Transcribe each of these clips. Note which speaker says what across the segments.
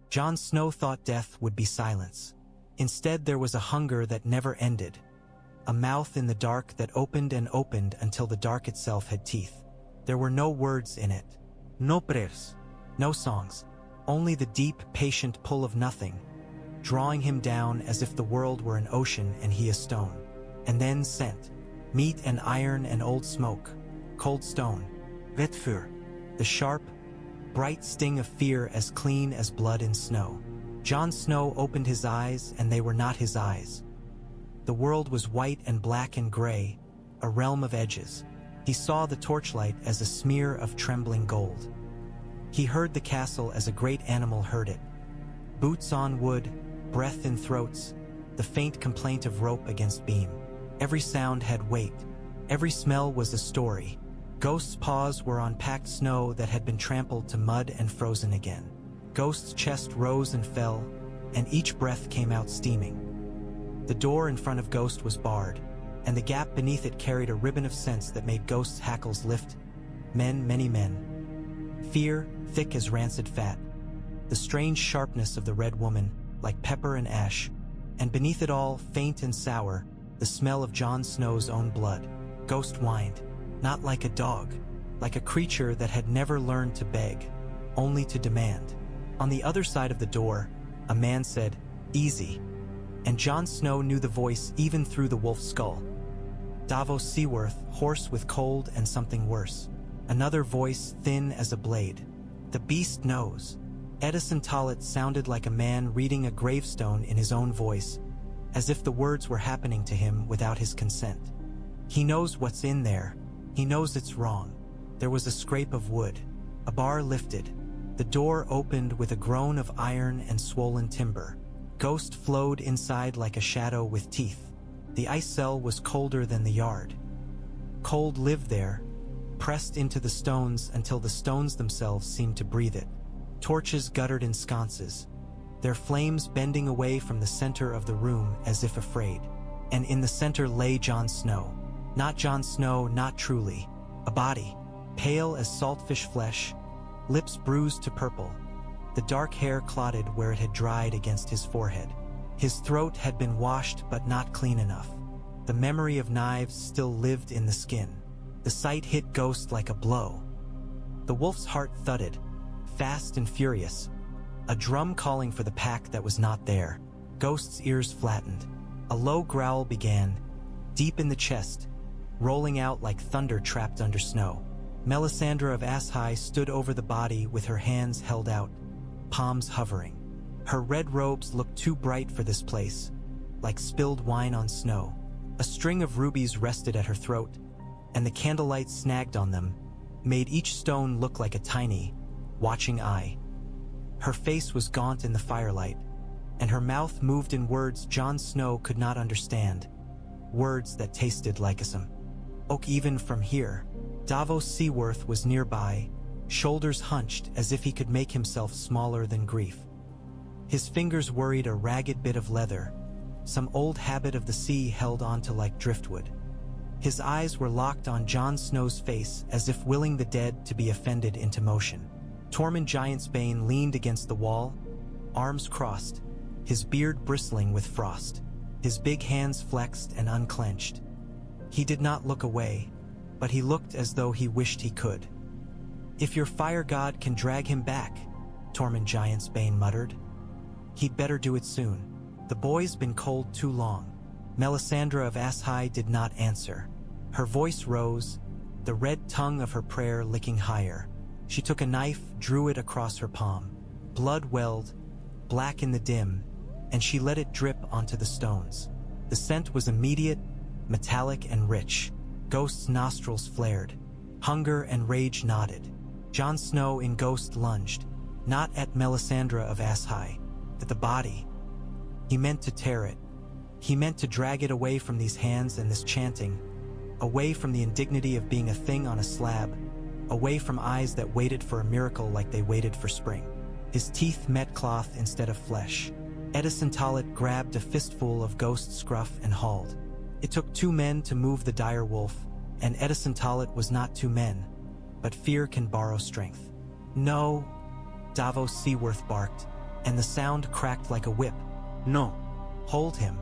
Speaker 1: Jon Snow thought death would be silence. Instead, there was a hunger that never ended. A mouth in the dark that opened and opened until the dark itself had teeth. There were no words in it. No prayers. No songs. Only the deep, patient pull of nothing, drawing him down as if the world were an ocean and he a stone. And then scent. Meat and iron and old smoke. Cold stone. Vetfur. The sharp, bright sting of fear as clean as blood in snow. Jon Snow opened his eyes, and they were not his eyes. The world was white and black and gray, a realm of edges. He saw the torchlight as a smear of trembling gold. He heard the castle as a great animal heard it. Boots on wood, breath in throats, the faint complaint of rope against beam. Every sound had weight. Every smell was a story. Ghost's paws were on packed snow that had been trampled to mud and frozen again. Ghost's chest rose and fell, and each breath came out steaming. The door in front of Ghost was barred, and the gap beneath it carried a ribbon of sense that made Ghost's hackles lift. Men, many men. Fear, thick as rancid fat. The strange sharpness of the red woman, like pepper and ash, and beneath it all, faint and sour, the smell of Jon Snow's own blood. Ghost whined, not like a dog, like a creature that had never learned to beg, only to demand. On the other side of the door, a man said, "Easy," and Jon Snow knew the voice even through the wolf's skull. Davos Seaworth, hoarse with cold and something worse. Another voice, thin as a blade. "The beast knows." Edison Tollet sounded like a man reading a gravestone in his own voice, as if the words were happening to him without his consent. "He knows what's in there. He knows it's wrong." There was a scrape of wood. A bar lifted. The door opened with a groan of iron and swollen timber. Ghost flowed inside like a shadow with teeth. The ice cell was colder than the yard. Cold lived there, pressed into the stones until the stones themselves seemed to breathe it. Torches guttered in sconces, their flames bending away from the center of the room as if afraid. And in the center lay Jon Snow. Not Jon Snow, not truly. A body, pale as saltfish flesh, lips bruised to purple. The dark hair clotted where it had dried against his forehead. His throat had been washed but not clean enough. The memory of knives still lived in the skin. The sight hit Ghost like a blow. The wolf's heart thudded, fast and furious, a drum calling for the pack that was not there. Ghost's ears flattened. A low growl began, deep in the chest, rolling out like thunder trapped under snow. Melisandre of Asshai stood over the body with her hands held out, palms hovering. Her red robes looked too bright for this place, like spilled wine on snow. A string of rubies rested at her throat, and the candlelight snagged on them, made each stone look like a tiny, watching eye. Her face was gaunt in the firelight, and her mouth moved in words Jon Snow could not understand, words that tasted like some oak even from here. Davos Seaworth was nearby, shoulders hunched as if he could make himself smaller than grief. His fingers worried a ragged bit of leather, some old habit of the sea held onto like driftwood. His eyes were locked on Jon Snow's face as if willing the dead to be offended into motion. Tormund Giantsbane leaned against the wall, arms crossed, his beard bristling with frost. His big hands flexed and unclenched. He did not look away, but he looked as though he wished he could. "If your fire god can drag him back," Tormund Giantsbane muttered, "he'd better do it soon. The boy's been cold too long." Melisandre of Asshai did not answer. Her voice rose, the red tongue of her prayer licking higher. She took a knife, drew it across her palm. Blood welled, black in the dim, and she let it drip onto the stones. The scent was immediate, metallic and rich. Ghost's nostrils flared. Hunger and rage nodded. Jon Snow in Ghost lunged, not at Melisandre of Asshai, at the body. He meant to tear it. He meant to drag it away from these hands and this chanting, away from the indignity of being a thing on a slab, away from eyes that waited for a miracle like they waited for spring. His teeth met cloth instead of flesh. Edison Tollet grabbed a fistful of Ghost scruff and hauled. It took 2 men to move the direwolf, and Edison Tollet was not 2 men, but fear can borrow strength. "No," Davos Seaworth barked, and the sound cracked like a whip.
Speaker 2: No.
Speaker 1: Hold him.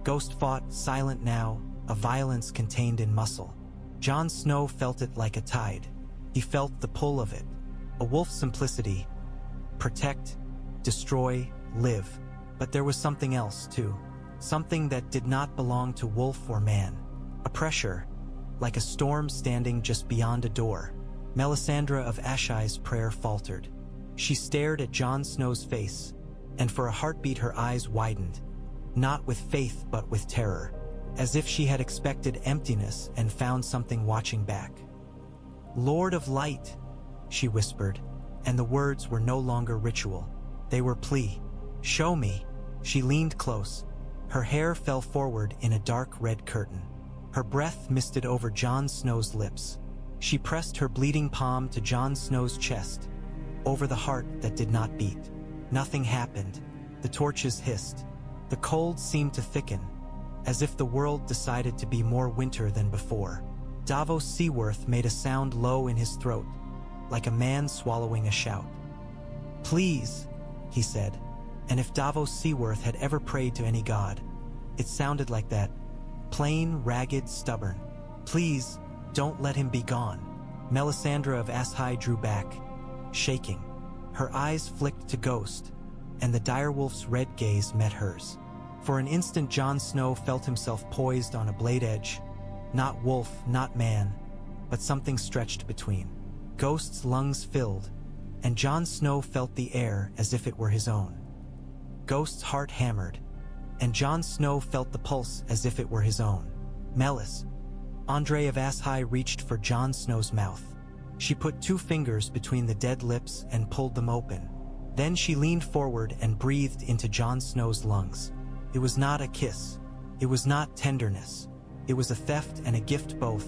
Speaker 1: Ghost fought, silent now, a violence contained in muscle. Jon Snow felt it like a tide. He felt the pull of it. A wolf's simplicity. Protect, destroy, live. But there was something else, too. Something that did not belong to wolf or man. A pressure, like a storm standing just beyond a door. Melisandre of Ashai's prayer faltered. She stared at Jon Snow's face, and for a heartbeat her eyes widened. Not with faith but with terror, as if she had expected emptiness and found something watching back. "Lord of Light," she whispered, and the words were no longer ritual. They were plea. "Show me." She leaned close. Her hair fell forward in a dark red curtain. Her breath misted over Jon Snow's lips. She pressed her bleeding palm to Jon Snow's chest, over the heart that did not beat. Nothing happened. The torches hissed. The cold seemed to thicken, as if the world decided to be more winter than before. Davos Seaworth made a sound low in his throat, like a man swallowing a shout. "Please," he said, and if Davos Seaworth had ever prayed to any god, it sounded like that. Plain, ragged, stubborn. "Please, don't let him be gone." Melisandre of Ashai drew back, shaking. Her eyes flicked to Ghost, and the direwolf's red gaze met hers. For an instant Jon Snow felt himself poised on a blade edge. Not wolf, not man, but something stretched between. Ghost's lungs filled, and Jon Snow felt the air as if it were his own. Ghost's heart hammered, and Jon Snow felt the pulse as if it were his own. "Melis." Andre of Ashai reached for Jon Snow's mouth. She put 2 fingers between the dead lips and pulled them open. Then she leaned forward and breathed into Jon Snow's lungs. It was not a kiss. It was not tenderness. It was a theft and a gift both.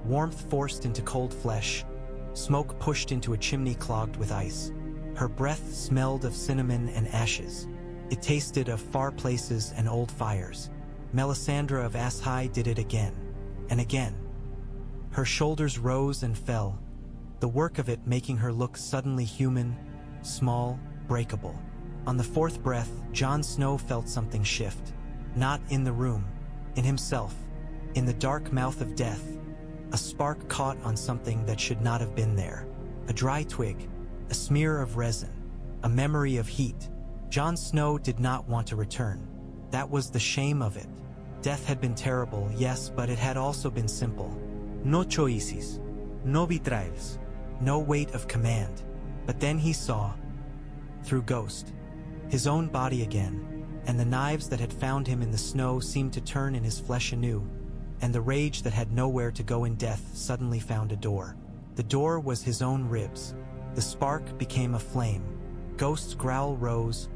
Speaker 1: Warmth forced into cold flesh. Smoke pushed into a chimney clogged with ice. Her breath smelled of cinnamon and ashes. It tasted of far places and old fires. Melisandre of Ashai did it again, and again. Her shoulders rose and fell, the work of it making her look suddenly human, small, breakable. On the 4th breath, Jon Snow felt something shift. Not in the room, in himself, in the dark mouth of death. A spark caught on something that should not have been there. A dry twig, a smear of resin, a memory of heat. Jon Snow did not want to return. That was the shame of it. Death had been terrible, yes, but it had also been simple.
Speaker 2: No choices. No betrayals.
Speaker 1: No weight of command. But then he saw, through Ghost, his own body again, and the knives that had found him in the snow seemed to turn in his flesh anew, and the rage that had nowhere to go in death suddenly found a door. The door was his own ribs. The spark became a flame. Ghost's growl rose,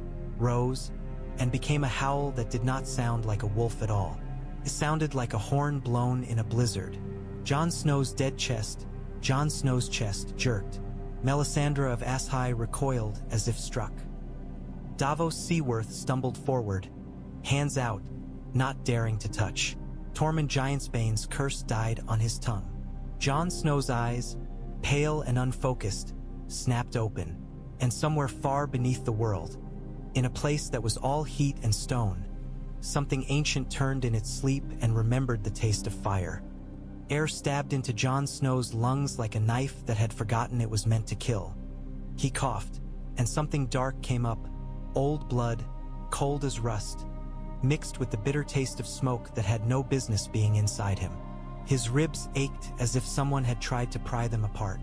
Speaker 1: and became a howl that did not sound like a wolf at all. It sounded like a horn blown in a blizzard. Jon Snow's dead chest, Jon Snow's chest, jerked. Melisandre of Ashai recoiled as if struck. Davos Seaworth stumbled forward, hands out, not daring to touch. Tormund Giantsbane's curse died on his tongue. Jon Snow's eyes, pale and unfocused, snapped open, and somewhere far beneath the world, in a place that was all heat and stone, something ancient turned in its sleep and remembered the taste of fire. Air stabbed into Jon Snow's lungs like a knife that had forgotten it was meant to kill. He coughed, and something dark came up, old blood, cold as rust, mixed with the bitter taste of smoke that had no business being inside him. His ribs ached as if someone had tried to pry them apart.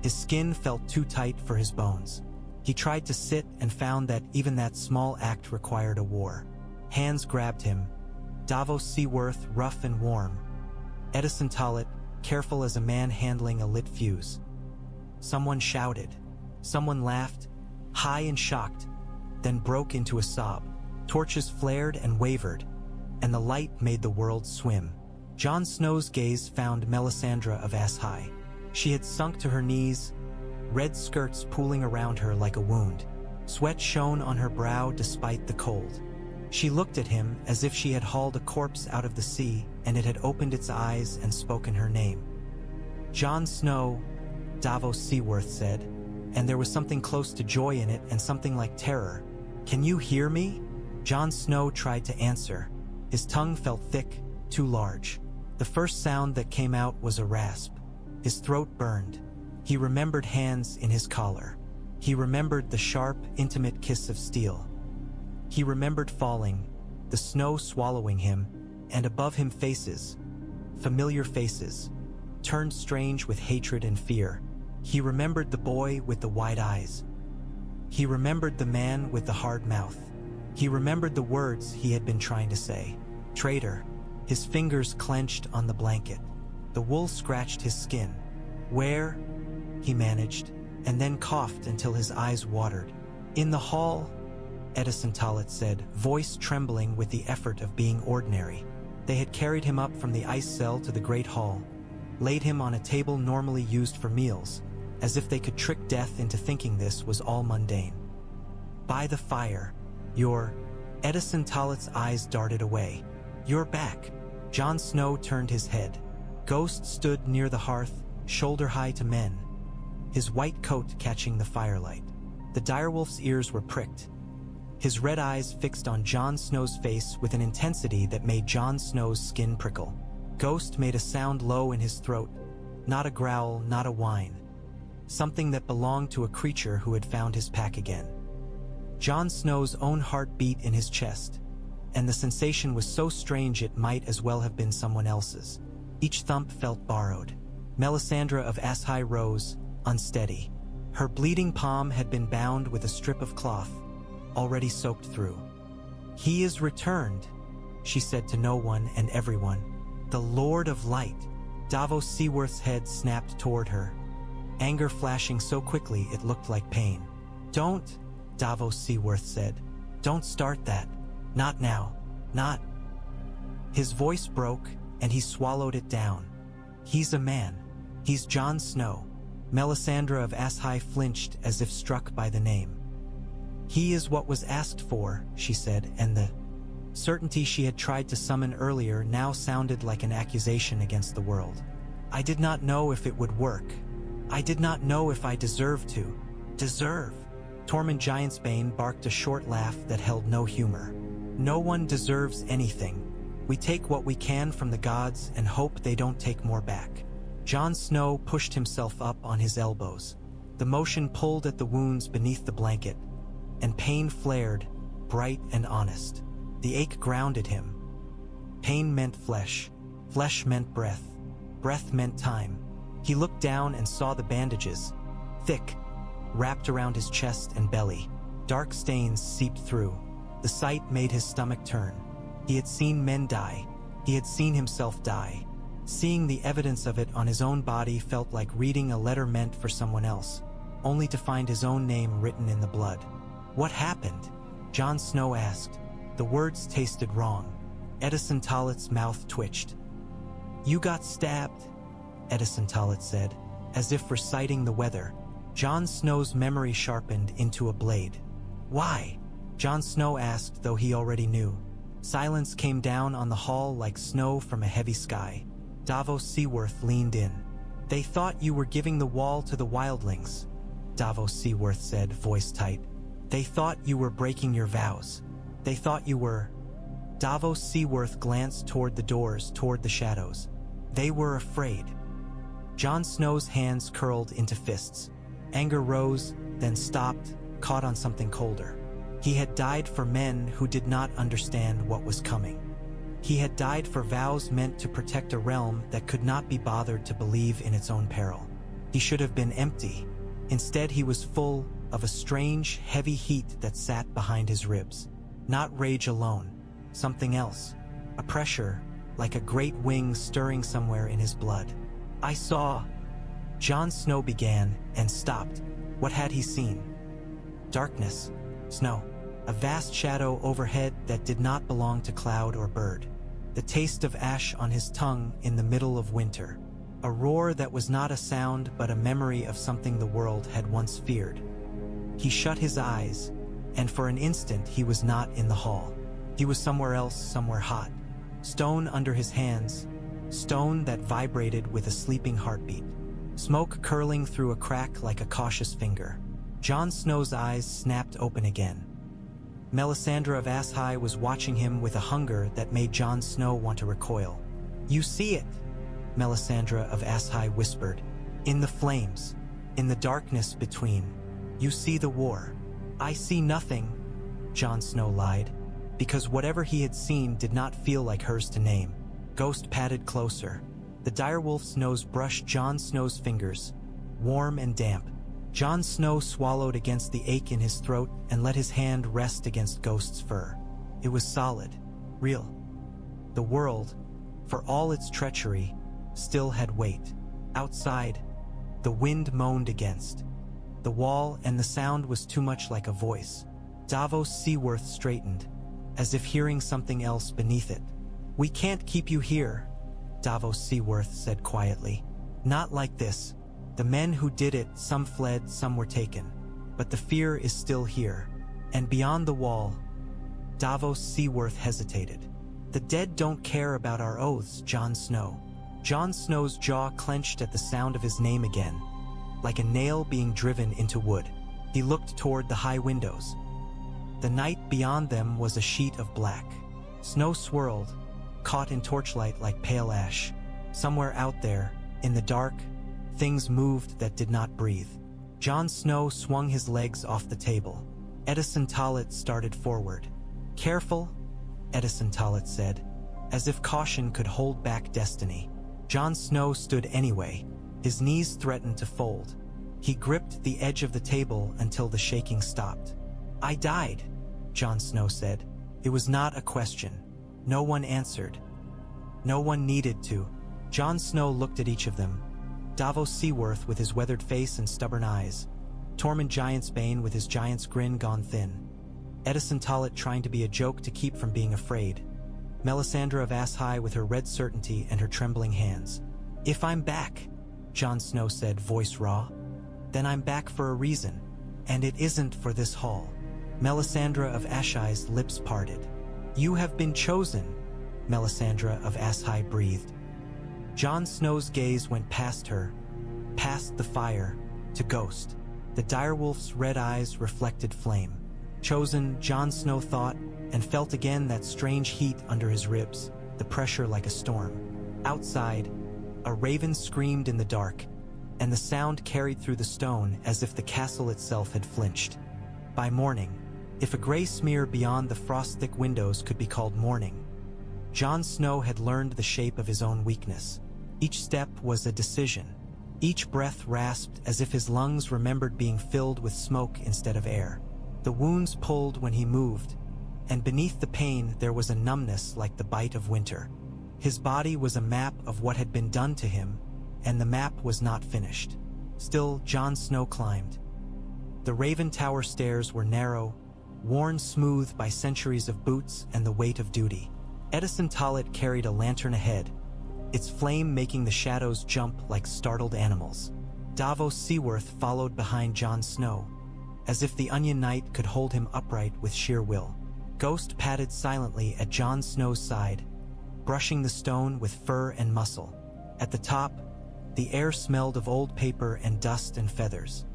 Speaker 1: His skin felt too tight for his bones. He tried to sit and found that even that small act required a war. Hands grabbed him. Davos Seaworth, rough and warm. Edison Tollett, careful as a man handling a lit fuse. Someone shouted. Someone laughed, high and shocked, then broke into a sob. Torches flared and wavered, and the light made the world swim. Jon Snow's gaze found Melisandre of Ashai. She had sunk to her knees, red skirts pooling around her like a wound. Sweat shone on her brow despite the cold. She looked at him as if she had hauled a corpse out of the sea and it had opened its eyes and spoken her name. "Jon Snow," Davos Seaworth said, and there was something close to joy in it and something like terror. "Can you hear me?" Jon Snow tried to answer. His tongue felt thick, too large. The first sound that came out was a rasp. His throat burned. He remembered hands in his collar. He remembered the sharp, intimate kiss of steel. He remembered falling, the snow swallowing him, and above him faces, familiar faces, turned strange with hatred and fear. He remembered the boy with the wide eyes. He remembered the man with the hard mouth. He remembered the words he had been trying to say. Traitor. His fingers clenched on the blanket. The wool scratched his skin. "Where?" he managed, and then coughed until his eyes watered. "In the hall," Edison Tollett said, voice trembling with the effort of being ordinary. They had carried him up from the ice cell to the great hall, laid him on a table normally used for meals, as if they could trick death into thinking this was all mundane. "By the fire. You're..." Edison Tollett's eyes darted away. "You're back." Jon Snow turned his head. Ghost stood near the hearth, shoulder-high to men, his white coat catching the firelight. The direwolf's ears were pricked, his red eyes fixed on Jon Snow's face with an intensity that made Jon Snow's skin prickle. Ghost made a sound low in his throat, not a growl, not a whine. Something that belonged to a creature who had found his pack again. Jon Snow's own heart beat in his chest, and the sensation was so strange it might as well have been someone else's. Each thump felt borrowed. Melisandre of Asshai rose, unsteady. Her bleeding palm had been bound with a strip of cloth, already soaked through. "He is returned," she said to no one and everyone. "The Lord of Light." Davos Seaworth's head snapped toward her, anger flashing so quickly it looked like pain. "Don't," Davos Seaworth said. "Don't start that. Not now. Not." His voice broke, and he swallowed it down. "He's a man. He's Jon Snow." Melisandre of Asshai flinched as if struck by the name. "He is what was asked for," she said, and the certainty she had tried to summon earlier now sounded like an accusation against the world. "I did not know if it would work. I did not know if I deserved to." "Deserve?" Tormund Giantsbane barked a short laugh that held no humor. "No one deserves anything. We take what we can from the gods and hope they don't take more back." Jon Snow pushed himself up on his elbows. The motion pulled at the wounds beneath the blanket, and pain flared, bright and honest. The ache grounded him. Pain meant flesh. Flesh meant breath. Breath meant time. He looked down and saw the bandages, thick, wrapped around his chest and belly. Dark stains seeped through. The sight made his stomach turn. He had seen men die. He had seen himself die. Seeing the evidence of it on his own body felt like reading a letter meant for someone else, only to find his own name written in the blood. "What happened?" Jon Snow asked. The words tasted wrong. Edison Tollett's mouth twitched. "You got stabbed," Edison Tollett said, as if reciting the weather. Jon Snow's memory sharpened into a blade. "Why?" Jon Snow asked, though he already knew. Silence came down on the hall like snow from a heavy sky. Davos Seaworth leaned in. "They thought you were giving the wall to the wildlings," Davos Seaworth said, voice tight. "They thought you were breaking your vows. They thought you were..." Davos Seaworth glanced toward the doors, toward the shadows. "They were afraid." Jon Snow's hands curled into fists. Anger rose, then stopped, caught on something colder. He had died for men who did not understand what was coming. He had died for vows meant to protect a realm that could not be bothered to believe in its own peril. He should have been empty. Instead, he was full of a strange, heavy heat that sat behind his ribs. Not rage alone, something else. A pressure, like a great wing stirring somewhere in his blood. "I saw..." Jon Snow began and stopped. What had he seen? Darkness. Snow. A vast shadow overhead that did not belong to cloud or bird. The taste of ash on his tongue in the middle of winter. A roar that was not a sound but a memory of something the world had once feared. He shut his eyes, and for an instant he was not in the hall. He was somewhere else, somewhere hot. Stone under his hands, stone that vibrated with a sleeping heartbeat. Smoke curling through a crack like a cautious finger. Jon Snow's eyes snapped open again. Melisandre of Asshai was watching him with a hunger that made Jon Snow want to recoil. "You see it," Melisandre of Asshai whispered. "In the flames, in the darkness between. You see the war." "I see nothing," Jon Snow lied, because whatever he had seen did not feel like hers to name. Ghost padded closer. The direwolf's nose brushed Jon Snow's fingers, warm and damp. Jon Snow swallowed against the ache in his throat and let his hand rest against Ghost's fur. It was solid, real. The world, for all its treachery, still had weight. Outside, the wind moaned against the wall, and the sound was too much like a voice. Davos Seaworth straightened, as if hearing something else beneath it. "We can't keep you here," Davos Seaworth said quietly. "Not like this. The men who did it, some fled, some were taken. But the fear is still here. And beyond the wall." Davos Seaworth hesitated. "The dead don't care about our oaths, Jon Snow." Jon Snow's jaw clenched at the sound of his name again, like a nail being driven into wood. He looked toward the high windows. The night beyond them was a sheet of black. Snow swirled, caught in torchlight like pale ash. Somewhere out there, in the dark, things moved that did not breathe. Jon Snow swung his legs off the table. Edison Tollet started forward. "Careful," Edison Tollet said, as if caution could hold back destiny. Jon Snow stood anyway. His knees threatened to fold. He gripped the edge of the table until the shaking stopped. "I died," Jon Snow said. It was not a question. No one answered. No one needed to. Jon Snow looked at each of them. Davos Seaworth with his weathered face and stubborn eyes. Tormund Giantsbane with his giant's grin gone thin. Edison Tollet trying to be a joke to keep from being afraid. Melisandre of Asshai with her red certainty and her trembling hands. "If I'm back," Jon Snow said, voice raw, "then I'm back for a reason, and it isn't for this hall." Melisandre of Asshai's lips parted. "You have been chosen," Melisandre of Asshai breathed. Jon Snow's gaze went past her, past the fire, to Ghost. The direwolf's red eyes reflected flame. Chosen, Jon Snow thought, and felt again that strange heat under his ribs, the pressure like a storm. Outside, a raven screamed in the dark, and the sound carried through the stone as if the castle itself had flinched. By morning, if a gray smear beyond the frost-thick windows could be called morning, Jon Snow had learned the shape of his own weakness. Each step was a decision. Each breath rasped as if his lungs remembered being filled with smoke instead of air. The wounds pulled when he moved, and beneath the pain there was a numbness like the bite of winter. His body was a map of what had been done to him, and the map was not finished. Still, Jon Snow climbed. The Raven Tower stairs were narrow, worn smooth by centuries of boots and the weight of duty. Edison Tollet carried a lantern ahead, its flame making the shadows jump like startled animals. Davos Seaworth followed behind Jon Snow, as if the Onion Knight could hold him upright with sheer will. Ghost padded silently at Jon Snow's side, brushing the stone with fur and muscle. At the top, the air smelled of old paper and dust and feathers.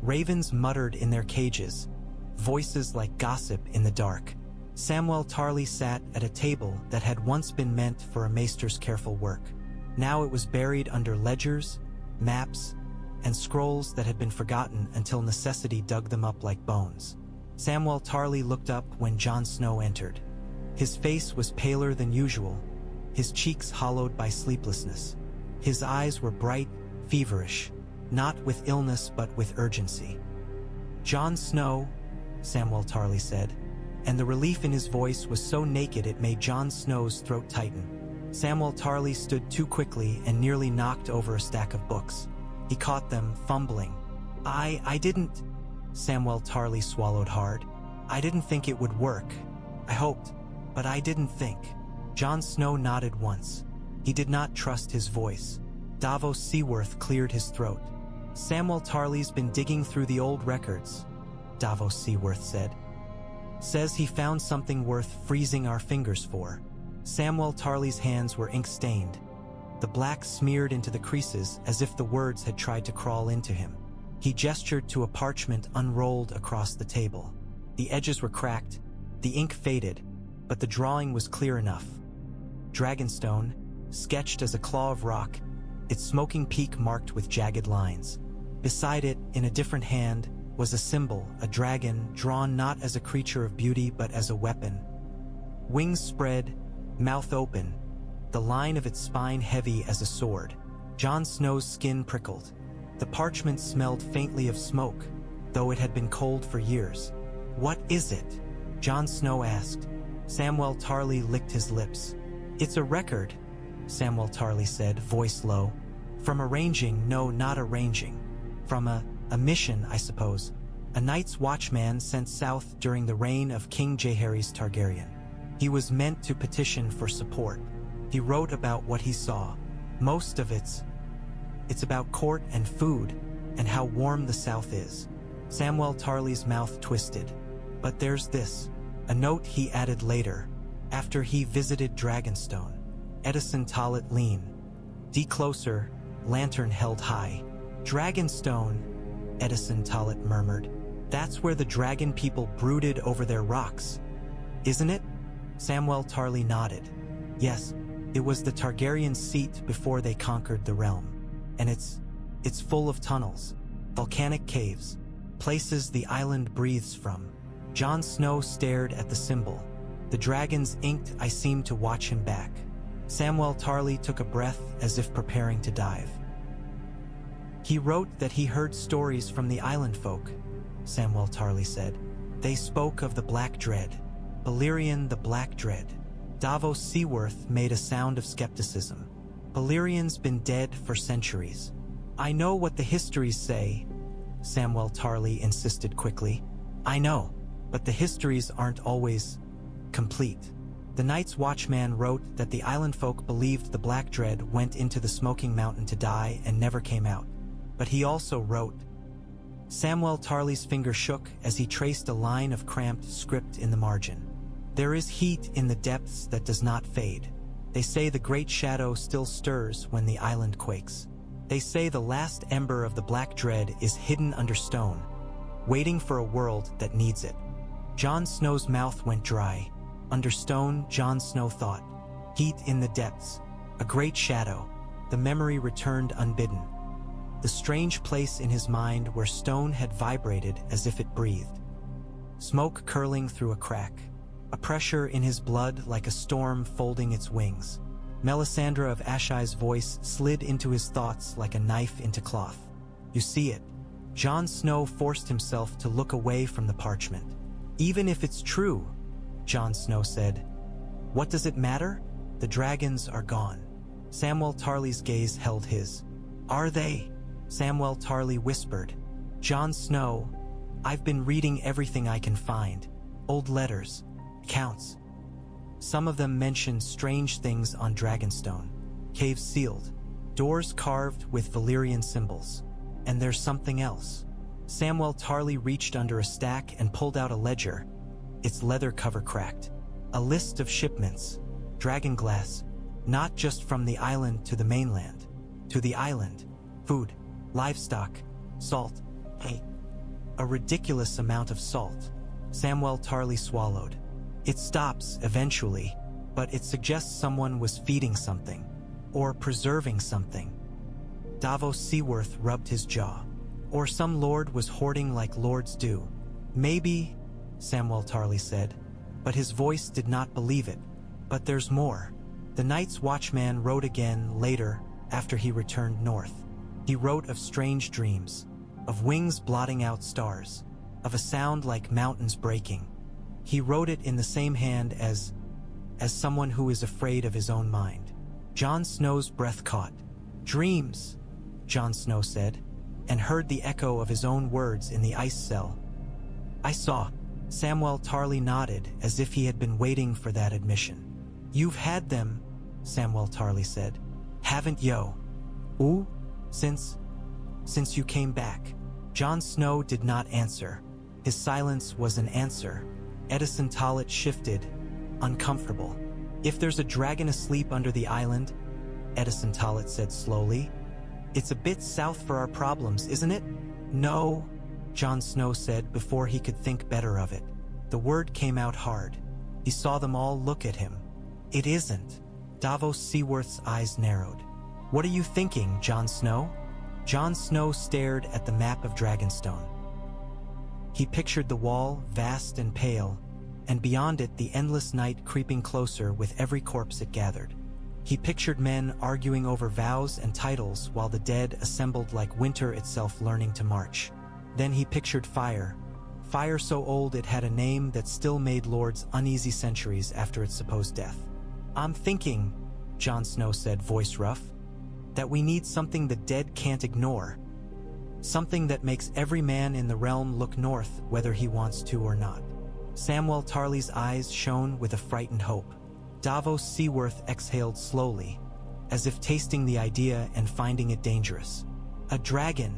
Speaker 1: Ravens muttered in their cages, voices like gossip in the dark. Samwell Tarly sat at a table that had once been meant for a maester's careful work. Now it was buried under ledgers, maps, and scrolls that had been forgotten until necessity dug them up like bones. Samwell Tarly looked up when Jon Snow entered. His face was paler than usual, his cheeks hollowed by sleeplessness. His eyes were bright, feverish, not with illness but with urgency. "Jon Snow," Samwell Tarly said, and the relief in his voice was so naked it made Jon Snow's throat tighten. Samwell Tarly stood too quickly and nearly knocked over a stack of books. He caught them, fumbling. I didn't..." Samwell Tarly swallowed hard. "I didn't think it would work. I hoped, but I didn't think." Jon Snow nodded once. He did not trust his voice. Davos Seaworth cleared his throat. "Samwell Tarly's been digging through the old records," Davos Seaworth said. "Says he found something worth freezing our fingers for." Samwell Tarly's hands were ink-stained, the black smeared into the creases as if the words had tried to crawl into him. He gestured to a parchment unrolled across the table. The edges were cracked, the ink faded, but the drawing was clear enough. Dragonstone, sketched as a claw of rock, its smoking peak marked with jagged lines. Beside it, in a different hand, was a symbol, a dragon, drawn not as a creature of beauty but as a weapon. Wings spread, mouth open, the line of its spine heavy as a sword. Jon Snow's skin prickled. The parchment smelled faintly of smoke, though it had been cold for years. "What is it?" Jon Snow asked. Samwell Tarly licked his lips. "It's a record," Samwell Tarly said, voice low. "From arranging, no, not arranging. From a mission, I suppose. A Night's Watchman sent south during the reign of King Jaehaerys Targaryen. He was meant to petition for support. He wrote about what he saw. Most of it's about court and food, and how warm the south is." Samwell Tarly's mouth twisted. "But there's this." A note he added later, after he visited Dragonstone. Edison Talit lean. "D closer," lantern held high. "Dragonstone," Edison Talit murmured. "That's where the dragon people brooded over their rocks, isn't it?" Samwell Tarly nodded. "Yes, it was the Targaryen seat before they conquered the realm. And it's full of tunnels, volcanic caves, places the island breathes from." Jon Snow stared at the symbol. The dragons inked. I seemed to watch him back. Samwell Tarly took a breath as if preparing to dive. "He wrote that he heard stories from the island folk," Samwell Tarly said. "They spoke of the Black Dread, Balerion the Black Dread." Davos Seaworth made a sound of skepticism. "Balerion's been dead for centuries." "I know what the histories say," Samwell Tarly insisted quickly. "I know, but the histories aren't always complete. The Night's Watchman wrote that the island folk believed the Black Dread went into the Smoking Mountain to die and never came out. But he also wrote—" Samwell Tarly's finger shook as he traced a line of cramped script in the margin. "There is heat in the depths that does not fade. They say the great shadow still stirs when the island quakes. They say the last ember of the Black Dread is hidden under stone, waiting for a world that needs it." Jon Snow's mouth went dry. Under stone, Jon Snow thought. Heat in the depths. A great shadow. The memory returned unbidden. The strange place in his mind where stone had vibrated as if it breathed. Smoke curling through a crack. A pressure in his blood like a storm folding its wings. Melisandre of Ashai's voice slid into his thoughts like a knife into cloth. "You see it." Jon Snow forced himself to look away from the parchment. "Even if it's true," Jon Snow said, "what does it matter? The dragons are gone." Samwell Tarly's gaze held his. "Are they?" Samwell Tarly whispered. "Jon Snow, I've been reading everything I can find. Old letters, accounts. Some of them mention strange things on Dragonstone. Caves sealed, doors carved with Valyrian symbols. And there's something else." Samwell Tarly reached under a stack and pulled out a ledger, its leather cover cracked. A list of shipments, dragonglass, not just from the island to the mainland. To the island, food, livestock, salt, hay. A ridiculous amount of salt. Samwell Tarly swallowed. "It stops eventually, but it suggests someone was feeding something, or preserving something." Davos Seaworth rubbed his jaw. "Or some lord was hoarding like lords do." "Maybe," Samwell Tarly said, but his voice did not believe it. "But there's more." The Night's Watchman wrote again later, after he returned north. He wrote of strange dreams, of wings blotting out stars, of a sound like mountains breaking. He wrote it in the same hand as someone who is afraid of his own mind. Jon Snow's breath caught. "Dreams," Jon Snow said, and heard the echo of his own words in the ice cell. "I saw." Samwell Tarly nodded as if he had been waiting for that admission. "You've had them," Samwell Tarly said. "Haven't yo? Ooh? Since you came back." Jon Snow did not answer. His silence was an answer. Edison Talit shifted, uncomfortable. "If there's a dragon asleep under the island," Edison Talit said slowly, "it's a bit south for our problems, isn't it?" No, Jon Snow said before he could think better of it. The word came out hard. He saw them all look at him. It isn't. Davos Seaworth's eyes narrowed. What are you thinking, Jon Snow? Jon Snow stared at the map of Dragonstone. He pictured the wall, vast and pale, and beyond it the endless night creeping closer with every corpse it gathered. He pictured men arguing over vows and titles while the dead assembled like winter itself learning to march. Then he pictured fire. Fire so old it had a name that still made lords uneasy centuries after its supposed death. I'm thinking, Jon Snow said, voice rough, that we need something the dead can't ignore. Something that makes every man in the realm look north whether he wants to or not. Samwell Tarly's eyes shone with a frightened hope. Davos Seaworth exhaled slowly, as if tasting the idea and finding it dangerous. A dragon,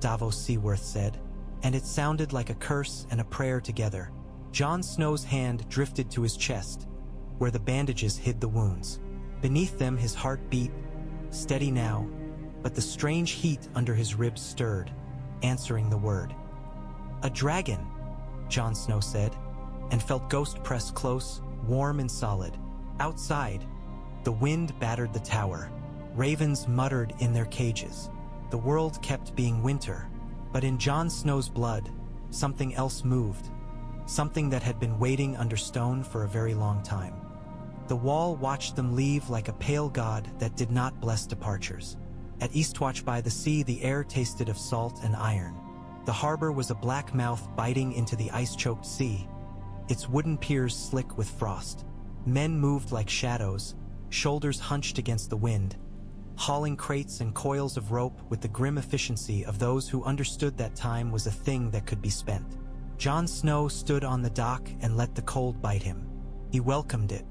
Speaker 1: Davos Seaworth said, and it sounded like a curse and a prayer together. Jon Snow's hand drifted to his chest, where the bandages hid the wounds. Beneath them his heart beat, steady now, but the strange heat under his ribs stirred, answering the word. A dragon, Jon Snow said, and felt Ghost press close, warm and solid. Outside, the wind battered the tower. Ravens muttered in their cages. The world kept being winter, but in Jon Snow's blood, something else moved, something that had been waiting under stone for a very long time. The wall watched them leave like a pale god that did not bless departures. At Eastwatch by the sea, the air tasted of salt and iron. The harbor was a black mouth biting into the ice-choked sea, its wooden piers slick with frost. Men moved like shadows, shoulders hunched against the wind, hauling crates and coils of rope with the grim efficiency of those who understood that time was a thing that could be spent. Jon Snow stood on the dock and let the cold bite him. He welcomed it.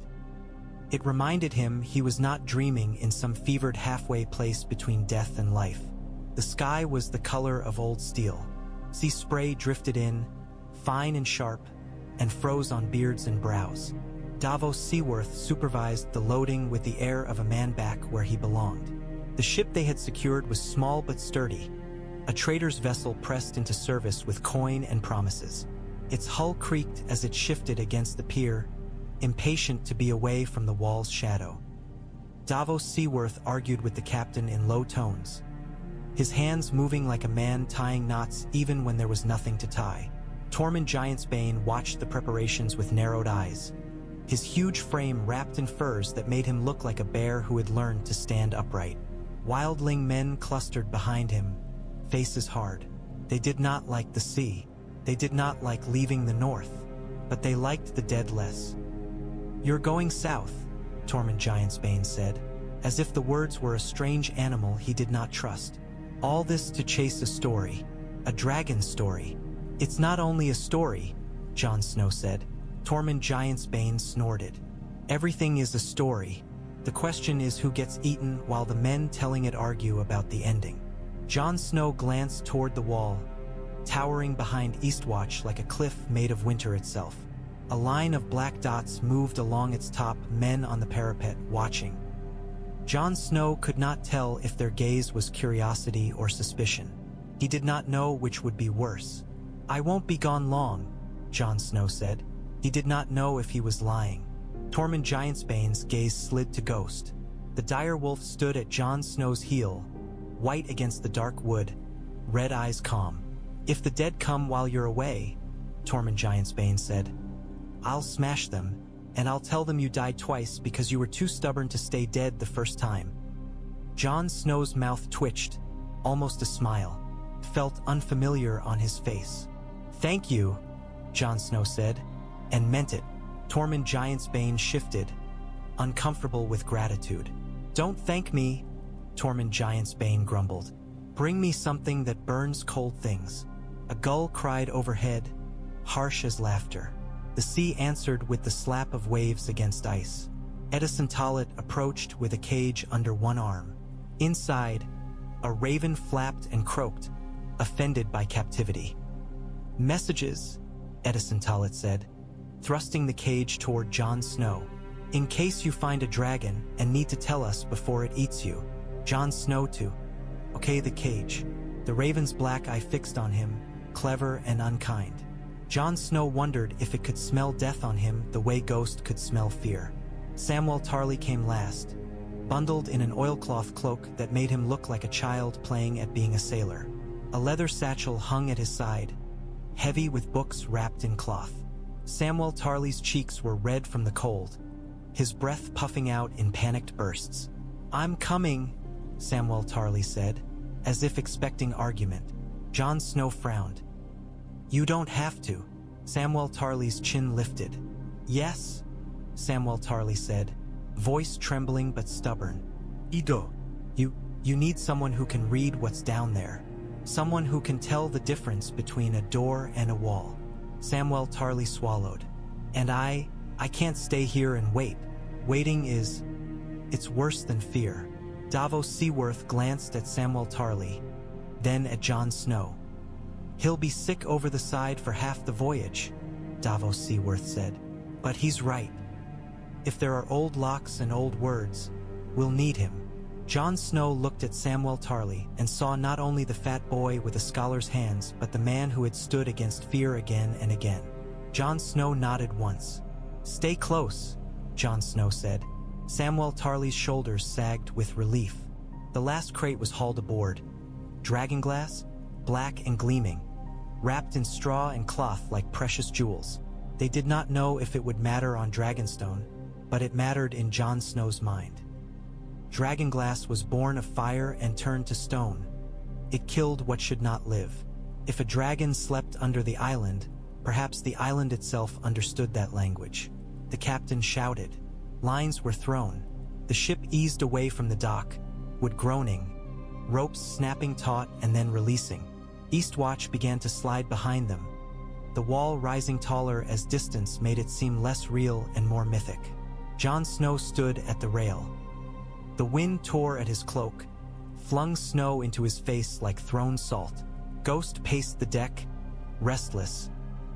Speaker 1: It reminded him he was not dreaming in some fevered halfway place between death and life. The sky was the color of old steel. Sea spray drifted in, fine and sharp, and froze on beards and brows. Davos Seaworth supervised the loading with the air of a man back where he belonged. The ship they had secured was small but sturdy, a trader's vessel pressed into service with coin and promises. Its hull creaked as it shifted against the pier, impatient to be away from the wall's shadow. Davos Seaworth argued with the captain in low tones, his hands moving like a man tying knots even when there was nothing to tie. Tormund Giantsbane watched the preparations with narrowed eyes, his huge frame wrapped in furs that made him look like a bear who had learned to stand upright. Wildling men clustered behind him, faces hard. They did not like the sea. They did not like leaving the north, but they liked the dead less. You're going south, Tormund Giantsbane said, as if the words were a strange animal he did not trust. All this to chase a story, a dragon story. It's not only a story, Jon Snow said. Tormund Giantsbane snorted. Everything is a story. The question is who gets eaten while the men telling it argue about the ending. Jon Snow glanced toward the wall, towering behind Eastwatch like a cliff made of winter itself. A line of black dots moved along its top, men on the parapet watching. Jon Snow could not tell if their gaze was curiosity or suspicion. He did not know which would be worse. I won't be gone long, Jon Snow said. He did not know if he was lying. Tormund Giantsbane's gaze slid to Ghost. The direwolf stood at Jon Snow's heel, white against the dark wood, red eyes calm. If the dead come while you're away, Tormund Giantsbane said, I'll smash them, and I'll tell them you died twice because you were too stubborn to stay dead the first time. Jon Snow's mouth twitched, almost a smile, felt unfamiliar on his face. Thank you, Jon Snow said, and meant it. Tormund Giantsbane shifted, uncomfortable with gratitude. Don't thank me, Tormund Giantsbane grumbled. Bring me something that burns cold things. A gull cried overhead, harsh as laughter. The sea answered with the slap of waves against ice. Edison Tollet approached with a cage under one arm. Inside, a raven flapped and croaked, offended by captivity. Messages, Edison Tollet said, thrusting the cage toward Jon Snow. In case you find a dragon and need to tell us before it eats you. Jon Snow too. Okay, the cage. The raven's black eye fixed on him, clever and unkind. Jon Snow wondered if it could smell death on him the way Ghost could smell fear. Samwell Tarly came last, bundled in an oilcloth cloak that made him look like a child playing at being a sailor. A leather satchel hung at his side, heavy with books wrapped in cloth. Samwell Tarly's cheeks were red from the cold, his breath puffing out in panicked bursts. "I'm coming," Samwell Tarly said, as if expecting argument. Jon Snow frowned. "You don't have to." Samwell Tarly's chin lifted. "Yes," Samwell Tarly said, voice trembling but stubborn.
Speaker 2: Ido.
Speaker 1: You need someone who can read what's down there. Someone who can tell the difference between a door and a wall. Samwell Tarly swallowed. "And I can't stay here and wait. Waiting it's worse than fear." Davos Seaworth glanced at Samwell Tarly, then at Jon Snow. "He'll be sick over the side for half the voyage," Davos Seaworth said. "But he's right. If there are old locks and old words, we'll need him." Jon Snow looked at Samwell Tarly and saw not only the fat boy with a scholar's hands, but the man who had stood against fear again and again. Jon Snow nodded once. "Stay close," Jon Snow said. Samwell Tarly's shoulders sagged with relief. The last crate was hauled aboard. Dragonglass, black and gleaming, wrapped in straw and cloth like precious jewels. They did not know if it would matter on Dragonstone, but it mattered in Jon Snow's mind. Dragonglass was born of fire and turned to stone. It killed what should not live. If a dragon slept under the island, perhaps the island itself understood that language. The captain shouted. Lines were thrown. The ship eased away from the dock, wood groaning, ropes snapping taut and then releasing. Eastwatch began to slide behind them, the wall rising taller as distance made it seem less real and more mythic. Jon Snow stood at the rail. The wind tore at his cloak, flung snow into his face like thrown salt. Ghost paced the deck, restless,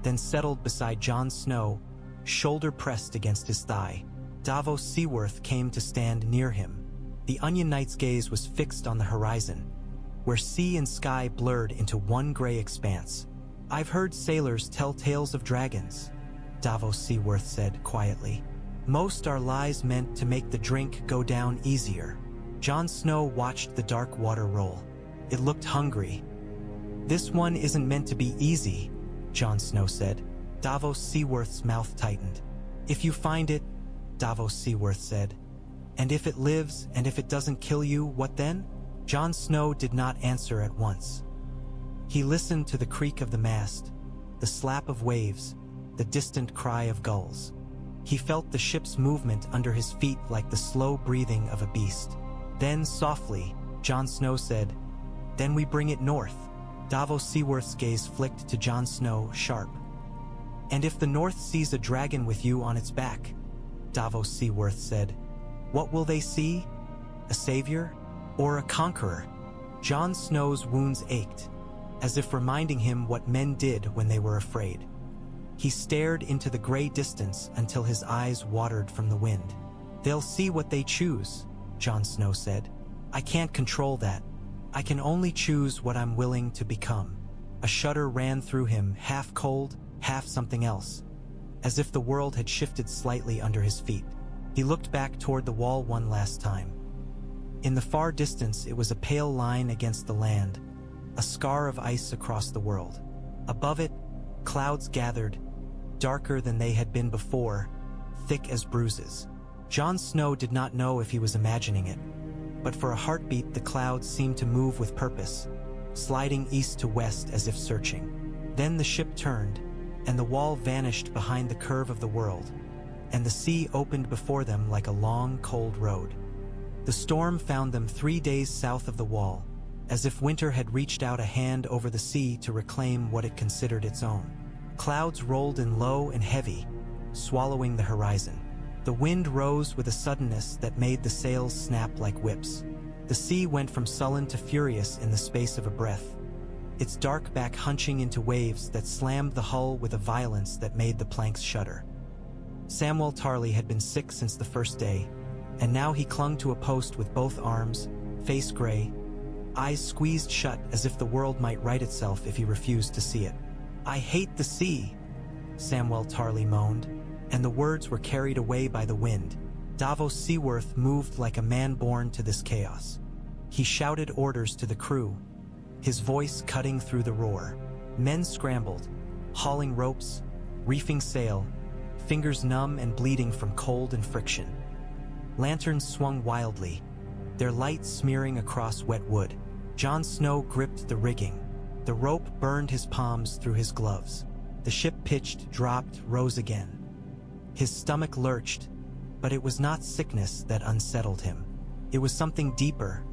Speaker 1: then settled beside Jon Snow, shoulder pressed against his thigh. Davos Seaworth came to stand near him. The Onion Knight's gaze was fixed on the horizon, where sea and sky blurred into one gray expanse. "I've heard sailors tell tales of dragons," Davos Seaworth said quietly. "Most are lies meant to make the drink go down easier." Jon Snow watched the dark water roll. It looked hungry. "This one isn't meant to be easy," Jon Snow said. Davos Seaworth's mouth tightened. "If you find it," Davos Seaworth said. "And if it lives, and if it doesn't kill you, what then?" Jon Snow did not answer at once. He listened to the creak of the mast, the slap of waves, the distant cry of gulls. He felt the ship's movement under his feet like the slow breathing of a beast. Then, softly, Jon Snow said, "Then we bring it north." Davos Seaworth's gaze flicked to Jon Snow, sharp. "And if the north sees a dragon with you on its back," Davos Seaworth said, "what will they see? A savior? Or a conqueror?" Jon Snow's wounds ached, as if reminding him what men did when they were afraid. He stared into the gray distance until his eyes watered from the wind. "They'll see what they choose," Jon Snow said. "I can't control that. I can only choose what I'm willing to become." A shudder ran through him, half cold, half something else, as if the world had shifted slightly under his feet. He looked back toward the wall one last time. In the far distance, it was a pale line against the land, a scar of ice across the world. Above it, clouds gathered, darker than they had been before, thick as bruises. Jon Snow did not know if he was imagining it, but for a heartbeat the clouds seemed to move with purpose, sliding east to west as if searching. Then the ship turned, and the wall vanished behind the curve of the world, and the sea opened before them like a long, cold road. The storm found them 3 days south of the wall, as if winter had reached out a hand over the sea to reclaim what it considered its own. Clouds rolled in low and heavy, swallowing the horizon. The wind rose with a suddenness that made the sails snap like whips. The sea went from sullen to furious in the space of a breath, its dark back hunching into waves that slammed the hull with a violence that made the planks shudder. Samwell Tarly had been sick since the first day, and now he clung to a post with both arms, face gray, eyes squeezed shut as if the world might right itself if he refused to see it. "I hate the sea," Samwell Tarly moaned, and the words were carried away by the wind. Davos Seaworth moved like a man born to this chaos. He shouted orders to the crew, his voice cutting through the roar. Men scrambled, hauling ropes, reefing sail, fingers numb and bleeding from cold and friction. Lanterns swung wildly, their light smearing across wet wood. Jon Snow gripped the rigging. The rope burned his palms through his gloves. The ship pitched, dropped, rose again. His stomach lurched, but it was not sickness that unsettled him. It was something deeper,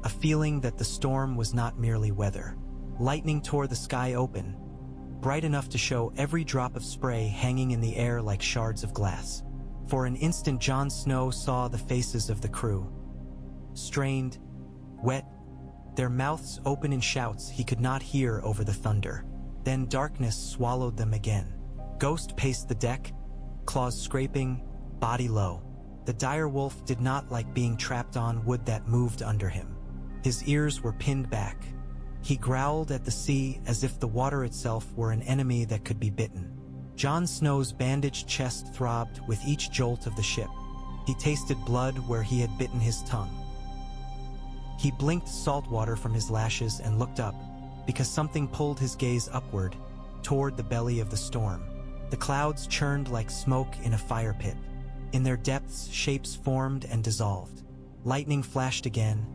Speaker 1: a feeling that the storm was not merely weather. Lightning tore the sky open, bright enough to show every drop of spray hanging in the air like shards of glass. For an instant, Jon Snow saw the faces of the crew. Strained, wet, their mouths open in shouts he could not hear over the thunder. Then darkness swallowed them again. Ghost paced the deck, claws scraping, body low. The direwolf did not like being trapped on wood that moved under him. His ears were pinned back. He growled at the sea as if the water itself were an enemy that could be bitten. Jon Snow's bandaged chest throbbed with each jolt of the ship. He tasted blood where he had bitten his tongue. He blinked salt water from his lashes and looked up, because something pulled his gaze upward, toward the belly of the storm. The clouds churned like smoke in a fire pit. In their depths, shapes formed and dissolved. Lightning flashed again,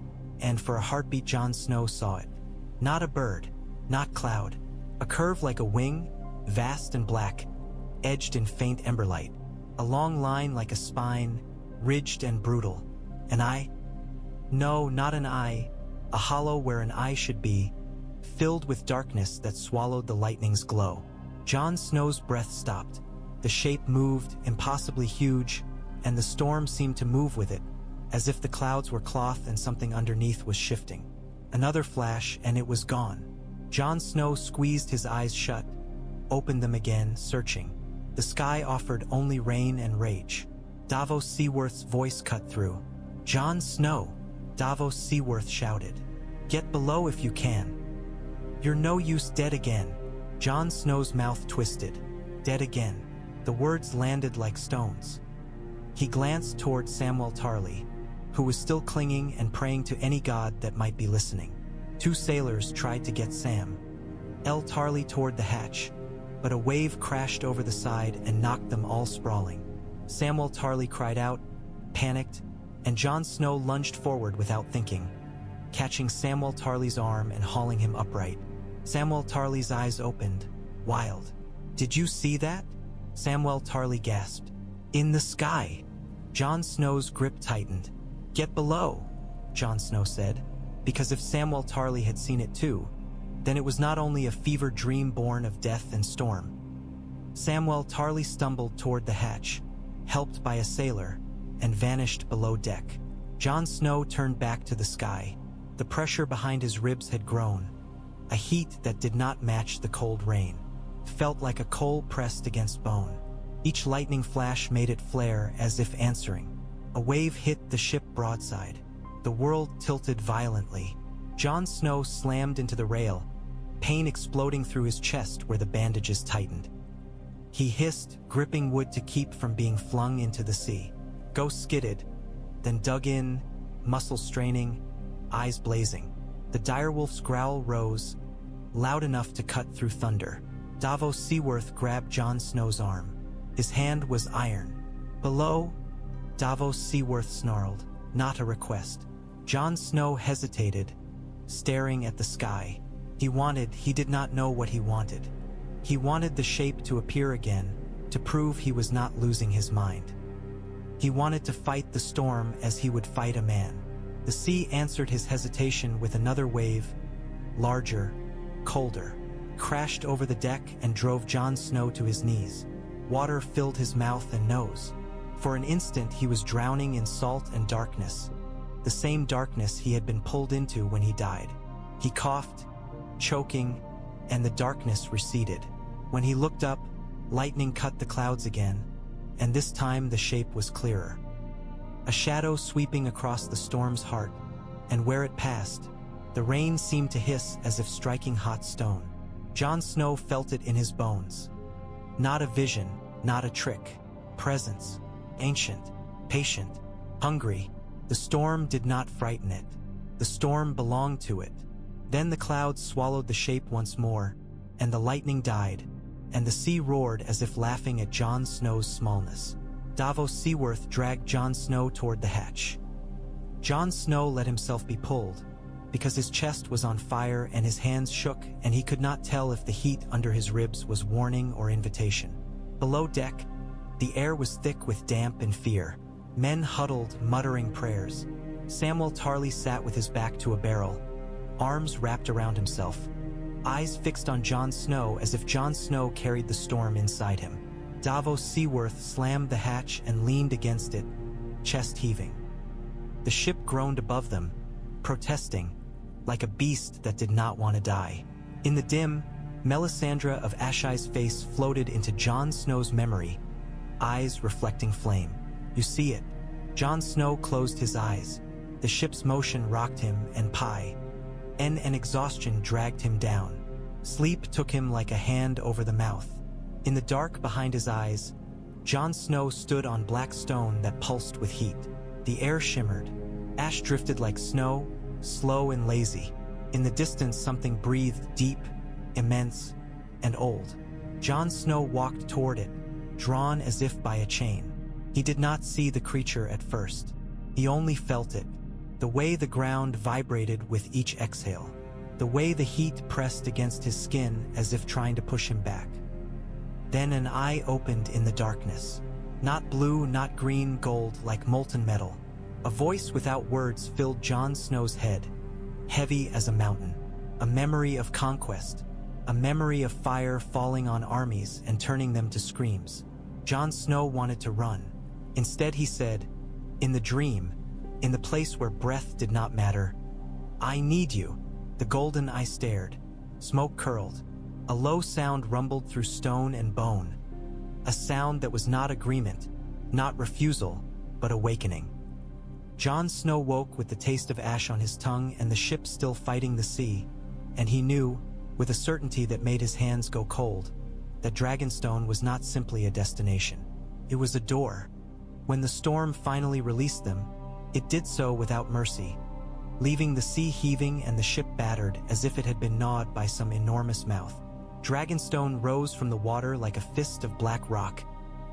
Speaker 1: and for a heartbeat Jon Snow saw it. Not a bird, not cloud. A curve like a wing, vast and black, edged in faint emberlight. A long line like a spine, ridged and brutal. An eye? No, not an eye. A hollow where an eye should be, filled with darkness that swallowed the lightning's glow. Jon Snow's breath stopped. The shape moved, impossibly huge, and the storm seemed to move with it, as if the clouds were cloth and something underneath was shifting. Another flash, and it was gone. Jon Snow squeezed his eyes shut, opened them again, searching. The sky offered only rain and rage. Davos Seaworth's voice cut through. "Jon Snow!" Davos Seaworth shouted. "Get below if you can. You're no use, dead again." Jon Snow's mouth twisted. Dead again. The words landed like stones. He glanced toward Samwell Tarly, who was still clinging and praying to any god that might be listening. Two sailors tried to get Sam L. Tarly toward the hatch, but a wave crashed over the side and knocked them all sprawling. Samwell Tarly cried out, panicked, and Jon Snow lunged forward without thinking, catching Samwell Tarly's arm and hauling him upright. Samwell Tarly's eyes opened, wild. "Did you see that?" Samwell Tarly gasped. "In the sky." Jon Snow's grip tightened. "Get below," Jon Snow said, because if Samwell Tarly had seen it too, then it was not only a fevered dream born of death and storm. Samwell Tarly stumbled toward the hatch, helped by a sailor, and vanished below deck. Jon Snow turned back to the sky. The pressure behind his ribs had grown. A heat that did not match the cold rain. Felt like a coal pressed against bone. Each lightning flash made it flare as if answering. A wave hit the ship broadside. The world tilted violently. Jon Snow slammed into the rail, pain exploding through his chest where the bandages tightened. He hissed, gripping wood to keep from being flung into the sea. Ghost skidded, then dug in, muscles straining, eyes blazing. The direwolf's growl rose, loud enough to cut through thunder. Davos Seaworth grabbed Jon Snow's arm. His hand was iron. "Below?" Davos Seaworth snarled. "Not a request." Jon Snow hesitated, staring at the sky. He did not know what he wanted. He wanted the shape to appear again, to prove he was not losing his mind. He wanted to fight the storm as he would fight a man. The sea answered his hesitation with another wave, larger, colder, crashed over the deck and drove Jon Snow to his knees. Water filled his mouth and nose. For an instant he was drowning in salt and darkness, the same darkness he had been pulled into when he died. He coughed, choking, and the darkness receded. When he looked up, lightning cut the clouds again, and this time the shape was clearer. A shadow sweeping across the storm's heart, and where it passed, The rain seemed to hiss as if striking hot stone. Jon Snow felt it in his bones. Not a vision, not a trick. Presence. Ancient. Patient. Hungry. The storm did not frighten it. The storm belonged to it. Then the clouds swallowed the shape once more, and the lightning died, and the sea roared as if laughing at Jon Snow's smallness. Davos Seaworth dragged Jon Snow toward the hatch. Jon Snow let himself be pulled, because his chest was on fire and his hands shook, and he could not tell if the heat under his ribs was warning or invitation. Below deck, the air was thick with damp and fear. Men huddled, muttering prayers. Samwell Tarly sat with his back to a barrel, arms wrapped around himself, eyes fixed on Jon Snow as if Jon Snow carried the storm inside him. Davos Seaworth slammed the hatch and leaned against it, chest heaving. The ship groaned above them, protesting, like a beast that did not want to die. In the dim, Melisandre of Ashai's face floated into Jon Snow's memory, eyes reflecting flame. You see it. Jon Snow closed his eyes. The ship's motion rocked him, and and exhaustion dragged him down. Sleep took him like a hand over the mouth. In the dark behind his eyes, Jon Snow stood on black stone that pulsed with heat. The air shimmered. Ash drifted like snow, slow and lazy. In the distance, something breathed deep, immense, and old. Jon Snow walked toward it, drawn as if by a chain. He did not see the creature at first. He only felt it, the way the ground vibrated with each exhale, the way the heat pressed against his skin as if trying to push him back. Then an eye opened in the darkness. Not blue, not green, gold, like molten metal. A voice without words filled Jon Snow's head, heavy as a mountain. A memory of conquest, a memory of fire falling on armies and turning them to screams. Jon Snow wanted to run. Instead he said, in the dream, in the place where breath did not matter, I need you. The golden eye stared. Smoke curled. A low sound rumbled through stone and bone. A sound that was not agreement, not refusal, but awakening. Jon Snow woke with the taste of ash on his tongue and the ship still fighting the sea, and he knew, with a certainty that made his hands go cold, that Dragonstone was not simply a destination. It was a door. When the storm finally released them, it did so without mercy, leaving the sea heaving and the ship battered as if it had been gnawed by some enormous mouth. Dragonstone rose from the water like a fist of black rock,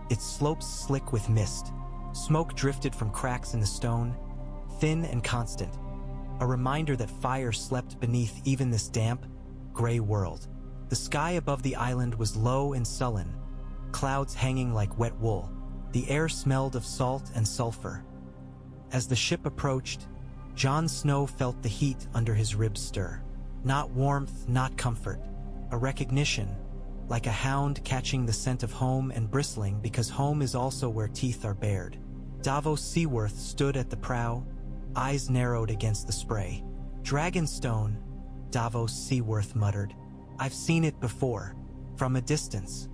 Speaker 1: its slopes slick with mist. Smoke drifted from cracks in the stone, thin and constant, a reminder that fire slept beneath even this damp, gray world. The sky above the island was low and sullen, clouds hanging like wet wool. The air smelled of salt and sulfur. As the ship approached, Jon Snow felt the heat under his ribs stir. Not warmth, not comfort. A recognition, like a hound catching the scent of home and bristling because home is also where teeth are bared. Davos Seaworth stood at the prow, eyes narrowed against the spray. Dragonstone, Davos Seaworth muttered. I've seen it before, from a distance.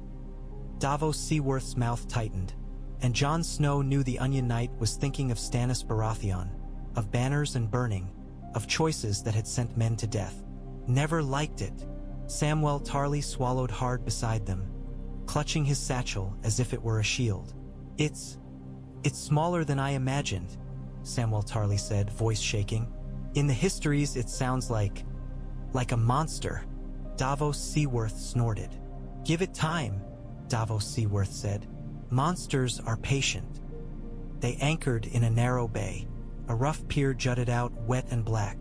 Speaker 1: Davos Seaworth's mouth tightened, and Jon Snow knew the Onion Knight was thinking of Stannis Baratheon, of banners and burning, of choices that had sent men to death. Never liked it. Samwell Tarly swallowed hard beside them, clutching his satchel as if it were a shield. It's smaller than I imagined, Samwell Tarly said, voice shaking. In the histories it sounds like a monster. Davos Seaworth snorted. Give it time, Davos Seaworth said. Monsters are patient. They anchored in a narrow bay. A rough pier jutted out, wet and black.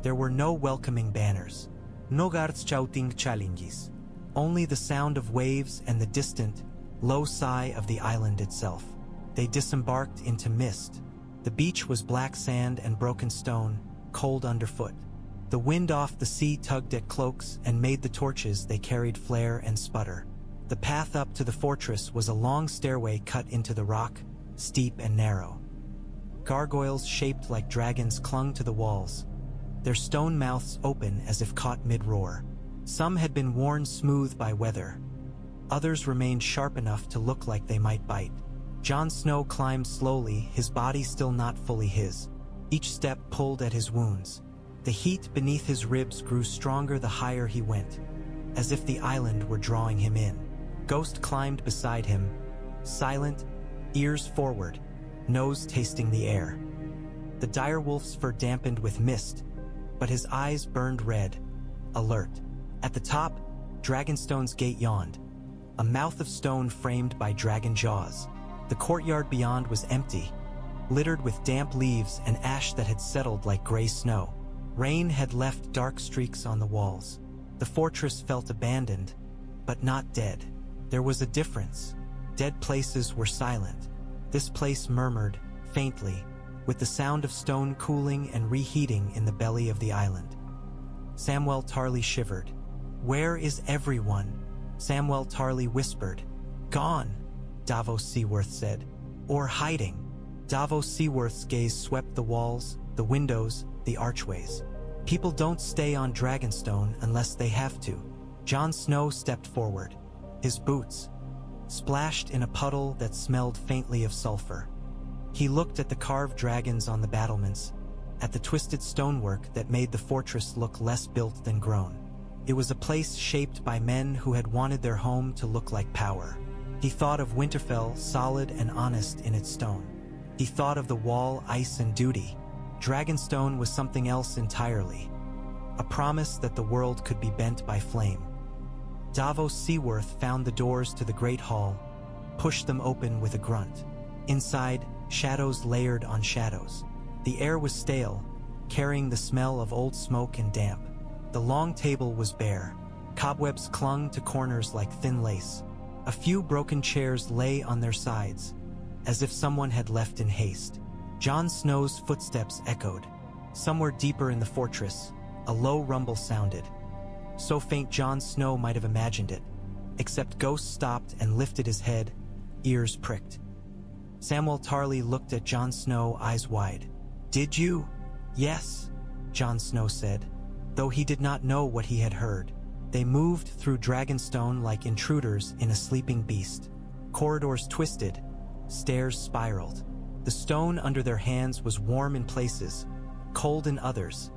Speaker 1: There were no welcoming banners. No guards shouting challenges. Only the sound of waves and the distant, low sigh of the island itself. They disembarked into mist. The beach was black sand and broken stone, cold underfoot. The wind off the sea tugged at cloaks and made the torches they carried flare and sputter. The path up to the fortress was a long stairway cut into the rock, steep and narrow. Gargoyles shaped like dragons clung to the walls, their stone mouths open as if caught mid-roar. Some had been worn smooth by weather. Others remained sharp enough to look like they might bite. Jon Snow climbed slowly, his body still not fully his. Each step pulled at his wounds. The heat beneath his ribs grew stronger the higher he went, as if the island were drawing him in. Ghost climbed beside him, silent, ears forward, nose tasting the air. The direwolf's fur dampened with mist, but his eyes burned red, alert. At the top, Dragonstone's gate yawned, a mouth of stone framed by dragon jaws. The courtyard beyond was empty, littered with damp leaves and ash that had settled like gray snow. Rain had left dark streaks on the walls. The fortress felt abandoned, but not dead. There was a difference. Dead places were silent. This place murmured, faintly, with the sound of stone cooling and reheating in the belly of the island. Samwell Tarly shivered. "Where is everyone?" Samwell Tarly whispered. "Gone," Davos Seaworth said. "Or hiding." Davos Seaworth's gaze swept the walls, the windows, the archways. "People don't stay on Dragonstone unless they have to." Jon Snow stepped forward. His boots splashed in a puddle that smelled faintly of sulfur. He looked at the carved dragons on the battlements, at the twisted stonework that made the fortress look less built than grown. It was a place shaped by men who had wanted their home to look like power. He thought of Winterfell, solid and honest in its stone. He thought of the wall, ice and duty. Dragonstone was something else entirely. A promise that the world could be bent by flame. Davos Seaworth found the doors to the Great Hall, pushed them open with a grunt. Inside, shadows layered on shadows. The air was stale, carrying the smell of old smoke and damp. The long table was bare. Cobwebs clung to corners like thin lace. A few broken chairs lay on their sides, as if someone had left in haste. Jon Snow's footsteps echoed. Somewhere deeper in the fortress, a low rumble sounded. So faint Jon Snow might have imagined it, except Ghost stopped and lifted his head, ears pricked. Samwell Tarly looked at Jon Snow, eyes wide. "Did you?" "Yes," Jon Snow said, though he did not know what he had heard. They moved through Dragonstone like intruders in a sleeping beast. Corridors twisted, stairs spiraled. The stone under their hands was warm in places, cold in others,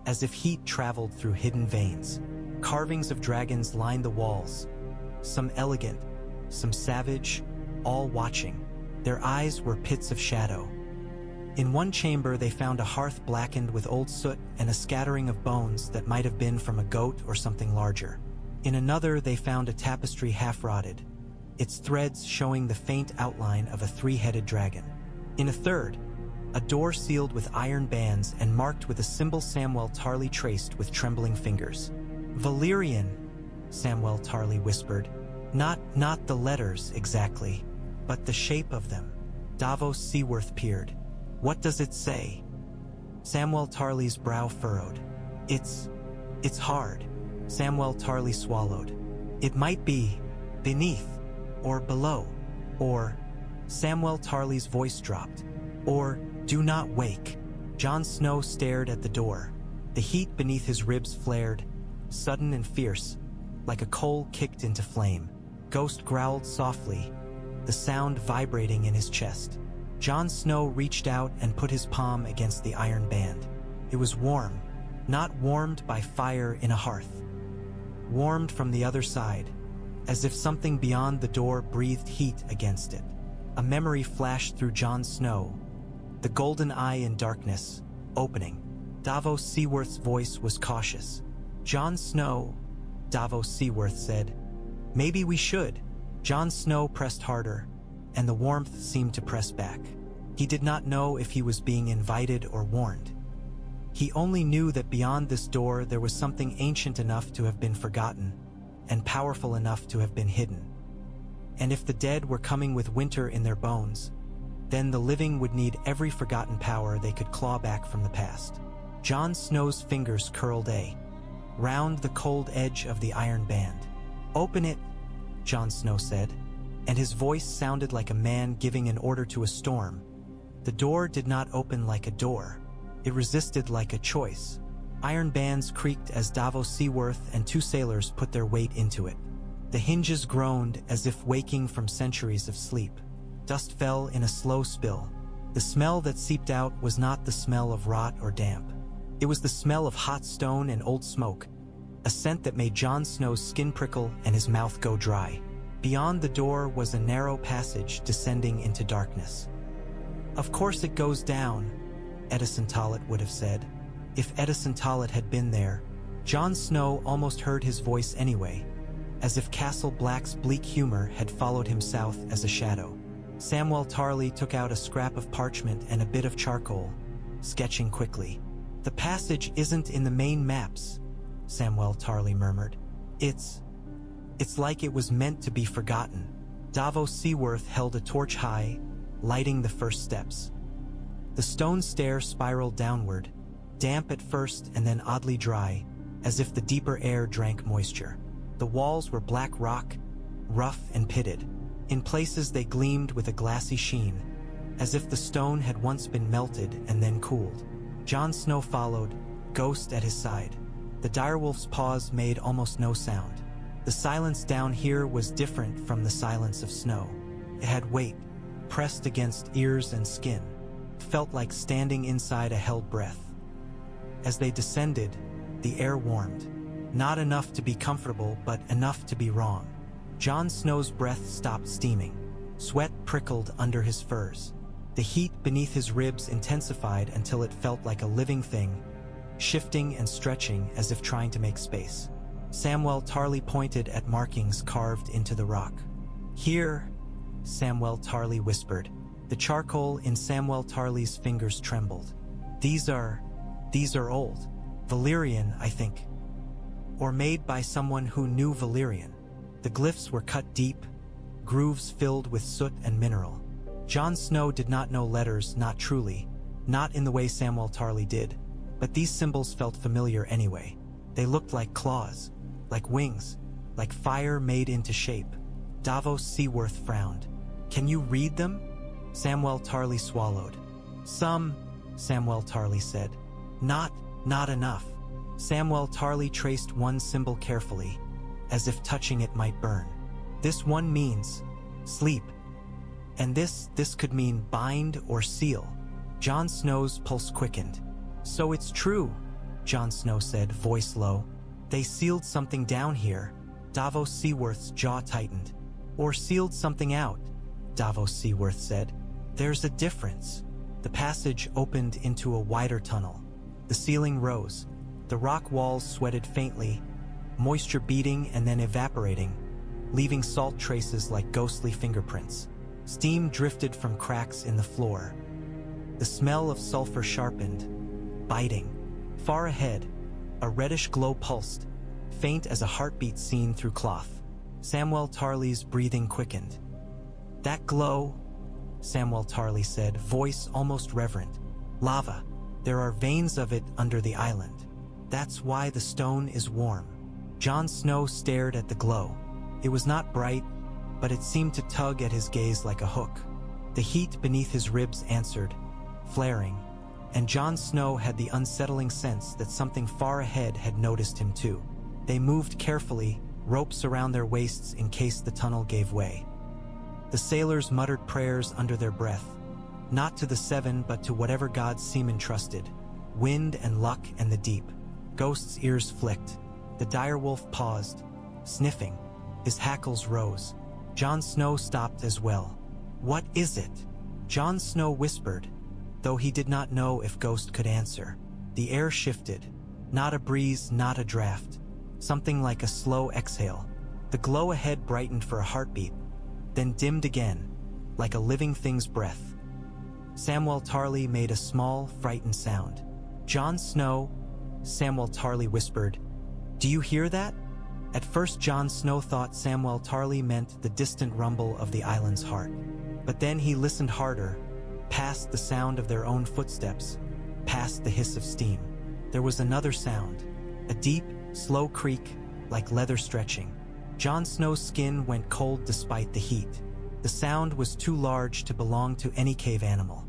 Speaker 1: as if heat traveled through hidden veins. Carvings of dragons lined the walls, some elegant, some savage, all watching. Their eyes were pits of shadow. In one chamber they found a hearth blackened with old soot and a scattering of bones that might have been from a goat or something larger. In another they found a tapestry half-rotted, its threads showing the faint outline of a three-headed dragon. In a third, a door sealed with iron bands and marked with a symbol Samwell Tarly traced with trembling fingers. "Balerion," Samwell Tarly whispered. Not the letters exactly, but the shape of them." Davos Seaworth peered. "What does it say?" Samwell Tarly's brow furrowed. It's hard." Samwell Tarly swallowed. "It might be beneath, or below, or..." Samwell Tarly's voice dropped. "Or, do not wake." Jon Snow stared at the door. The heat beneath his ribs flared, sudden and fierce, like a coal kicked into flame. Ghost growled softly, the sound vibrating in his chest. Jon Snow reached out and put his palm against the iron band. It was warm, not warmed by fire in a hearth. Warmed from the other side, as if something beyond the door breathed heat against it. A memory flashed through Jon Snow, the golden eye in darkness, opening. Davos Seaworth's voice was cautious. "Jon Snow," Davos Seaworth said. "Maybe we should." Jon Snow pressed harder, and the warmth seemed to press back. He did not know if he was being invited or warned. He only knew that beyond this door there was something ancient enough to have been forgotten, and powerful enough to have been hidden. And if the dead were coming with winter in their bones, then the living would need every forgotten power they could claw back from the past. Jon Snow's fingers curled round the cold edge of the iron band. "Open it," Jon Snow said, and his voice sounded like a man giving an order to a storm. The door did not open like a door. It resisted like a choice. Iron bands creaked as Davos Seaworth and two sailors put their weight into it. The hinges groaned as if waking from centuries of sleep. Dust fell in a slow spill. The smell that seeped out was not the smell of rot or damp. It was the smell of hot stone and old smoke, a scent that made Jon Snow's skin prickle and his mouth go dry. Beyond the door was a narrow passage descending into darkness. "Of course it goes down," Edison Tollet would have said. If Edison Tollet had been there, Jon Snow almost heard his voice anyway, as if Castle Black's bleak humor had followed him south as a shadow. Samwell Tarly took out a scrap of parchment and a bit of charcoal, sketching quickly. "The passage isn't in the main maps," Samwell Tarly murmured. It's like it was meant to be forgotten." Davos Seaworth held a torch high, lighting the first steps. The stone stair spiraled downward, damp at first and then oddly dry, as if the deeper air drank moisture. The walls were black rock, rough and pitted. In places they gleamed with a glassy sheen, as if the stone had once been melted and then cooled. Jon Snow followed, Ghost at his side. The direwolf's paws made almost no sound. The silence down here was different from the silence of snow. It had weight, pressed against ears and skin. Felt like standing inside a held breath. As they descended, the air warmed. Not enough to be comfortable, but enough to be wrong. Jon Snow's breath stopped steaming. Sweat prickled under his furs. The heat beneath his ribs intensified until it felt like a living thing, shifting and stretching as if trying to make space. Samwell Tarly pointed at markings carved into the rock. "Here," Samwell Tarly whispered. The charcoal in Samwell Tarly's fingers trembled. These are old. Valyrian, I think. Or made by someone who knew Valyrian. The glyphs were cut deep, grooves filled with soot and mineral. Jon Snow did not know letters, not truly, not in the way Samwell Tarly did, but these symbols felt familiar anyway. They looked like claws, like wings, like fire made into shape. Davos Seaworth frowned. "Can you read them?" Samwell Tarly swallowed. "Some," Samwell Tarly said. Not enough." Samwell Tarly traced one symbol carefully, as if touching it might burn. "This one means sleep. And this could mean bind or seal." Jon Snow's pulse quickened. "So it's true," Jon Snow said, voice low. "They sealed something down here." Davos Seaworth's jaw tightened. "Or sealed something out," Davos Seaworth said. "There's a difference." The passage opened into a wider tunnel. The ceiling rose. The rock walls sweated faintly, moisture beading and then evaporating, leaving salt traces like ghostly fingerprints. Steam drifted from cracks in the floor. The smell of sulfur sharpened, biting. Far ahead, a reddish glow pulsed, faint as a heartbeat seen through cloth. Samwell Tarly's breathing quickened. "That glow," Samwell Tarly said, voice almost reverent. "Lava. There are veins of it under the island. That's why the stone is warm." Jon Snow stared at the glow. It was not bright, but it seemed to tug at his gaze like a hook. The heat beneath his ribs answered, flaring, and Jon Snow had the unsettling sense that something far ahead had noticed him too. They moved carefully, ropes around their waists in case the tunnel gave way. The sailors muttered prayers under their breath, not to the seven but to whatever gods seamen trusted, wind and luck and the deep. Ghost's ears flicked. The direwolf paused, sniffing. His hackles rose. Jon Snow stopped as well. "What is it?" Jon Snow whispered, though he did not know if Ghost could answer. The air shifted. Not a breeze, not a draft. Something like a slow exhale. The glow ahead brightened for a heartbeat, then dimmed again, like a living thing's breath. Samwell Tarly made a small, frightened sound. "Jon Snow," Samwell Tarly whispered, "do you hear that?" At first Jon Snow thought Samwell Tarly meant the distant rumble of the island's heart. But then he listened harder, past the sound of their own footsteps, past the hiss of steam. There was another sound, a deep, slow creak, like leather stretching. Jon Snow's skin went cold despite the heat. The sound was too large to belong to any cave animal.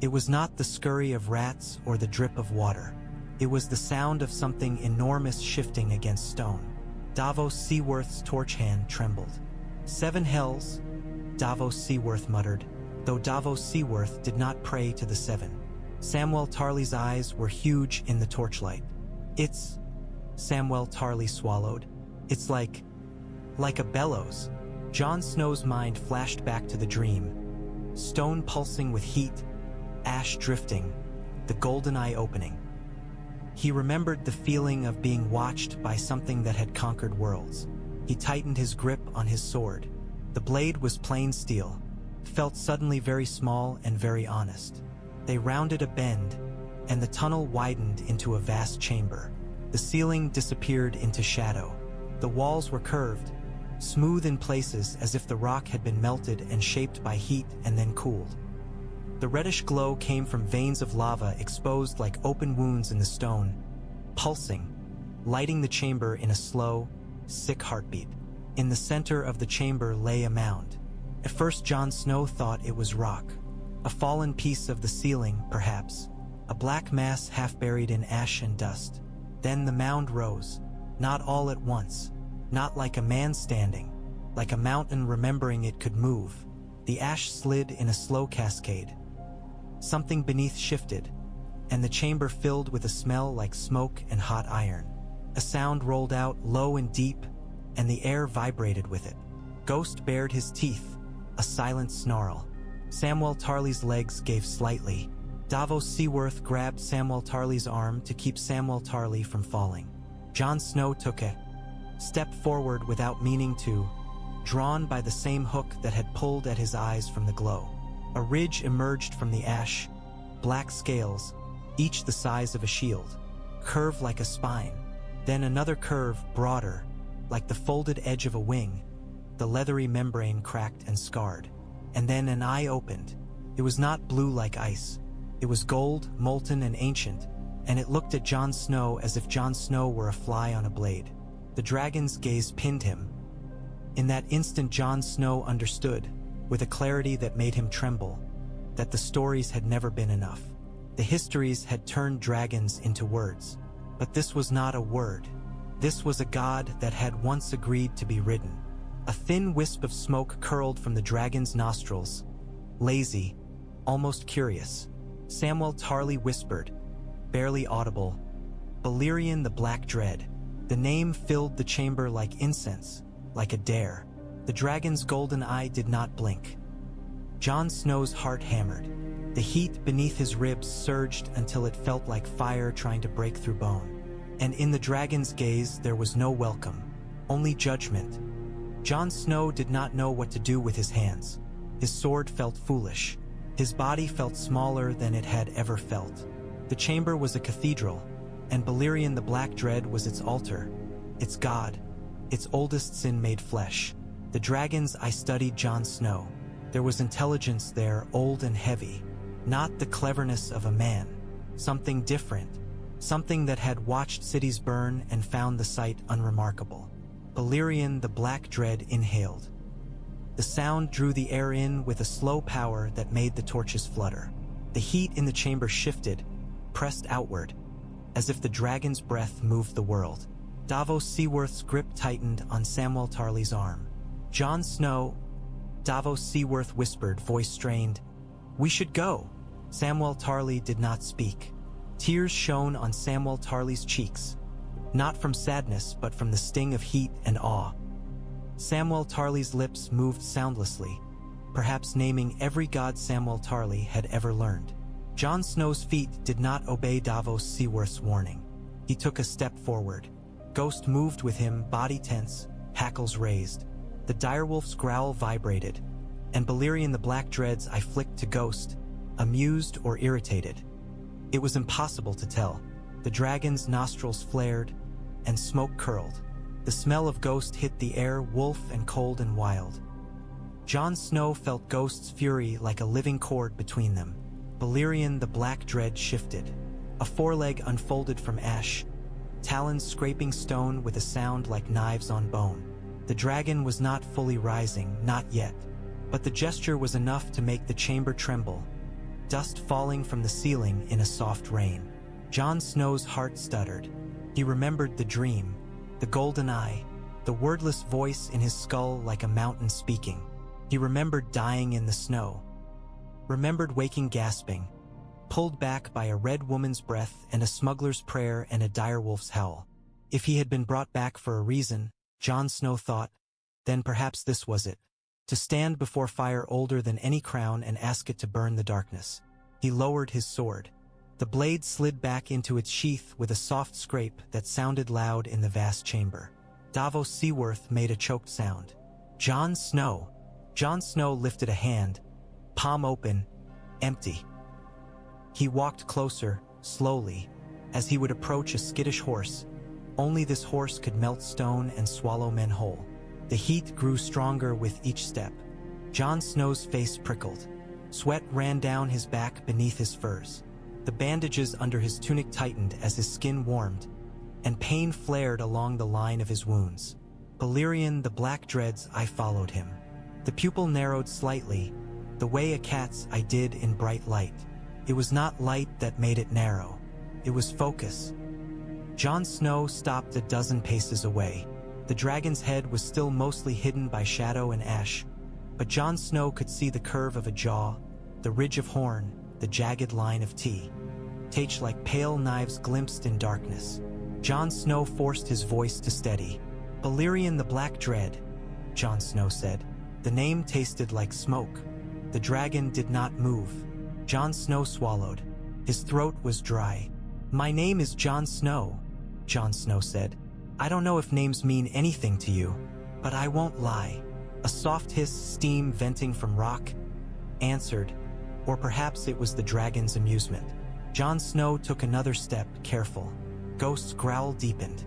Speaker 1: It was not the scurry of rats or the drip of water. It was the sound of something enormous shifting against stone. Davos Seaworth's torch hand trembled. "7 hells," Davos Seaworth muttered, though Davos Seaworth did not pray to the 7. Samwell Tarly's eyes were huge in the torchlight. "It's..." Samwell Tarly swallowed. "It's like a bellows." Jon Snow's mind flashed back to the dream. Stone pulsing with heat, ash drifting, the golden eye opening. He remembered the feeling of being watched by something that had conquered worlds. He tightened his grip on his sword. The blade was plain steel, felt suddenly very small and very honest. They rounded a bend, and the tunnel widened into a vast chamber. The ceiling disappeared into shadow. The walls were curved, smooth in places as if the rock had been melted and shaped by heat and then cooled. The reddish glow came from veins of lava exposed like open wounds in the stone, pulsing, lighting the chamber in a slow, sick heartbeat. In the center of the chamber lay a mound. At first Jon Snow thought it was rock. A fallen piece of the ceiling, perhaps. A black mass half buried in ash and dust. Then the mound rose, not all at once, not like a man standing, like a mountain remembering it could move. The ash slid in a slow cascade. Something beneath shifted, and the chamber filled with a smell like smoke and hot iron. A sound rolled out low and deep, and the air vibrated with it. Ghost bared his teeth, a silent snarl. Samwell Tarly's legs gave slightly. Davos Seaworth grabbed Samwell Tarly's arm to keep Samwell Tarly from falling. Jon Snow took a step forward without meaning to, drawn by the same hook that had pulled at his eyes from the glow. A ridge emerged from the ash, black scales, each the size of a shield, curved like a spine. Then another curve, broader, like the folded edge of a wing. The leathery membrane cracked and scarred. And then an eye opened. It was not blue like ice. It was gold, molten and ancient, and it looked at Jon Snow as if Jon Snow were a fly on a blade. The dragon's gaze pinned him. In that instant Jon Snow understood, with a clarity that made him tremble, that the stories had never been enough. The histories had turned dragons into words. But this was not a word. This was a god that had once agreed to be ridden. A thin wisp of smoke curled from the dragon's nostrils. Lazy, almost curious. Samwell Tarly whispered, barely audible, "Balerion the Black Dread." The name filled the chamber like incense, like a dare. The dragon's golden eye did not blink. Jon Snow's heart hammered. The heat beneath his ribs surged until it felt like fire trying to break through bone. And in the dragon's gaze there was no welcome, only judgment. Jon Snow did not know what to do with his hands. His sword felt foolish. His body felt smaller than it had ever felt. The chamber was a cathedral, and Balerion the Black Dread was its altar, its god, its oldest sin made flesh. The dragon's eye studied Jon Snow. There was intelligence there, old and heavy. Not the cleverness of a man. Something different. Something that had watched cities burn and found the sight unremarkable. Balerion the Black Dread inhaled. The sound drew the air in with a slow power that made the torches flutter. The heat in the chamber shifted, pressed outward, as if the dragon's breath moved the world. Davos Seaworth's grip tightened on Samwell Tarly's arm. "Jon Snow," Davos Seaworth whispered, voice strained. "We should go." Samwell Tarly did not speak. Tears shone on Samwell Tarly's cheeks, not from sadness but from the sting of heat and awe. Samwell Tarly's lips moved soundlessly, perhaps naming every god Samwell Tarly had ever learned. Jon Snow's feet did not obey Davos Seaworth's warning. He took a step forward. Ghost moved with him, body tense, hackles raised. The direwolf's growl vibrated, and Balerion the Black Dread's eye flicked to Ghost, amused or irritated. It was impossible to tell. The dragon's nostrils flared, and smoke curled. The smell of Ghost hit the air, wolf and cold and wild. Jon Snow felt Ghost's fury like a living cord between them. Balerion the Black Dread shifted. A foreleg unfolded from ash, talons scraping stone with a sound like knives on bone. The dragon was not fully rising, not yet, but the gesture was enough to make the chamber tremble, dust falling from the ceiling in a soft rain. Jon Snow's heart stuttered. He remembered the dream, the golden eye, the wordless voice in his skull like a mountain speaking. He remembered dying in the snow, remembered waking gasping, pulled back by a red woman's breath and a smuggler's prayer and a direwolf's howl. If he had been brought back for a reason, Jon Snow thought, then perhaps this was it. To stand before fire older than any crown and ask it to burn the darkness. He lowered his sword. The blade slid back into its sheath with a soft scrape that sounded loud in the vast chamber. Davos Seaworth made a choked sound. Jon Snow. Jon Snow lifted a hand, palm open, empty. He walked closer, slowly, as he would approach a skittish horse. Only this horse could melt stone and swallow men whole. The heat grew stronger with each step. Jon Snow's face prickled. Sweat ran down his back beneath his furs. The bandages under his tunic tightened as his skin warmed, and pain flared along the line of his wounds. Balerion the Black Dread's eye followed him. The pupil narrowed slightly, the way a cat's eye did in bright light. It was not light that made it narrow. It was focus. Jon Snow stopped a dozen paces away. The dragon's head was still mostly hidden by shadow and ash, but Jon Snow could see the curve of a jaw, the ridge of horn, the jagged line of teeth. Like pale knives glimpsed in darkness. Jon Snow forced his voice to steady. Balerion the Black Dread, Jon Snow said. The name tasted like smoke. The dragon did not move. Jon Snow swallowed. His throat was dry. My name is Jon Snow, Jon Snow said. I don't know if names mean anything to you, but I won't lie. A soft hiss, steam venting from rock, answered, or perhaps it was the dragon's amusement. Jon Snow took another step, careful. Ghost's growl deepened.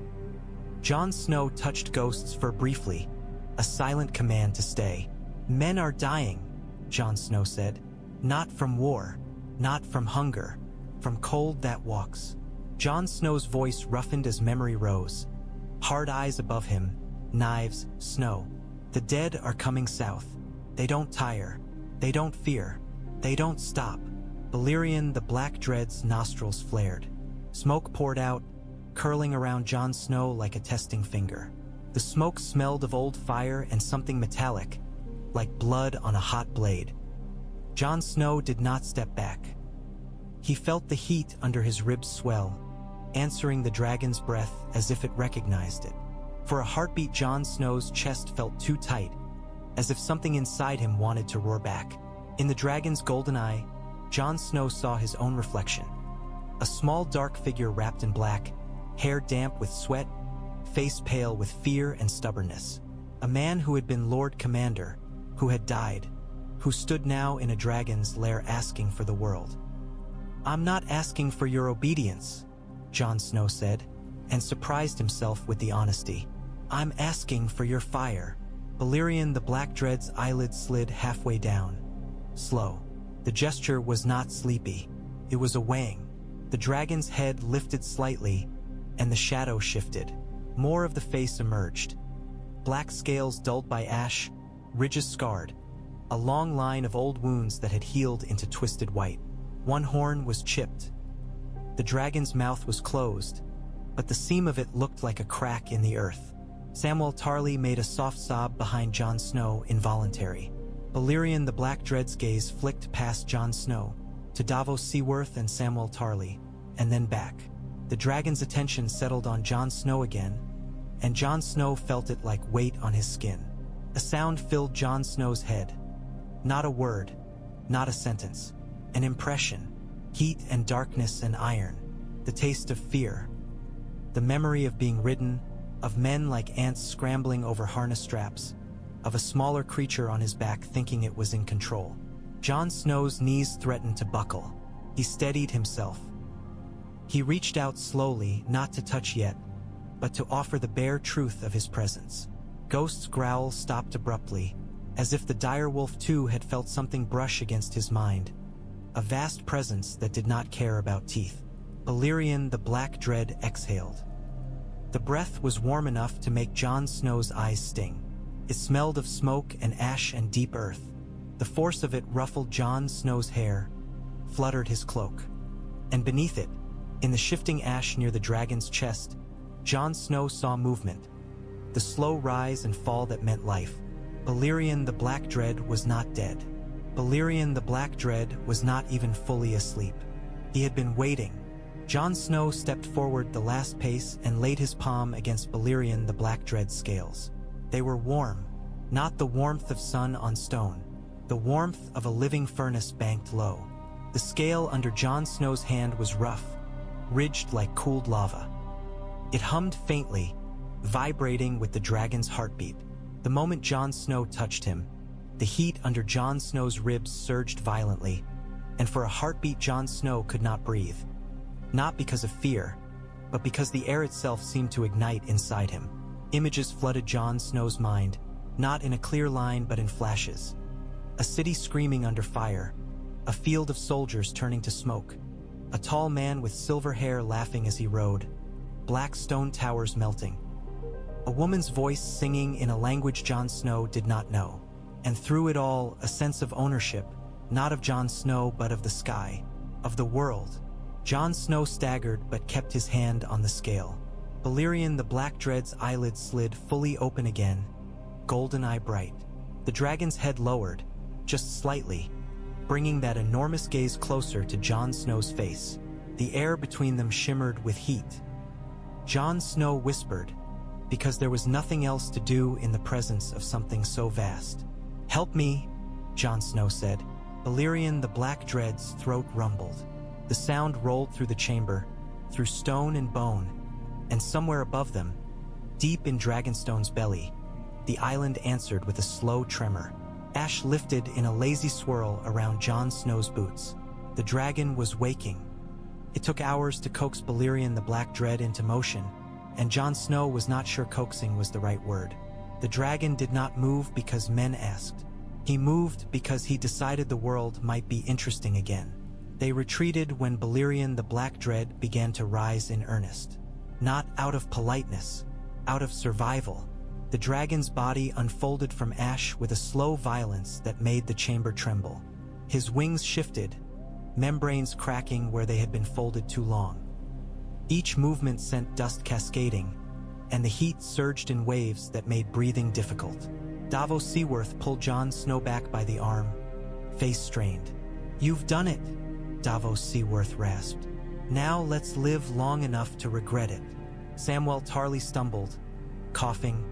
Speaker 1: Jon Snow touched Ghost's fur briefly, a silent command to stay. Men are dying, Jon Snow said. Not from war, not from hunger, from cold that walks. Jon Snow's voice roughened as memory rose. Hard eyes above him, knives, snow. The dead are coming south. They don't tire. They don't fear. They don't stop. Balerion the Black Dread's nostrils flared. Smoke poured out, curling around Jon Snow like a testing finger. The smoke smelled of old fire and something metallic, like blood on a hot blade. Jon Snow did not step back. He felt the heat under his ribs swell, answering the dragon's breath as if it recognized it. For a heartbeat, Jon Snow's chest felt too tight, as if something inside him wanted to roar back. In the dragon's golden eye, Jon Snow saw his own reflection. A small dark figure wrapped in black, hair damp with sweat, face pale with fear and stubbornness. A man who had been Lord Commander, who had died, who stood now in a dragon's lair asking for the world. I'm not asking for your obedience, Jon Snow said, and surprised himself with the honesty. I'm asking for your fire. Balerion the Black Dread's eyelids slid halfway down. Slow. The gesture was not sleepy. It was a weighing. The dragon's head lifted slightly, and the shadow shifted. More of the face emerged. Black scales dulled by ash, ridges scarred, a long line of old wounds that had healed into twisted white. One horn was chipped. The dragon's mouth was closed, but the seam of it looked like a crack in the earth. Samwell Tarly made a soft sob behind Jon Snow, involuntary. Balerion the Black Dread's gaze flicked past Jon Snow, to Davos Seaworth and Samwell Tarly, and then back. The dragon's attention settled on Jon Snow again, and Jon Snow felt it like weight on his skin. A sound filled Jon Snow's head. Not a word, not a sentence. An impression. Heat and darkness and iron. The taste of fear. The memory of being ridden, of men like ants scrambling over harness straps, of a smaller creature on his back thinking it was in control. Jon Snow's knees threatened to buckle. He steadied himself. He reached out slowly, not to touch yet, but to offer the bare truth of his presence. Ghost's growl stopped abruptly, as if the direwolf too had felt something brush against his mind. A vast presence that did not care about teeth. Balerion the Black Dread exhaled. The breath was warm enough to make Jon Snow's eyes sting. It smelled of smoke and ash and deep earth. The force of it ruffled Jon Snow's hair, fluttered his cloak. And beneath it, in the shifting ash near the dragon's chest, Jon Snow saw movement. The slow rise and fall that meant life. Balerion the Black Dread was not dead. Balerion the Black Dread was not even fully asleep. He had been waiting. Jon Snow stepped forward the last pace and laid his palm against Balerion the Black Dread's scales. They were warm, not the warmth of sun on stone, the warmth of a living furnace banked low. The scale under Jon Snow's hand was rough, ridged like cooled lava. It hummed faintly, vibrating with the dragon's heartbeat. The moment Jon Snow touched him, the heat under Jon Snow's ribs surged violently, and for a heartbeat Jon Snow could not breathe. Not because of fear, but because the air itself seemed to ignite inside him. Images flooded Jon Snow's mind, not in a clear line but in flashes. A city screaming under fire, a field of soldiers turning to smoke, a tall man with silver hair laughing as he rode, black stone towers melting. A woman's voice singing in a language Jon Snow did not know. And through it all, a sense of ownership, not of Jon Snow but of the sky, of the world. Jon Snow staggered but kept his hand on the scale. Balerion the Black Dread's eyelids slid fully open again, golden eye bright. The dragon's head lowered, just slightly, bringing that enormous gaze closer to Jon Snow's face. The air between them shimmered with heat. Jon Snow whispered, because there was nothing else to do in the presence of something so vast. "Help me," Jon Snow said. Balerion the Black Dread's throat rumbled. The sound rolled through the chamber, through stone and bone, and somewhere above them, deep in Dragonstone's belly, the island answered with a slow tremor. Ash lifted in a lazy swirl around Jon Snow's boots. The dragon was waking. It took hours to coax Balerion the Black Dread into motion, and Jon Snow was not sure coaxing was the right word. The dragon did not move because men asked. He moved because he decided the world might be interesting again. They retreated when Balerion the Black Dread began to rise in earnest. Not out of politeness, out of survival. The dragon's body unfolded from ash with a slow violence that made the chamber tremble. His wings shifted, membranes cracking where they had been folded too long. Each movement sent dust cascading, and the heat surged in waves that made breathing difficult. Davos Seaworth pulled Jon Snow back by the arm, face strained. "You've done it," Davos Seaworth rasped. "Now let's live long enough to regret it." Samwell Tarly stumbled, coughing,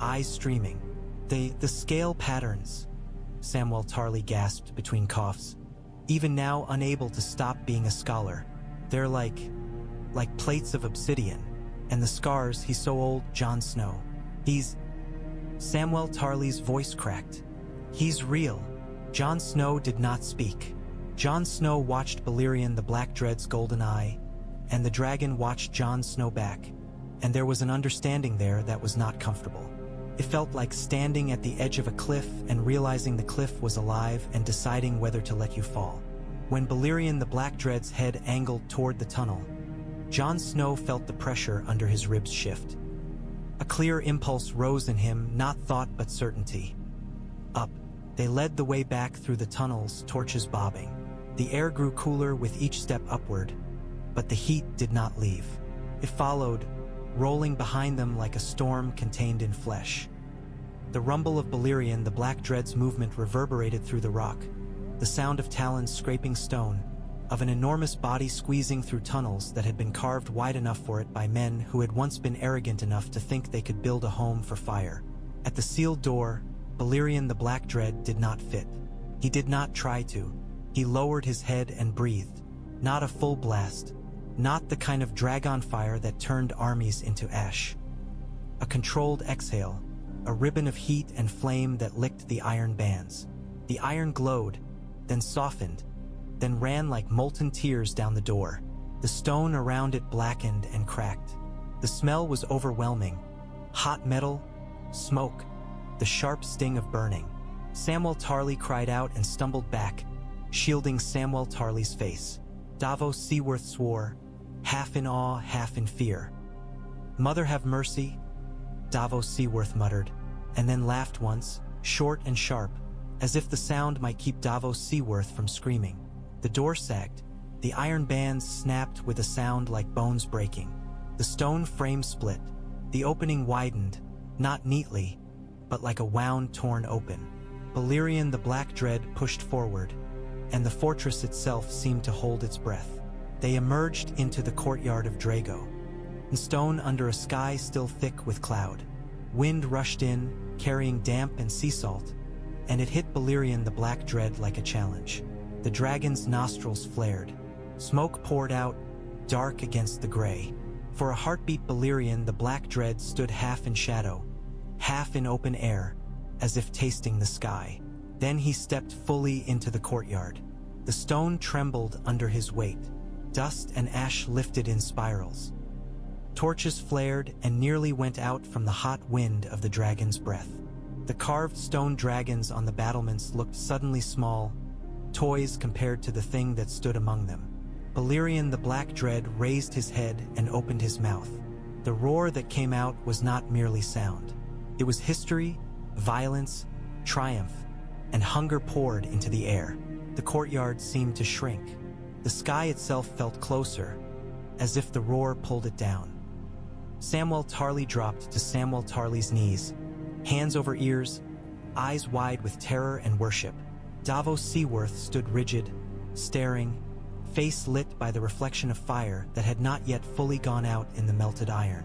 Speaker 1: eyes streaming. The scale patterns," Samwell Tarly gasped between coughs. Even now unable to stop being a scholar. "They're like plates of obsidian. And the scars, he's so old, Jon Snow. Samwell Tarly's voice cracked. "He's real." Jon Snow did not speak. Jon Snow watched Balerion the Black Dread's golden eye, and the dragon watched Jon Snow back, and there was an understanding there that was not comfortable. It felt like standing at the edge of a cliff and realizing the cliff was alive and deciding whether to let you fall. When Balerion the Black Dread's head angled toward the tunnel, Jon Snow felt the pressure under his ribs shift. A clear impulse rose in him, not thought but certainty. Up. They led the way back through the tunnels, torches bobbing. The air grew cooler with each step upward, but the heat did not leave. It followed, rolling behind them like a storm contained in flesh. The rumble of Balerion the Black Dread's movement reverberated through the rock, the sound of talons scraping stone, of an enormous body squeezing through tunnels that had been carved wide enough for it by men who had once been arrogant enough to think they could build a home for fire. At the sealed door, Balerion the Black Dread did not fit. He did not try to. He lowered his head and breathed. Not a full blast. Not the kind of dragonfire that turned armies into ash. A controlled exhale, a ribbon of heat and flame that licked the iron bands. The iron glowed, then softened, then ran like molten tears down the door. The stone around it blackened and cracked. The smell was overwhelming. Hot metal, smoke, the sharp sting of burning. Samwell Tarly cried out and stumbled back, shielding Samwell Tarly's face. Davos Seaworth swore, half in awe, half in fear. "Mother have mercy," Davos Seaworth muttered, and then laughed once, short and sharp, as if the sound might keep Davos Seaworth from screaming. The door sagged. The iron bands snapped with a sound like bones breaking. The stone frame split. The opening widened, not neatly, but like a wound torn open. Balerion the Black Dread pushed forward, and the fortress itself seemed to hold its breath. They emerged into the courtyard of Dragonstone under a sky still thick with cloud. Wind rushed in, carrying damp and sea salt, and it hit Balerion the Black Dread like a challenge. The dragon's nostrils flared. Smoke poured out, dark against the gray. For a heartbeat, Balerion the Black Dread stood half in shadow, half in open air, as if tasting the sky. Then he stepped fully into the courtyard. The stone trembled under his weight. Dust and ash lifted in spirals. Torches flared and nearly went out from the hot wind of the dragon's breath. The carved stone dragons on the battlements looked suddenly small, toys compared to the thing that stood among them. Balerion the Black Dread raised his head and opened his mouth. The roar that came out was not merely sound. It was history, violence, triumph, and hunger poured into the air. The courtyard seemed to shrink. The sky itself felt closer, as if the roar pulled it down. Samwell Tarly dropped to Samwell Tarly's knees, hands over ears, eyes wide with terror and worship. Davos Seaworth stood rigid, staring, face lit by the reflection of fire that had not yet fully gone out in the melted iron.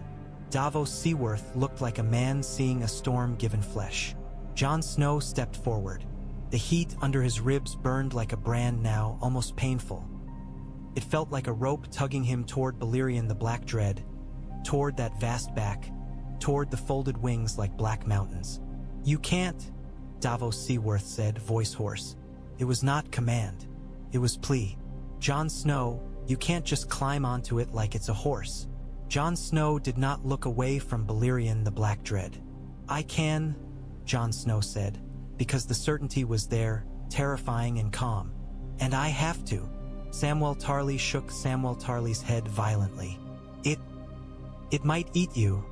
Speaker 1: Davos Seaworth looked like a man seeing a storm given flesh. Jon Snow stepped forward. The heat under his ribs burned like a brand now, almost painful. It felt like a rope tugging him toward Balerion the Black Dread, toward that vast back, toward the folded wings like black mountains. "You can't," Davos Seaworth said, voice hoarse. It was not command. It was plea. "Jon Snow, you can't just climb onto it like it's a horse." Jon Snow did not look away from Balerion the Black Dread. "I can," Jon Snow said, because the certainty was there, terrifying and calm. "And I have to." Samwell Tarly shook Samwell Tarly's head violently. It might eat you,"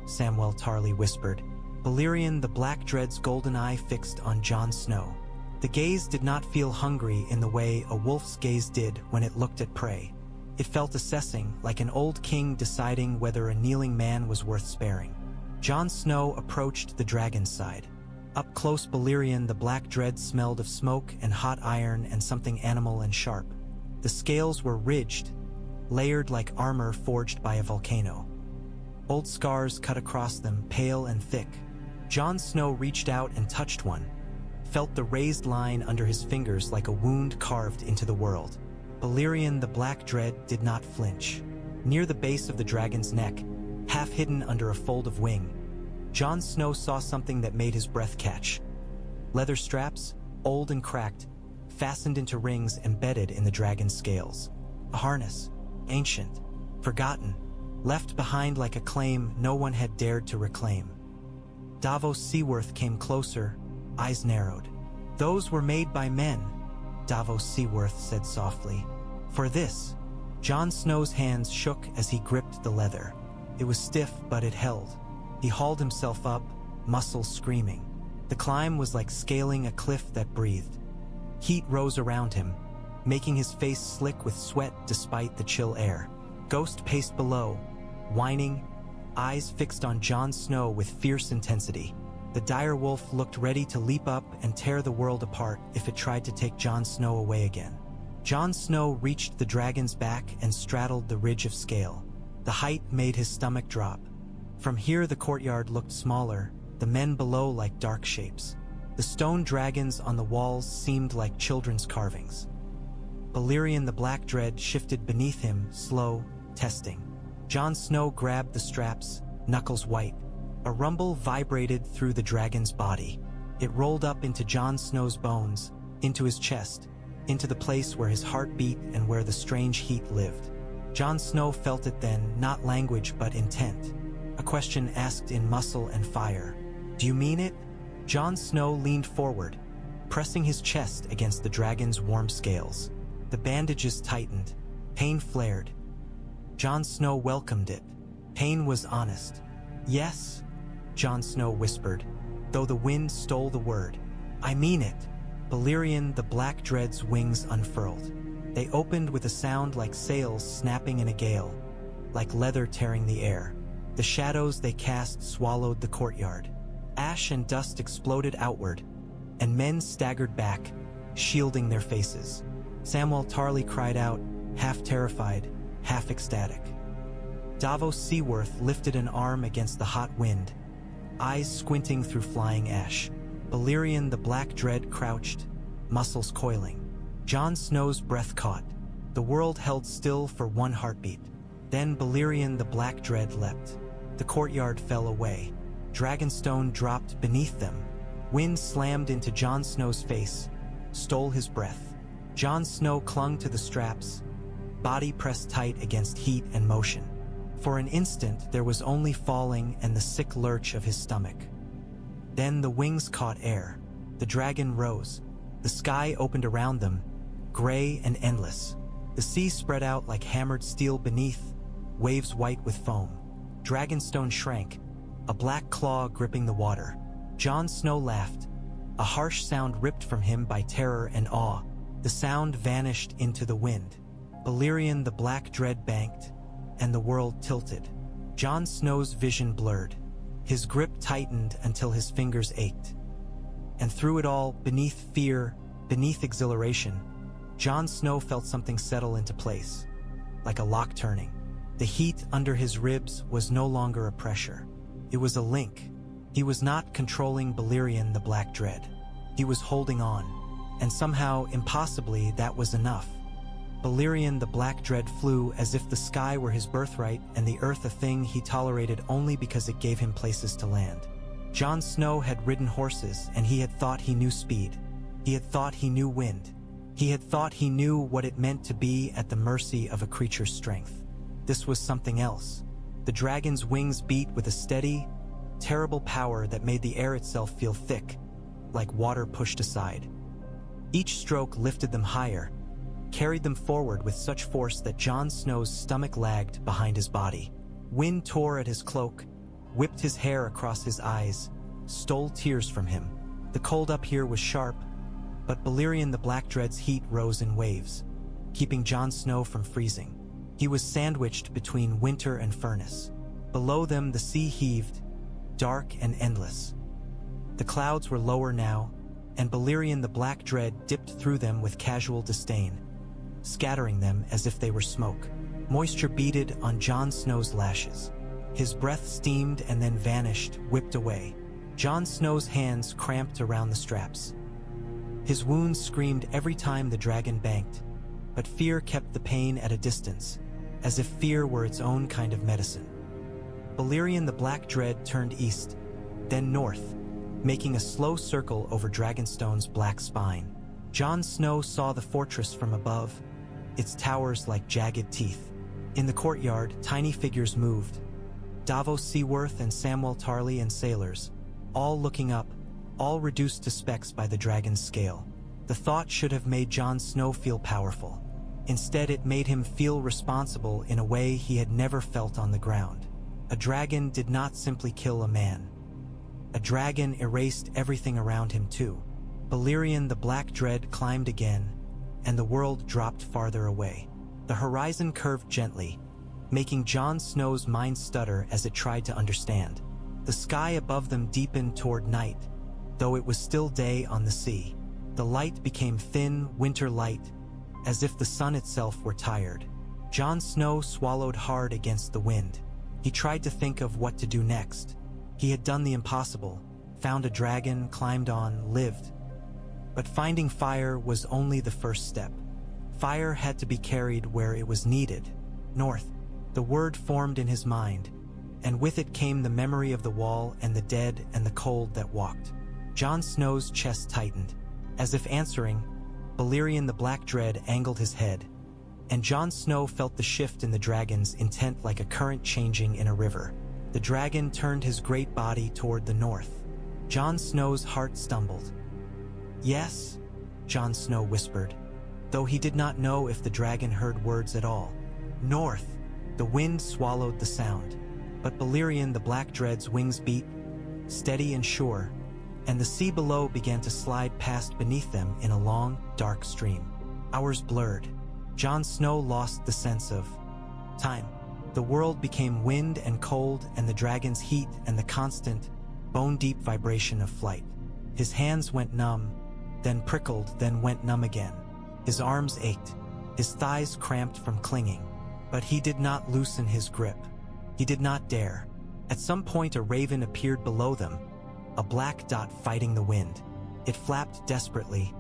Speaker 1: Samwell Tarly whispered. Balerion the Black Dread's golden eye fixed on Jon Snow. The gaze did not feel hungry in the way a wolf's gaze did when it looked at prey. It felt assessing, like an old king deciding whether a kneeling man was worth sparing. Jon Snow approached the dragon's side. Up close, Balerion the Black Dread smelled of smoke and hot iron and something animal and sharp. The scales were ridged, layered like armor forged by a volcano. Old scars cut across them, pale and thick. Jon Snow reached out and touched one, felt the raised line under his fingers like a wound carved into the world. Balerion the Black Dread did not flinch. Near the base of the dragon's neck, half hidden under a fold of wing, Jon Snow saw something that made his breath catch. Leather straps, old and cracked, fastened into rings embedded in the dragon's scales. A harness, ancient, forgotten, left behind like a claim no one had dared to reclaim. Davos Seaworth came closer, eyes narrowed. "Those were made by men," Davos Seaworth said softly. "For this." Jon Snow's hands shook as he gripped the leather. It was stiff, but it held. He hauled himself up, muscles screaming. The climb was like scaling a cliff that breathed. Heat rose around him, making his face slick with sweat despite the chill air. Ghost paced below, whining, eyes fixed on Jon Snow with fierce intensity. The direwolf looked ready to leap up and tear the world apart if it tried to take Jon Snow away again. Jon Snow reached the dragon's back and straddled the ridge of scale. The height made his stomach drop. From here the courtyard looked smaller, the men below like dark shapes. The stone dragons on the walls seemed like children's carvings. Balerion the Black Dread shifted beneath him, slow, testing. Jon Snow grabbed the straps, knuckles white. A rumble vibrated through the dragon's body. It rolled up into Jon Snow's bones, into his chest, into the place where his heart beat and where the strange heat lived. Jon Snow felt it then, not language but intent. A question asked in muscle and fire. "Do you mean it?" Jon Snow leaned forward, pressing his chest against the dragon's warm scales. The bandages tightened. Pain flared. Jon Snow welcomed it. Pain was honest. "Yes," Jon Snow whispered, though the wind stole the word. "I mean it." Balerion the Black Dread's wings unfurled. They opened with a sound like sails snapping in a gale, like leather tearing the air. The shadows they cast swallowed the courtyard. Ash and dust exploded outward, and men staggered back, shielding their faces. Samwell Tarly cried out, half terrified, half ecstatic. Davos Seaworth lifted an arm against the hot wind, eyes squinting through flying ash. Balerion the Black Dread crouched, muscles coiling. Jon Snow's breath caught. The world held still for one heartbeat. Then Balerion the Black Dread leapt. The courtyard fell away. Dragonstone dropped beneath them. Wind slammed into Jon Snow's face, stole his breath. Jon Snow clung to the straps, body pressed tight against heat and motion. For an instant, there was only falling and the sick lurch of his stomach. Then the wings caught air. The dragon rose. The sky opened around them, gray and endless. The sea spread out like hammered steel beneath, waves white with foam. Dragonstone shrank, a black claw gripping the water. Jon Snow laughed, a harsh sound ripped from him by terror and awe. The sound vanished into the wind. Balerion the Black Dread banked, and the world tilted. Jon Snow's vision blurred. His grip tightened until his fingers ached. And through it all, beneath fear, beneath exhilaration, Jon Snow felt something settle into place, like a lock turning. The heat under his ribs was no longer a pressure. It was a link. He was not controlling Balerion the Black Dread. He was holding on, and somehow, impossibly, that was enough. Balerion the Black Dread flew as if the sky were his birthright and the earth a thing he tolerated only because it gave him places to land. Jon Snow had ridden horses, and he had thought he knew speed. He had thought he knew wind. He had thought he knew what it meant to be at the mercy of a creature's strength. This was something else. The dragon's wings beat with a steady, terrible power that made the air itself feel thick, like water pushed aside. Each stroke lifted them higher, carried them forward with such force that Jon Snow's stomach lagged behind his body. Wind tore at his cloak, whipped his hair across his eyes, stole tears from him. The cold up here was sharp, but Balerion the Black Dread's heat rose in waves, keeping Jon Snow from freezing. He was sandwiched between winter and furnace. Below them the sea heaved, dark and endless. The clouds were lower now, and Balerion the Black Dread dipped through them with casual disdain, scattering them as if they were smoke. Moisture beaded on Jon Snow's lashes. His breath steamed and then vanished, whipped away. Jon Snow's hands cramped around the straps. His wounds screamed every time the dragon banked, but fear kept the pain at a distance, as if fear were its own kind of medicine. Balerion the Black Dread turned east, then north, making a slow circle over Dragonstone's black spine. Jon Snow saw the fortress from above, its towers like jagged teeth. In the courtyard, tiny figures moved. Davos Seaworth and Samwell Tarly and sailors, all looking up, all reduced to specks by the dragon's scale. The thought should have made Jon Snow feel powerful. Instead, it made him feel responsible in a way he had never felt on the ground. A dragon did not simply kill a man. A dragon erased everything around him too. Balerion the Black Dread climbed again, and the world dropped farther away. The horizon curved gently, making Jon Snow's mind stutter as it tried to understand. The sky above them deepened toward night, though it was still day on the sea. The light became thin, winter light, as if the sun itself were tired. Jon Snow swallowed hard against the wind. He tried to think of what to do next. He had done the impossible, found a dragon, climbed on, lived. But finding fire was only the first step. Fire had to be carried where it was needed, north. The word formed in his mind, and with it came the memory of the wall and the dead and the cold that walked. Jon Snow's chest tightened. As if answering, Balerion the Black Dread angled his head, and Jon Snow felt the shift in the dragon's intent like a current changing in a river. The dragon turned his great body toward the north. Jon Snow's heart stumbled. "Yes," Jon Snow whispered, though he did not know if the dragon heard words at all. "North." The wind swallowed the sound, but Balerion the Black Dread's wings beat, steady and sure, and the sea below began to slide past beneath them in a long, dark stream. Hours blurred. Jon Snow lost the sense of time. The world became wind and cold, and the dragon's heat and the constant, bone-deep vibration of flight. His hands went numb, then prickled, then went numb again. His arms ached. his thighs cramped from clinging. But he did not loosen his grip. He did not dare. At some point a raven appeared below them, a black dot fighting the wind. It flapped desperately,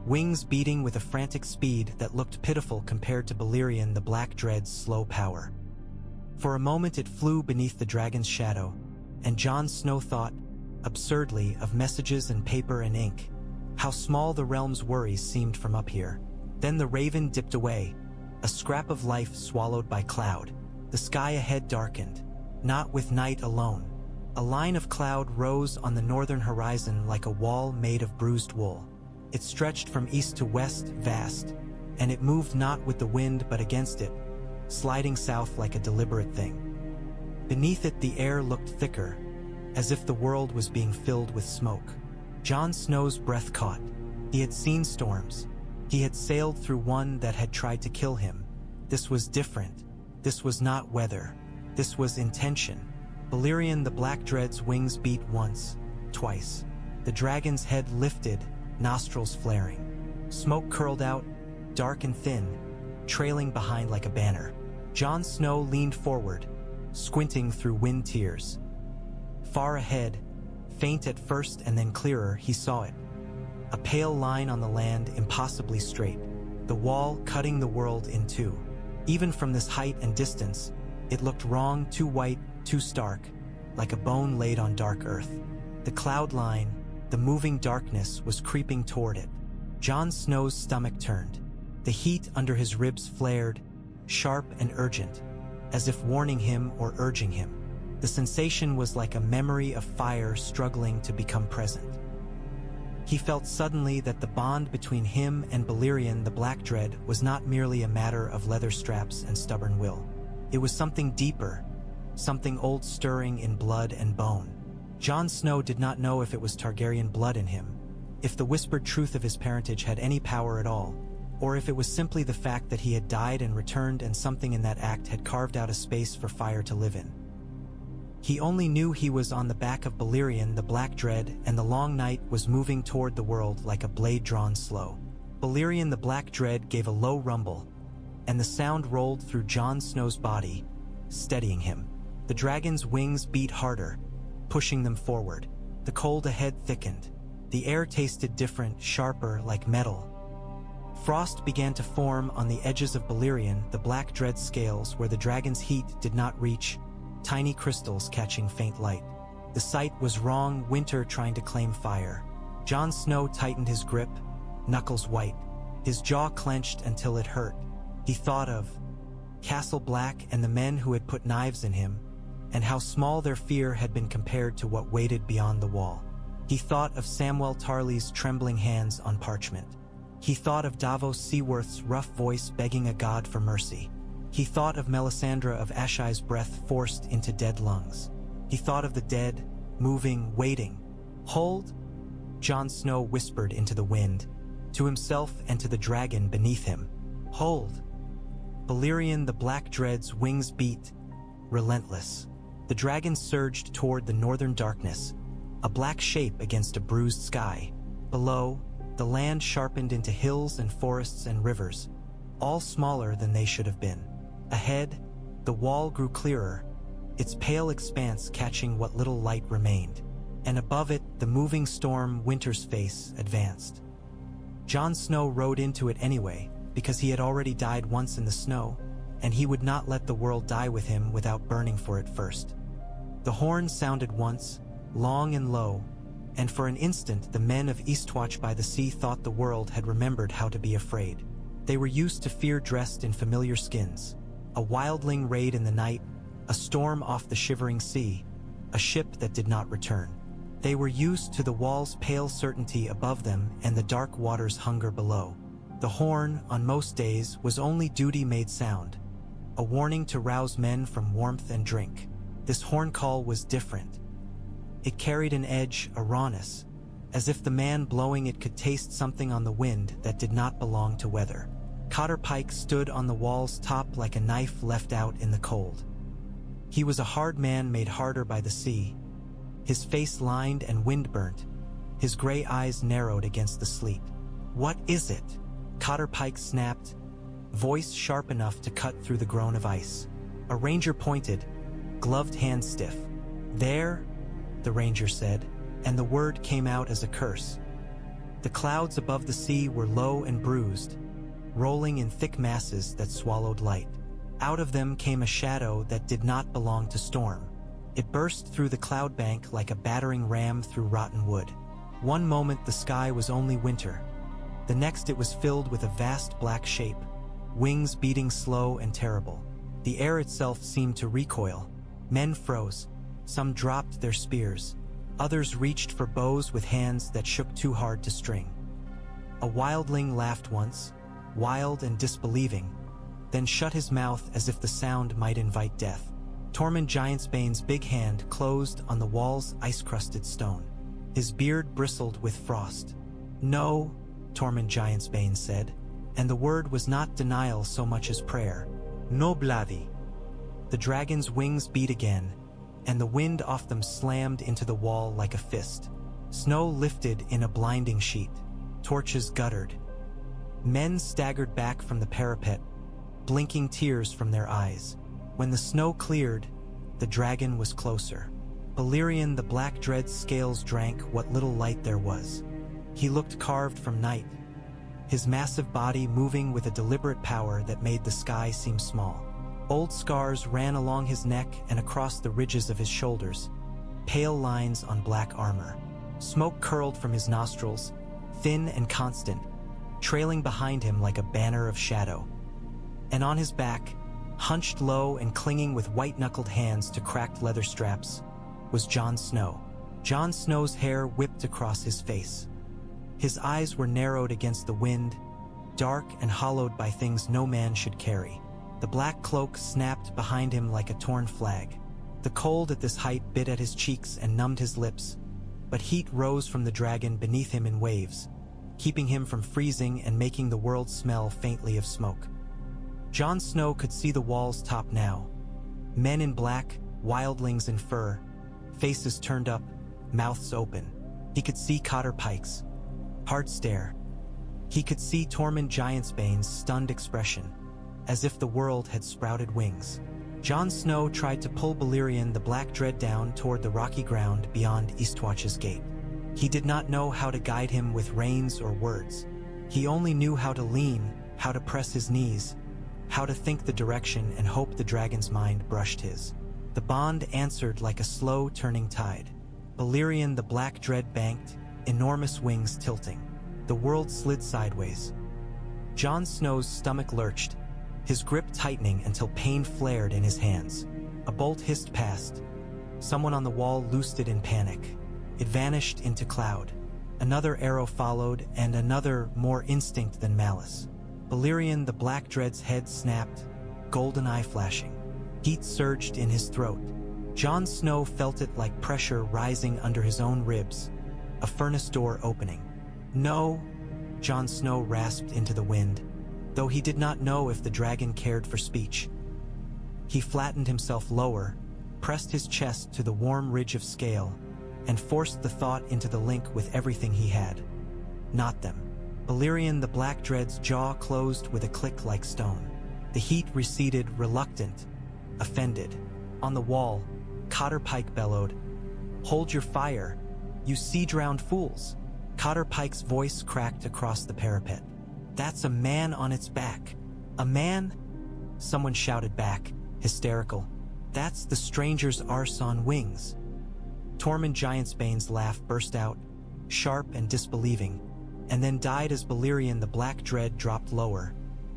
Speaker 1: wings beating with a frantic speed that looked pitiful compared to Balerion the Black Dread's slow power. For a moment it flew beneath the dragon's shadow, and Jon Snow thought, absurdly, of messages and paper and ink. How small the realm's worries seemed from up here. Then the raven dipped away, a scrap of life swallowed by cloud. The sky ahead darkened, not with night alone. A line of cloud rose on the northern horizon like a wall made of bruised wool. It stretched from east to west, vast, and it moved not with the wind but against it, sliding south like a deliberate thing. Beneath it the air looked thicker, as if the world was being filled with smoke. Jon Snow's breath caught. He had seen storms. He had sailed through one that had tried to kill him. This was different. This was not weather. This was intention. Balerion the Black Dread's wings beat once, twice. The dragon's head lifted, nostrils flaring. Smoke curled out, dark and thin, trailing behind like a banner. Jon Snow leaned forward, squinting through wind tears. Far ahead, faint at first and then clearer, he saw it. A pale line on the land, impossibly straight. The wall cutting the world in two. Even from this height and distance, it looked wrong, too white, too stark, like a bone laid on dark earth. The cloud line, the moving darkness, was creeping toward it. Jon Snow's stomach turned. The heat under his ribs flared, sharp and urgent, as if warning him or urging him. The sensation was like a memory of fire struggling to become present. He felt suddenly that the bond between him and Balerion the Black Dread was not merely a matter of leather straps and stubborn will. It was something deeper, something old stirring in blood and bone. Jon Snow did not know if it was Targaryen blood in him, if the whispered truth of his parentage had any power at all, or if it was simply the fact that he had died and returned and something in that act had carved out a space for fire to live in. He only knew he was on the back of Balerion the Black Dread, and the long night was moving toward the world like a blade drawn slow. Balerion the Black Dread gave a low rumble, and the sound rolled through Jon Snow's body, steadying him. The dragon's wings beat harder, pushing them forward. The cold ahead thickened. The air tasted different, sharper, like metal. Frost began to form on the edges of Balerion the Black Dread's scales where the dragon's heat did not reach, tiny crystals catching faint light. The sight was wrong, winter trying to claim fire. Jon Snow tightened his grip, knuckles white. His jaw clenched until it hurt. He thought of Castle Black and the men who had put knives in him, and how small their fear had been compared to what waited beyond the wall. He thought of Samwell Tarly's trembling hands on parchment. He thought of Davos Seaworth's rough voice begging a god for mercy. He thought of Melisandre of Ashai's breath forced into dead lungs. He thought of the dead, moving, waiting. "Hold," Jon Snow whispered into the wind, to himself and to the dragon beneath him. "Hold." Balerion the Black Dread's wings beat, relentless. The dragon surged toward the northern darkness, a black shape against a bruised sky. Below, the land sharpened into hills and forests and rivers, all smaller than they should have been. Ahead, the wall grew clearer, its pale expanse catching what little light remained. And above it, the moving storm, winter's face, advanced. Jon Snow rode into it anyway, because he had already died once in the snow, and he would not let the world die with him without burning for it first. The horn sounded once, long and low, and for an instant the men of Eastwatch by the sea thought the world had remembered how to be afraid. They were used to fear dressed in familiar skins. A wildling raid in the night, a storm off the shivering sea, a ship that did not return. They were used to the wall's pale certainty above them and the dark water's hunger below. The horn, on most days, was only duty-made sound, a warning to rouse men from warmth and drink. This horn call was different. It carried an edge, a rawness, as if the man blowing it could taste something on the wind that did not belong to weather. Cotter Pike stood on the wall's top like a knife left out in the cold. He was a hard man made harder by the sea, his face lined and wind-burnt, his gray eyes narrowed against the sleet. "What is it?" Cotter Pike snapped, voice sharp enough to cut through the groan of ice. A ranger pointed, gloved hand stiff. "There," the ranger said, and the word came out as a curse. The clouds above the sea were low and bruised, rolling in thick masses that swallowed light. Out of them came a shadow that did not belong to storm. It burst through the cloud bank like a battering ram through rotten wood. One moment the sky was only winter. The next it was filled with a vast black shape, wings beating slow and terrible. The air itself seemed to recoil. Men froze. Some dropped their spears. Others reached for bows with hands that shook too hard to string. A wildling laughed once, wild and disbelieving, then shut his mouth as if the sound might invite death. Tormund Giantsbane's big hand closed on the wall's ice-crusted stone. His beard bristled with frost. "No," Tormund Giantsbane said, and the word was not denial so much as prayer. "No bloody." The dragon's wings beat again, and the wind off them slammed into the wall like a fist. Snow lifted in a blinding sheet. Torches guttered. Men staggered back from the parapet, blinking tears from their eyes. When the snow cleared, the dragon was closer. Balerion the Black Dread's scales drank what little light there was. He looked carved from night, his massive body moving with a deliberate power that made the sky seem small. Old scars ran along his neck and across the ridges of his shoulders, pale lines on black armor. Smoke curled from his nostrils, thin and constant, trailing behind him like a banner of shadow. And on his back, hunched low and clinging with white-knuckled hands to cracked leather straps, was Jon Snow. Jon Snow's hair whipped across his face. His eyes were narrowed against the wind, dark and hollowed by things no man should carry. The black cloak snapped behind him like a torn flag. The cold at this height bit at his cheeks and numbed his lips, but heat rose from the dragon beneath him in waves, keeping him from freezing and making the world smell faintly of smoke. Jon Snow could see the wall's top now. Men in black, wildlings in fur, faces turned up, mouths open. He could see Cotter Pikes. Hard stare. He could see Tormund Giantsbane's stunned expression, as if the world had sprouted wings. Jon Snow tried to pull Balerion the Black Dread down toward the rocky ground beyond Eastwatch's gate. He did not know how to guide him with reins or words. He only knew how to lean, how to press his knees, how to think the direction and hope the dragon's mind brushed his. The bond answered like a slow turning tide. Balerion the Black Dread banked, enormous wings tilting. The world slid sideways. Jon Snow's stomach lurched, his grip tightening until pain flared in his hands. A bolt hissed past. Someone on the wall loosed it in panic. It vanished into cloud. Another arrow followed, and another more instinct than malice. Balerion the Black Dread's head snapped, golden eye flashing. Heat surged in his throat. Jon Snow felt it like pressure rising under his own ribs, a furnace door opening. "No," Jon Snow rasped into the wind, though he did not know if the dragon cared for speech. He flattened himself lower, pressed his chest to the warm ridge of scale, and forced the thought into the link with everything he had. Not them. Balerion the Black Dread's jaw closed with a click like stone. The heat receded, reluctant, offended. On the wall, Cotter Pike bellowed, "Hold your fire, you sea-drowned fools!" Cotter Pike's voice cracked across the parapet. "That's a man on its back." "A man?" Someone shouted back, hysterical. "That's the stranger's arse on wings." Tormund Giantsbane's laugh burst out, sharp and disbelieving, and then died as Balerion the Black Dread dropped lower,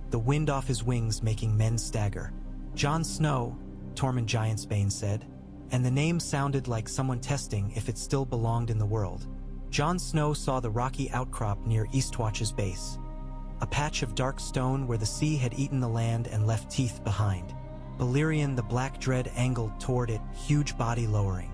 Speaker 1: the wind off his wings making men stagger. "Jon Snow," Tormund Giantsbane said, and the name sounded like someone testing if it still belonged in the world. Jon Snow saw the rocky outcrop near Eastwatch's base, a patch of dark stone where the sea had eaten the land and left teeth behind. Balerion the Black Dread angled toward it, huge body lowering.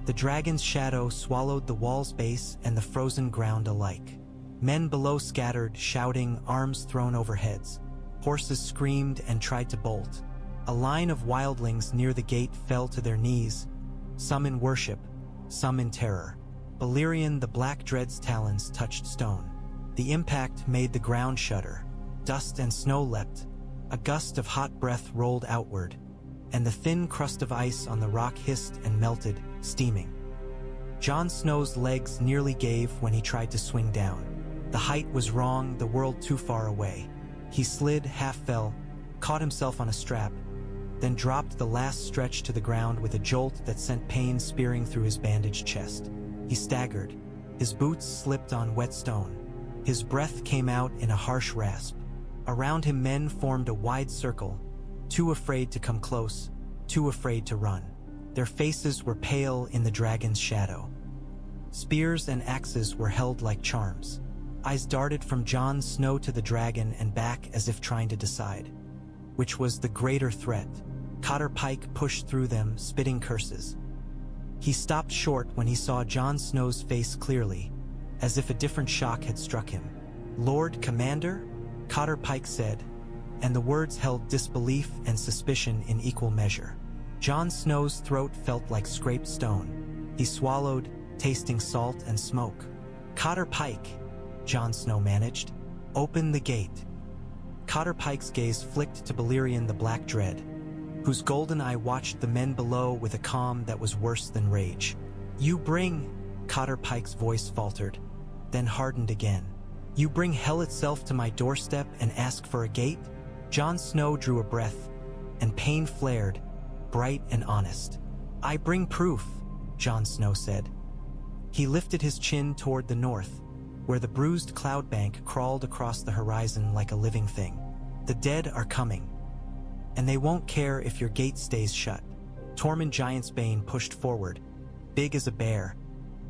Speaker 1: The dragon's shadow swallowed the wall's base and the frozen ground alike. Men below scattered, shouting, arms thrown over heads. Horses screamed and tried to bolt. A line of wildlings near the gate fell to their knees, some in worship, some in terror. Balerion the Black Dread's talons touched stone. The impact made the ground shudder. dust and snow leapt, a gust of hot breath rolled outward, and the thin crust of ice on the rock hissed and melted, steaming. Jon Snow's legs nearly gave when he tried to swing down. The height was wrong, the world too far away. He slid, half fell, caught himself on a strap, then dropped the last stretch to the ground with a jolt that sent pain spearing through his bandaged chest. He staggered. His boots slipped on wet stone. His breath came out in a harsh rasp. Around him men formed a wide circle, too afraid to come close, too afraid to run. Their faces were pale in the dragon's shadow. Spears and axes were held like charms. Eyes darted from Jon Snow to the dragon and back as if trying to decide. Which was the greater threat? Cotter Pike pushed through them, spitting curses. He stopped short when he saw Jon Snow's face clearly, as if a different shock had struck him. "Lord Commander?" Cotter Pike said, and the words held disbelief and suspicion in equal measure. Jon Snow's throat felt like scraped stone. He swallowed, tasting salt and smoke. "Cotter Pike," Jon Snow managed. "Open the gate." Cotter Pike's gaze flicked to Balerion the Black Dread, whose golden eye watched the men below with a calm that was worse than rage. "You bring," Cotter Pike's voice faltered, then hardened again. "You bring hell itself to my doorstep and ask for a gate?" Jon Snow drew a breath, and pain flared, bright and honest. "I bring proof," Jon Snow said. He lifted his chin toward the north, where the bruised cloud bank crawled across the horizon like a living thing. "The dead are coming, and they won't care if your gate stays shut." Tormund Giantsbane pushed forward, big as a bear,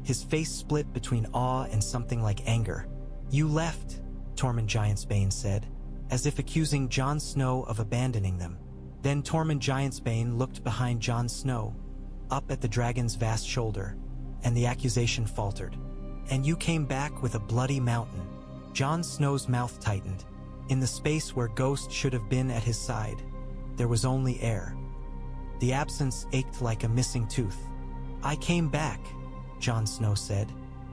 Speaker 1: his face split between awe and something like anger. "You left," Tormund Giantsbane said, as if accusing Jon Snow of abandoning them. Then Tormund Giantsbane looked behind Jon Snow, up at the dragon's vast shoulder, and the accusation faltered. "And you came back with a bloody mountain." Jon Snow's mouth tightened. In the space where Ghost should have been at his side, there was only air. The absence ached like a missing tooth. "I came back," Jon Snow said,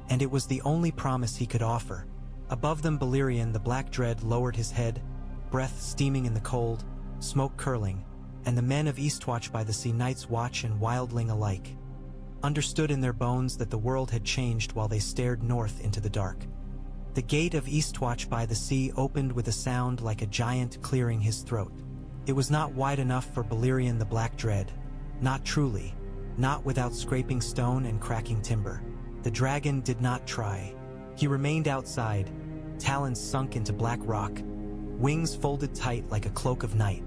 Speaker 1: and it was the only promise he could offer. Above them Balerion the Black Dread lowered his head, breath steaming in the cold, smoke curling, and the men of Eastwatch by the Sea, Night's Watch and Wildling alike, understood in their bones that the world had changed while they stared north into the dark. The gate of Eastwatch by the Sea opened with a sound like a giant clearing his throat. It was not wide enough for Balerion the Black Dread, not truly, not without scraping stone and cracking timber. The dragon did not try. He remained outside, talons sunk into black rock, wings folded tight like a cloak of night.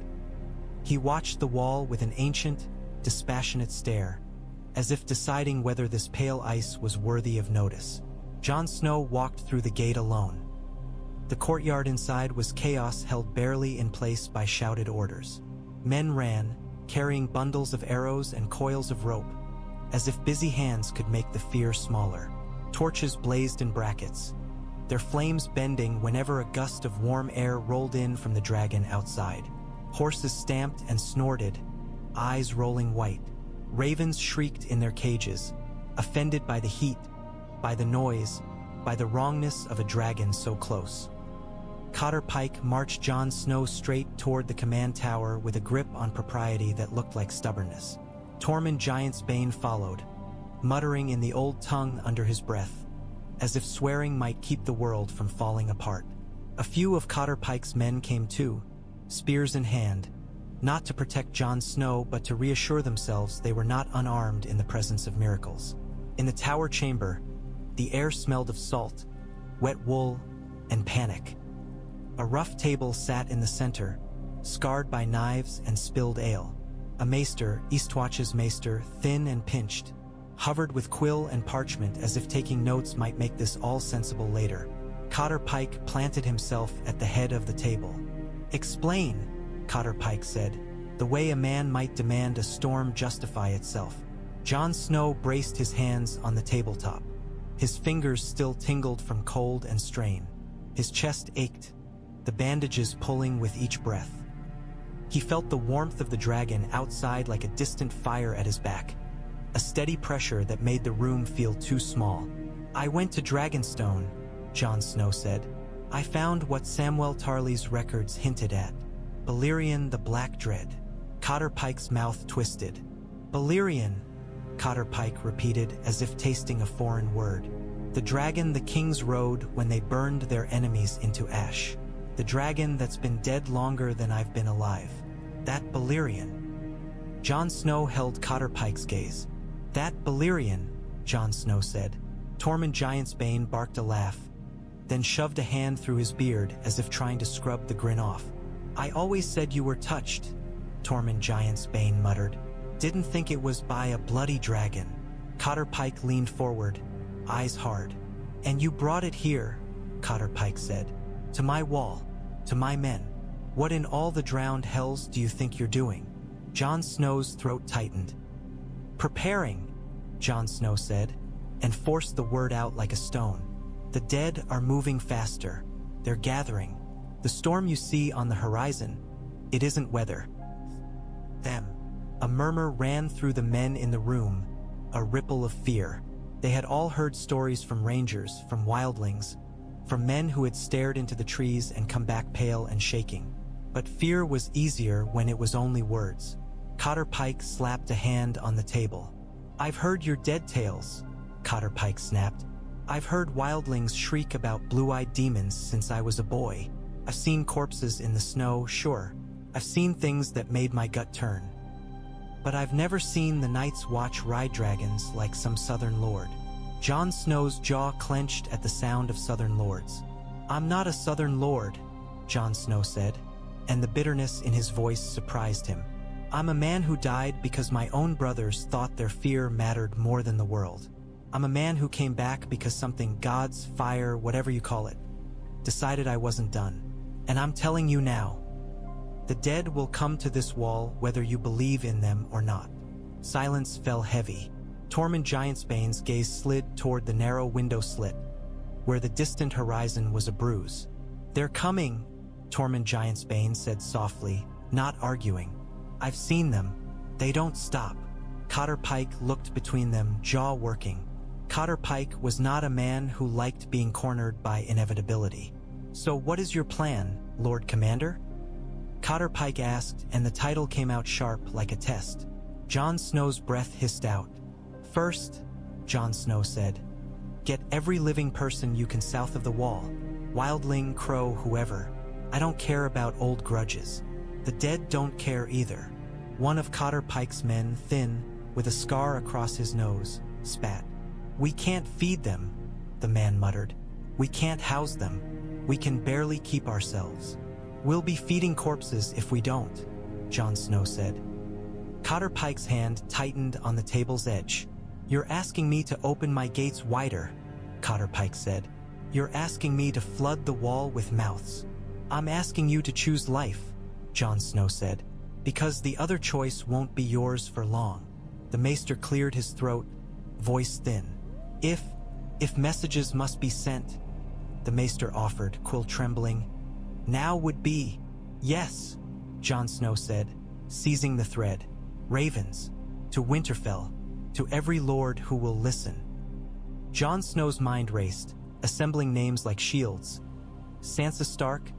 Speaker 1: He watched the wall with an ancient, dispassionate stare, as if deciding whether this pale ice was worthy of notice. Jon Snow walked through the gate alone. The courtyard inside was chaos held barely in place by shouted orders. Men ran, carrying bundles of arrows and coils of rope, as if busy hands could make the fear smaller. Torches blazed in brackets, their flames bending whenever a gust of warm air rolled in from the dragon outside. Horses stamped and snorted, eyes rolling white. Ravens shrieked in their cages, offended by the heat, by the noise, by the wrongness of a dragon so close. Cotter Pike marched Jon Snow straight toward the command tower with a grip on propriety that looked like stubbornness. Tormund Giantsbane followed, muttering in the old tongue under his breath, as if swearing might keep the world from falling apart. A few of Cotter Pike's men came too, spears in hand, not to protect Jon Snow but to reassure themselves they were not unarmed in the presence of miracles. In the tower chamber, the air smelled of salt, wet wool, and panic. A rough table sat in the center, scarred by knives and spilled ale. A maester, Eastwatch's maester, thin and pinched, hovered with quill and parchment as if taking notes might make this all sensible later. Cotter Pike planted himself at the head of the table. "Explain," Cotter Pike said, the way a man might demand a storm justify itself. Jon Snow braced his hands on the tabletop. His fingers still tingled from cold and strain. His chest ached, the bandages pulling with each breath. He felt the warmth of the dragon outside like a distant fire at his back, a steady pressure that made the room feel too small. "I went to Dragonstone," Jon Snow said. I found what Samwell Tarly's records hinted at. Balerion the Black Dread. Cotter Pike's mouth twisted. Balerion, Cotter Pike repeated as if tasting a foreign word. The dragon the kings rode when they burned their enemies into ash. The dragon that's been dead longer than I've been alive. That Balerion. Jon Snow held Cotter Pike's gaze. That Balerion, Jon Snow said. Tormund Giantsbane barked a laugh, then shoved a hand through his beard as if trying to scrub the grin off. I always said you were touched, Tormund Giantsbane muttered. Didn't think it was by a bloody dragon. Cotter Pike leaned forward, eyes hard. And you brought it here, Cotter Pike said. To my wall, to my men. What in all the drowned hells do you think you're doing? Jon Snow's throat tightened. Preparing, Jon Snow said, and forced the word out like a stone. The dead are moving faster. They're gathering. The storm you see on the horizon, it isn't weather. Them. A murmur ran through the men in the room, a ripple of fear. They had all heard stories from rangers, from wildlings, from men who had stared into the trees and come back pale and shaking. But fear was easier when it was only words. Cotter Pike slapped a hand on the table. I've heard your dead tales, Cotter Pike snapped. I've heard wildlings shriek about blue-eyed demons since I was a boy. I've seen corpses in the snow, sure. I've seen things that made my gut turn. But I've never seen the Night's Watch ride dragons like some southern lord. Jon Snow's jaw clenched at the sound of southern lords. I'm not a southern lord, Jon Snow said, and the bitterness in his voice surprised him. I'm a man who died because my own brothers thought their fear mattered more than the world. I'm a man who came back because something, gods, fire, whatever you call it, decided I wasn't done. And I'm telling you now, the dead will come to this wall whether you believe in them or not. Silence fell heavy. Tormund Giantsbane's gaze slid toward the narrow window slit, where the distant horizon was a bruise. They're coming, Tormund Giantsbane said softly, not arguing. I've seen them. They don't stop. Cotter Pike looked between them, jaw working. Cotter Pike was not a man who liked being cornered by inevitability. So what is your plan, Lord Commander? Cotter Pike asked, and the title came out sharp like a test. Jon Snow's breath hissed out. First, Jon Snow said, get every living person you can south of the wall. Wildling, crow, whoever. I don't care about old grudges. The dead don't care either. One of Cotter Pike's men, thin, with a scar across his nose, spat. We can't feed them, the man muttered. We can't house them. We can barely keep ourselves. We'll be feeding corpses if we don't, Jon Snow said. Cotter Pike's hand tightened on the table's edge. You're asking me to open my gates wider, Cotter Pike said. You're asking me to flood the wall with mouths. I'm asking you to choose life, Jon Snow said, because the other choice won't be yours for long. The maester cleared his throat, voice thin. If messages must be sent, the maester offered, quill trembling. Now would be. Yes, Jon Snow said, seizing the thread. Ravens, to Winterfell, to every lord who will listen. Jon Snow's mind raced, assembling names like Shields, Sansa Stark,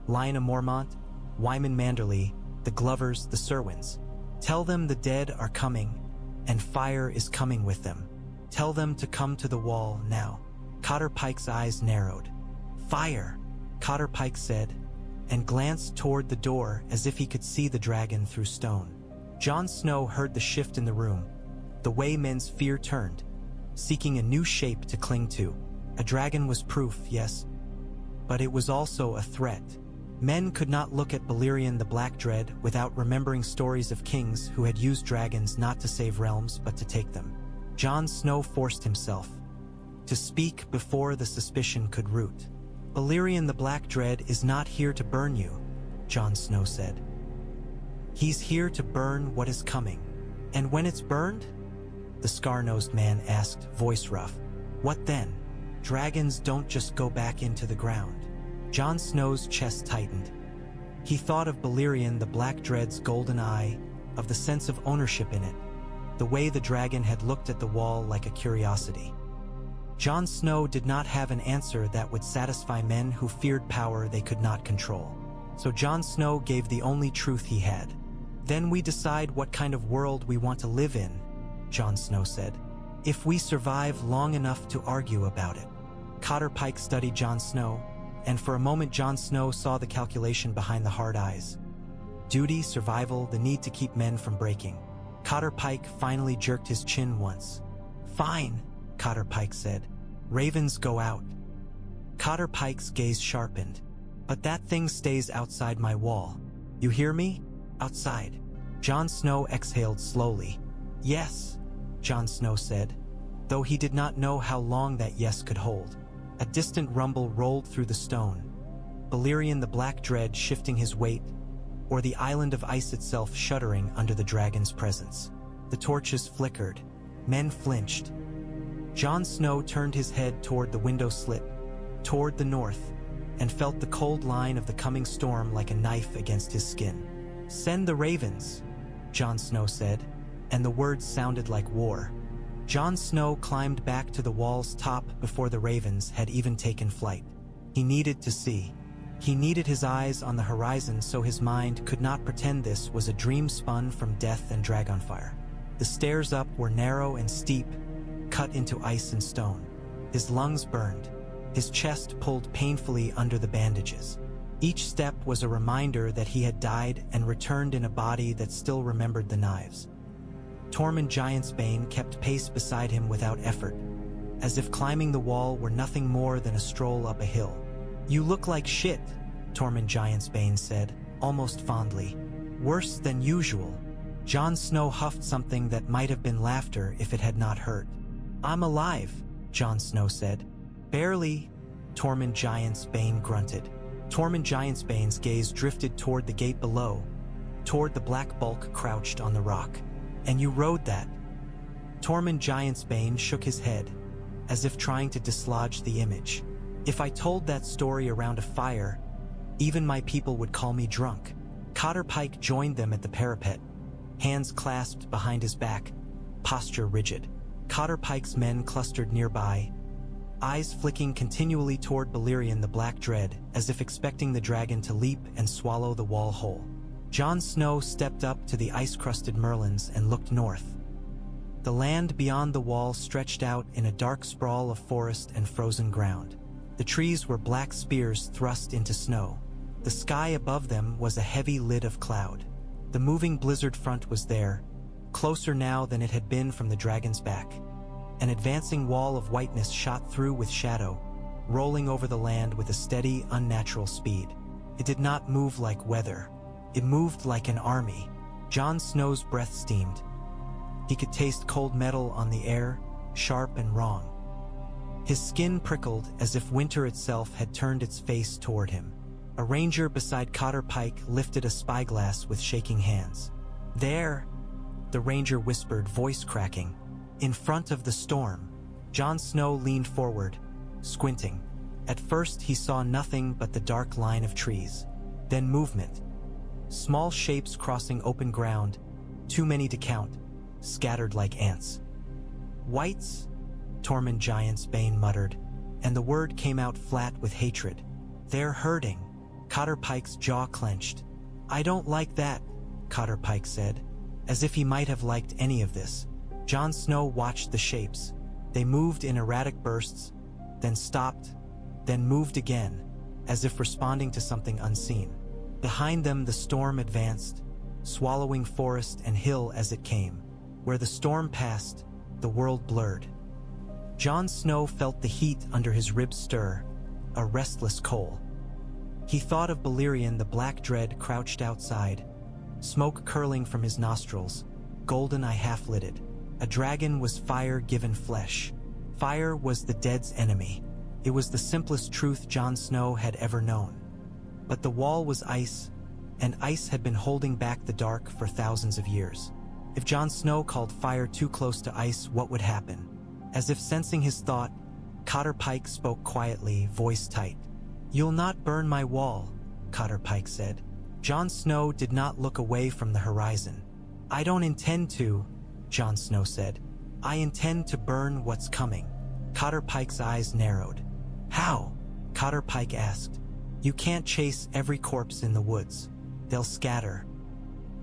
Speaker 1: Lyanna Mormont, Wyman Manderly, the Glovers, the Serwins. Tell them the dead are coming, and fire is coming with them. Tell them to come to the wall now. Cotter Pike's eyes narrowed. Fire, Cotter Pike said, and glanced toward the door as if he could see the dragon through stone. Jon Snow heard the shift in the room, the way men's fear turned, seeking a new shape to cling to. A dragon was proof, yes, but it was also a threat. Men could not look at Balerion the Black Dread without remembering stories of kings who had used dragons not to save realms but to take them. Jon Snow forced himself to speak before the suspicion could root. Balerion the Black Dread is not here to burn you, Jon Snow said. He's here to burn what is coming. And when it's burned? The scar-nosed man asked, voice rough. What then? Dragons don't just go back into the ground. Jon Snow's chest tightened. He thought of Balerion the Black Dread's golden eye, of the sense of ownership in it, the way the dragon had looked at the wall like a curiosity. Jon Snow did not have an answer that would satisfy men who feared power they could not control. So Jon Snow gave the only truth he had. "Then we decide what kind of world we want to live in," Jon Snow said. "If we survive long enough to argue about it." Cotter Pike studied Jon Snow, and for a moment Jon Snow saw the calculation behind the hard eyes. Duty, survival, the need to keep men from breaking. Cotter Pike finally jerked his chin once. "Fine," Cotter Pike said. "Ravens go out." Cotter Pike's gaze sharpened. "But that thing stays outside my wall. You hear me? Outside." Jon Snow exhaled slowly. "Yes," Jon Snow said, though he did not know how long that yes could hold. A distant rumble rolled through the stone. Balerion the Black Dread shifting his weight, or the island of ice itself shuddering under the dragon's presence. The torches flickered. Men flinched. Jon Snow turned his head toward the window slit, toward the north, and felt the cold line of the coming storm like a knife against his skin. "Send the ravens," Jon Snow said, and the words sounded like war. Jon Snow climbed back to the wall's top before the ravens had even taken flight. He needed to see. He needed his eyes on the horizon so his mind could not pretend this was a dream spun from death and dragonfire. The stairs up were narrow and steep, cut into ice and stone. His lungs burned. His chest pulled painfully under the bandages. Each step was a reminder that he had died and returned in a body that still remembered the knives. Tormund Giantsbane kept pace beside him without effort, as if climbing the wall were nothing more than a stroll up a hill. "You look like shit," Tormund Giantsbane said, almost fondly. "Worse than usual." Jon Snow huffed something that might have been laughter if it had not hurt. "I'm alive," Jon Snow said. "Barely," Tormund Giantsbane grunted. Tormund Giantsbane's gaze drifted toward the gate below, toward the black bulk crouched on the rock. "And you rode that?" Tormund Giantsbane shook his head, as if trying to dislodge the image. "If I told that story around a fire, even my people would call me drunk." Cotter Pike joined them at the parapet, hands clasped behind his back, posture rigid. Cotter Pike's men clustered nearby, eyes flicking continually toward Balerion the Black Dread, as if expecting the dragon to leap and swallow the wall whole. Jon Snow stepped up to the ice-crusted merlons and looked north. The land beyond the wall stretched out in a dark sprawl of forest and frozen ground. The trees were black spears thrust into snow. The sky above them was a heavy lid of cloud. The moving blizzard front was there, closer now than it had been from the dragon's back. An advancing wall of whiteness shot through with shadow, rolling over the land with a steady, unnatural speed. It did not move like weather. It moved like an army. Jon Snow's breath steamed. He could taste cold metal on the air, sharp and wrong. His skin prickled as if winter itself had turned its face toward him. A ranger beside Cotter Pike lifted a spyglass with shaking hands. "There," the ranger whispered, voice cracking. "In front of the storm." Jon Snow leaned forward, squinting. At first he saw nothing but the dark line of trees. Then movement. Small shapes crossing open ground, too many to count, scattered like ants. "Whites?" Tormund Giantsbane muttered, and the word came out flat with hatred. "They're hurting." Cotter Pike's jaw clenched. "I don't like that," Cotter Pike said, as if he might have liked any of this. Jon Snow watched the shapes. They moved in erratic bursts, then stopped, then moved again, as if responding to something unseen. Behind them the storm advanced, swallowing forest and hill as it came. Where the storm passed, the world blurred. Jon Snow felt the heat under his ribs stir, a restless coal. He thought of Balerion the Black Dread crouched outside, smoke curling from his nostrils, golden eye half-lidded. A dragon was fire given flesh. Fire was the dead's enemy. It was the simplest truth Jon Snow had ever known. But the wall was ice, and ice had been holding back the dark for thousands of years. If Jon Snow called fire too close to ice, what would happen? As if sensing his thought, Cotter Pike spoke quietly, voice tight. "You'll not burn my wall," Cotter Pike said. Jon Snow did not look away from the horizon. "I don't intend to," Jon Snow said. "I intend to burn what's coming." Cotter Pike's eyes narrowed. How? Cotter Pike asked. You can't chase every corpse in the woods. They'll scatter.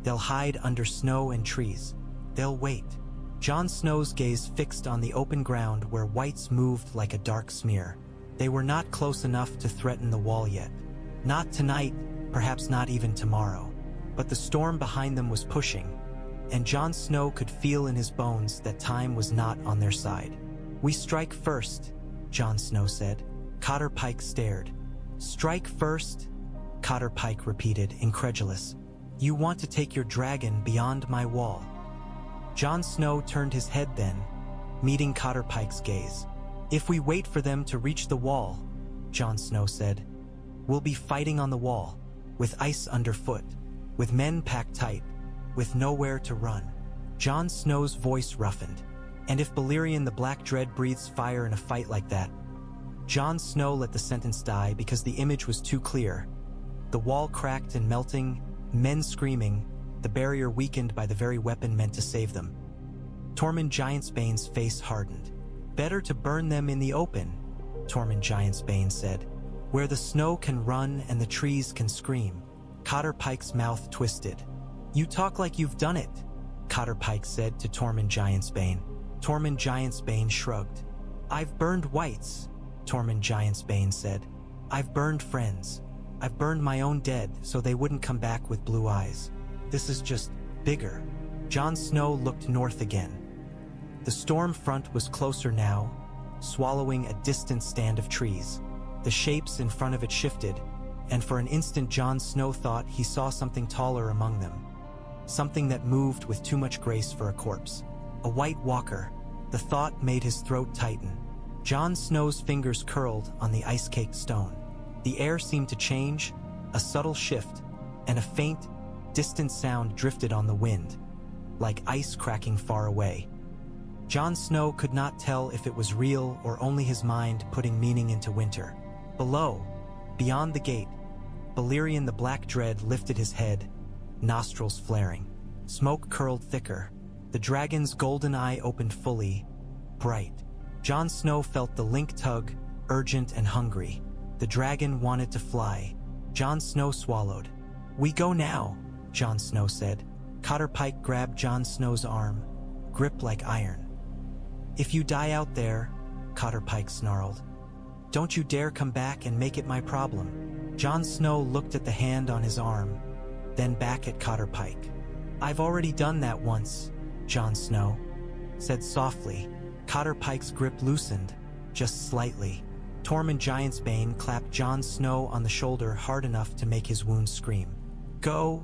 Speaker 1: They'll hide under snow and trees. They'll wait. Jon Snow's gaze fixed on the open ground where whites moved like a dark smear. They were not close enough to threaten the wall yet. Not tonight, perhaps not even tomorrow. But the storm behind them was pushing, and Jon Snow could feel in his bones that time was not on their side. We strike first, Jon Snow said. Cotter Pike stared. Strike first? Cotter Pike repeated, incredulous. You want to take your dragon beyond my wall. Jon Snow turned his head then, meeting Cotter Pike's gaze. If we wait for them to reach the wall, Jon Snow said, we'll be fighting on the wall, with ice underfoot, with men packed tight, with nowhere to run. Jon Snow's voice roughened. And if Balerion the Black Dread breathes fire in a fight like that? Jon Snow let the sentence die because the image was too clear. The wall cracked and melting, men screaming, the barrier weakened by the very weapon meant to save them. Tormund Giantsbane's face hardened. Better to burn them in the open, Tormund Giantsbane said, where the snow can run and the trees can scream. Cotter Pike's mouth twisted. You talk like you've done it, Cotter Pike said to Tormund Giantsbane. Tormund Giantsbane shrugged. I've burned whites, Tormund Giantsbane said. I've burned friends. I've burned my own dead so they wouldn't come back with blue eyes. This is just bigger. Jon Snow looked north again. The storm front was closer now, swallowing a distant stand of trees. The shapes in front of it shifted, and for an instant Jon Snow thought he saw something taller among them. Something that moved with too much grace for a corpse. A white walker. The thought made his throat tighten. Jon Snow's fingers curled on the ice-caked stone. The air seemed to change, a subtle shift, and a faint, distant sound drifted on the wind, like ice cracking far away. Jon Snow could not tell if it was real or only his mind putting meaning into winter. Below, beyond the gate, Balerion the Black Dread lifted his head, nostrils flaring. Smoke curled thicker. The dragon's golden eye opened fully, bright. Jon Snow felt the link tug, urgent and hungry. The dragon wanted to fly. Jon Snow swallowed. We go now, Jon Snow said. Cotter Pike grabbed Jon Snow's arm, grip like iron. If you die out there, Cotter Pike snarled, don't you dare come back and make it my problem. Jon Snow looked at the hand on his arm, then back at Cotter Pike. I've already done that once, Jon Snow said softly. Cotter Pike's grip loosened, just slightly. Tormund Giantsbane clapped Jon Snow on the shoulder hard enough to make his wound scream. Go,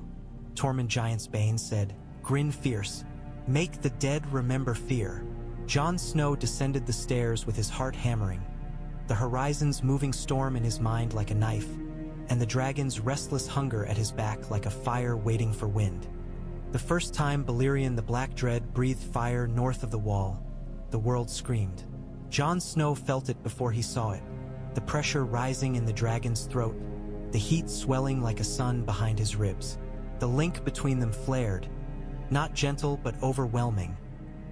Speaker 1: Tormund Giantsbane said, grin fierce. Make the dead remember fear. Jon Snow descended the stairs with his heart hammering, the horizon's moving storm in his mind like a knife, and the dragon's restless hunger at his back like a fire waiting for wind. The first time Balerion the Black Dread breathed fire north of the wall, the world screamed. Jon Snow felt it before he saw it, the pressure rising in the dragon's throat, the heat swelling like a sun behind his ribs. The link between them flared, not gentle but overwhelming,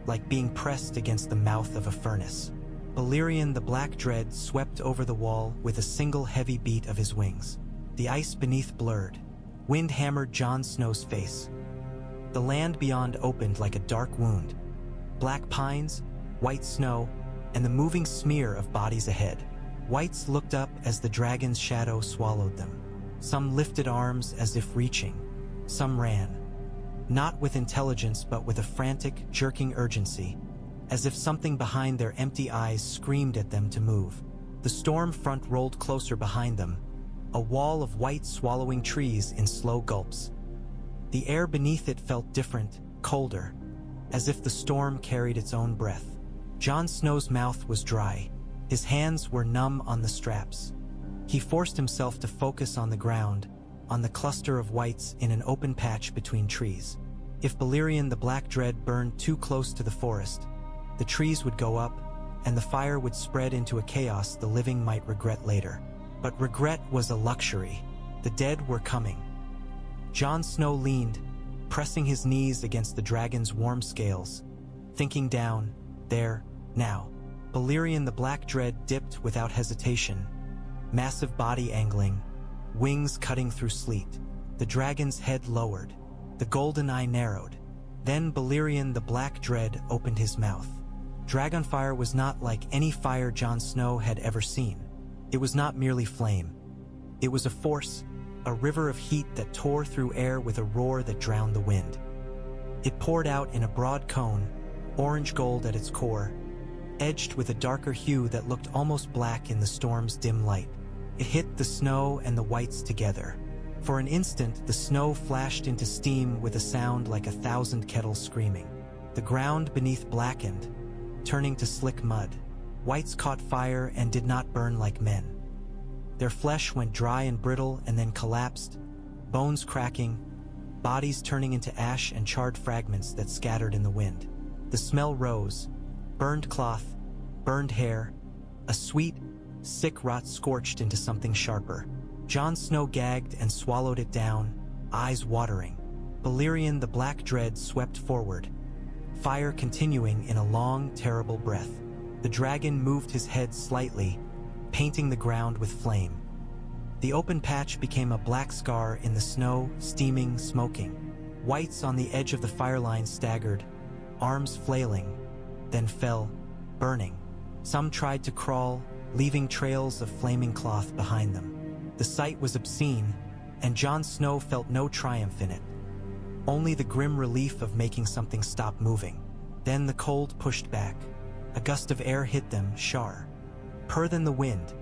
Speaker 1: like being pressed against the mouth of a furnace. Balerion the Black Dread swept over the wall with a single heavy beat of his wings. The ice beneath blurred. Wind hammered Jon Snow's face. The land beyond opened like a dark wound. Black pines, white snow, and the moving smear of bodies ahead. Whites looked up as the dragon's shadow swallowed them. Some lifted arms as if reaching. Some ran. Not with intelligence but with a frantic, jerking urgency, as if something behind their empty eyes screamed at them to move. The storm front rolled closer behind them, a wall of white swallowing trees in slow gulps. The air beneath it felt different, colder, as if the storm carried its own breath. Jon Snow's mouth was dry. His hands were numb on the straps. He forced himself to focus on the ground, on the cluster of whites in an open patch between trees. If Balerion the Black Dread burned too close to the forest, the trees would go up, and the fire would spread into a chaos the living might regret later. But regret was a luxury. The dead were coming. Jon Snow leaned, pressing his knees against the dragon's warm scales, thinking down, there, now. Balerion the Black Dread dipped without hesitation, massive body angling, wings cutting through sleet. The dragon's head lowered, the golden eye narrowed. Then Balerion the Black Dread opened his mouth. Dragonfire was not like any fire Jon Snow had ever seen. It was not merely flame. It was a force, a river of heat that tore through air with a roar that drowned the wind. It poured out in a broad cone, orange gold at its core, edged with a darker hue that looked almost black in the storm's dim light. It hit the snow and the whites together. For an instant, the snow flashed into steam with a sound like 1,000 kettles screaming. The ground beneath blackened, turning to slick mud. Whites caught fire and did not burn like men. Their flesh went dry and brittle and then collapsed, bones cracking, bodies turning into ash and charred fragments that scattered in the wind. The smell rose, burned cloth, burned hair, a sweet, sick rot scorched into something sharper. Jon Snow gagged and swallowed it down, eyes watering. Balerion the Black Dread swept forward, fire continuing in a long, terrible breath. The dragon moved his head slightly, painting the ground with flame. The open patch became a black scar in the snow, steaming, smoking. Whites on the edge of the fire line staggered, arms flailing, then fell, burning. Some tried to crawl, leaving trails of flaming cloth behind them. The sight was obscene, and Jon Snow felt no triumph in it. Only the grim relief of making something stop moving. Then the cold pushed back. A gust of air hit them, shar. Purr than the wind,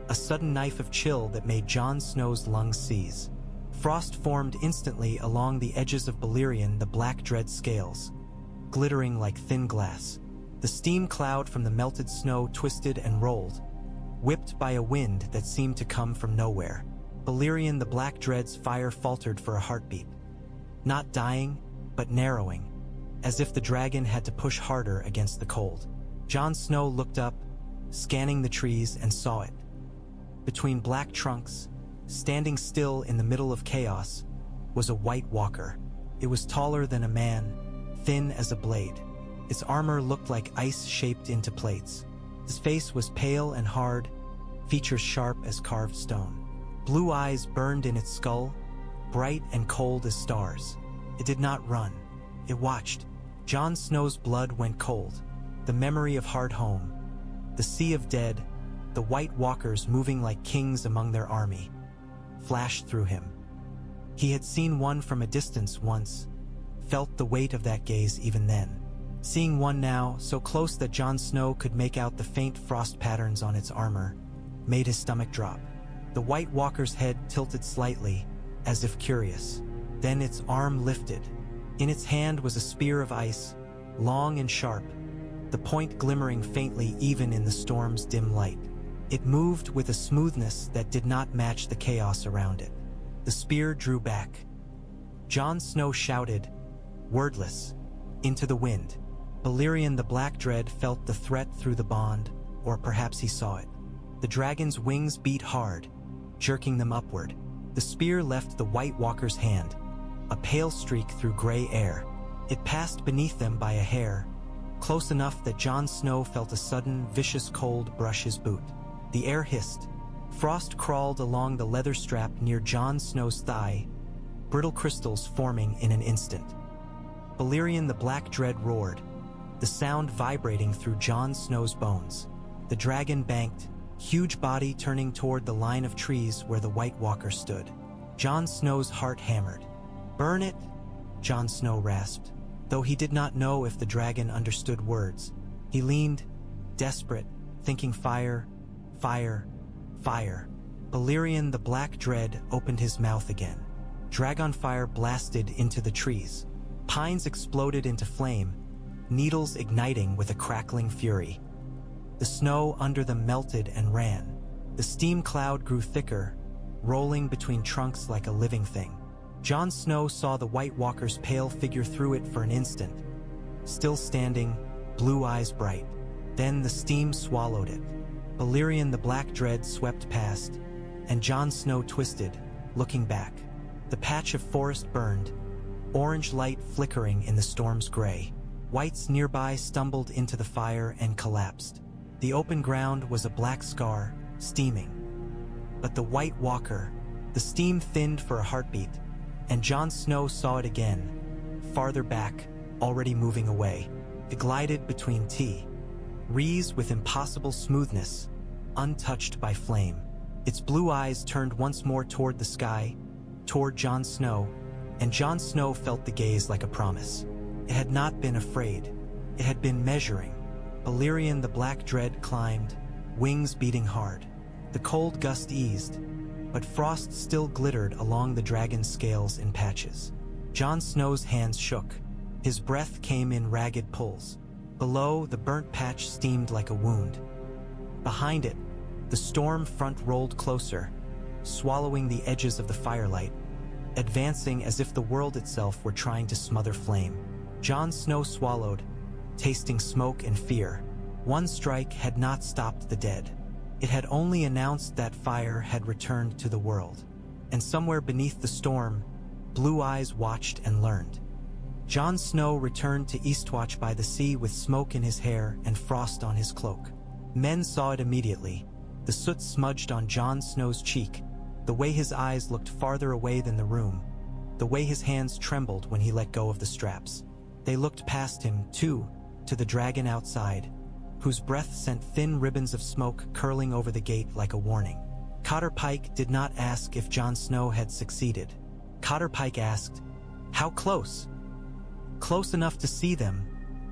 Speaker 1: a sudden knife of chill that made Jon Snow's lungs seize. Frost formed instantly along the edges of Balerion the Black Dread scales, glittering like thin glass. The steam cloud from the melted snow twisted and rolled, whipped by a wind that seemed to come from nowhere. Balerion the Black Dread's fire faltered for a heartbeat. Not dying, but narrowing, as if the dragon had to push harder against the cold. Jon Snow looked up, scanning the trees, and saw it. Between black trunks, standing still in the middle of chaos, was a white walker. It was taller than a man, thin as a blade. Its armor looked like ice shaped into plates. His face was pale and hard, features sharp as carved stone. Blue eyes burned in its skull, bright and cold as stars. It did not run. It watched. Jon Snow's blood went cold. The memory of hard home, the sea of dead, the white walkers moving like kings among their army, flashed through him. He had seen one from a distance once, felt the weight of that gaze even then. Seeing one now, so close that Jon Snow could make out the faint frost patterns on its armor, made his stomach drop. The White Walker's head tilted slightly, as if curious. Then its arm lifted. In its hand was a spear of ice, long and sharp, the point glimmering faintly even in the storm's dim light. It moved with a smoothness that did not match the chaos around it. The spear drew back. Jon Snow shouted, wordless, into the wind. Balerion the Black Dread felt the threat through the bond, or perhaps he saw it. The dragon's wings beat hard, jerking them upward. The spear left the White Walker's hand, a pale streak through gray air. It passed beneath them by a hair, close enough that Jon Snow felt a sudden, vicious cold brush his boot. The air hissed. Frost crawled along the leather strap near Jon Snow's thigh, brittle crystals forming in an instant. Balerion the Black Dread roared, the sound vibrating through Jon Snow's bones. The dragon banked, huge body turning toward the line of trees where the White Walker stood. Jon Snow's heart hammered. "Burn it," Jon Snow rasped, though he did not know if the dragon understood words. He leaned, desperate, thinking fire, fire, fire. Balerion the Black Dread opened his mouth again. Dragonfire blasted into the trees. Pines exploded into flame, needles igniting with a crackling fury. The snow under them melted and ran. The steam cloud grew thicker, rolling between trunks like a living thing. Jon Snow saw the White Walker's pale figure through it for an instant, still standing, blue eyes bright. Then the steam swallowed it. Balerion the Black Dread swept past, and Jon Snow twisted, looking back. The patch of forest burned, orange light flickering in the storm's gray. Whites nearby stumbled into the fire and collapsed. The open ground was a black scar, steaming. But the White Walker, the steam thinned for a heartbeat, and Jon Snow saw it again, farther back, already moving away. It glided between Rees with impossible smoothness, untouched by flame. Its blue eyes turned once more toward the sky, toward Jon Snow, and Jon Snow felt the gaze like a promise. It had not been afraid. It had been measuring. Balerion the Black Dread climbed, wings beating hard. The cold gust eased, but frost still glittered along the dragon's scales in patches. Jon Snow's hands shook. His breath came in ragged pulls. Below, the burnt patch steamed like a wound. Behind it, the storm front rolled closer, swallowing the edges of the firelight, advancing as if the world itself were trying to smother flame. Jon Snow swallowed, tasting smoke and fear. One strike had not stopped the dead. It had only announced that fire had returned to the world. And somewhere beneath the storm, blue eyes watched and learned. Jon Snow returned to Eastwatch by the sea with smoke in his hair and frost on his cloak. Men saw it immediately, the soot smudged on Jon Snow's cheek, the way his eyes looked farther away than the room, the way his hands trembled when he let go of the straps. They looked past him, too, to the dragon outside, whose breath sent thin ribbons of smoke curling over the gate like a warning. Cotter Pike did not ask if Jon Snow had succeeded. Cotter Pike asked, "How close?" "Close enough to see them,"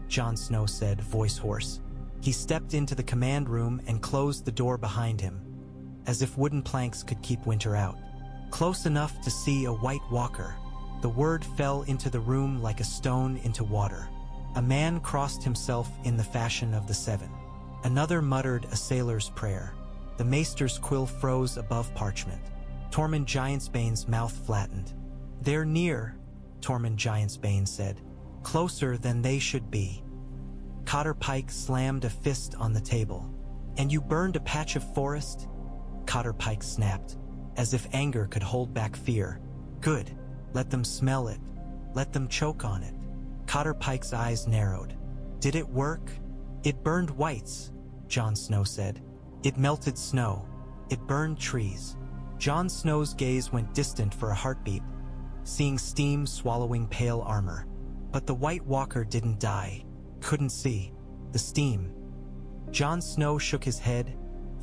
Speaker 1: Jon Snow said, voice hoarse. He stepped into the command room and closed the door behind him, as if wooden planks could keep winter out. Close enough to see a White Walker. The word fell into the room like a stone into water. A man crossed himself in the fashion of the Seven. Another muttered a sailor's prayer. The maester's quill froze above parchment. Tormund Giantsbane's mouth flattened. "They're near," Tormund Giantsbane said. "Closer than they should be." Cotter Pike slammed a fist on the table. "And you burned a patch of forest?" Cotter Pike snapped, as if anger could hold back fear. "Good. Let them smell it. Let them choke on it." Cotter Pike's eyes narrowed. "Did it work?" "It burned whites," Jon Snow said. "It melted snow. It burned trees." Jon Snow's gaze went distant for a heartbeat, seeing steam swallowing pale armor. But the White Walker didn't die. Couldn't see. The steam. Jon Snow shook his head,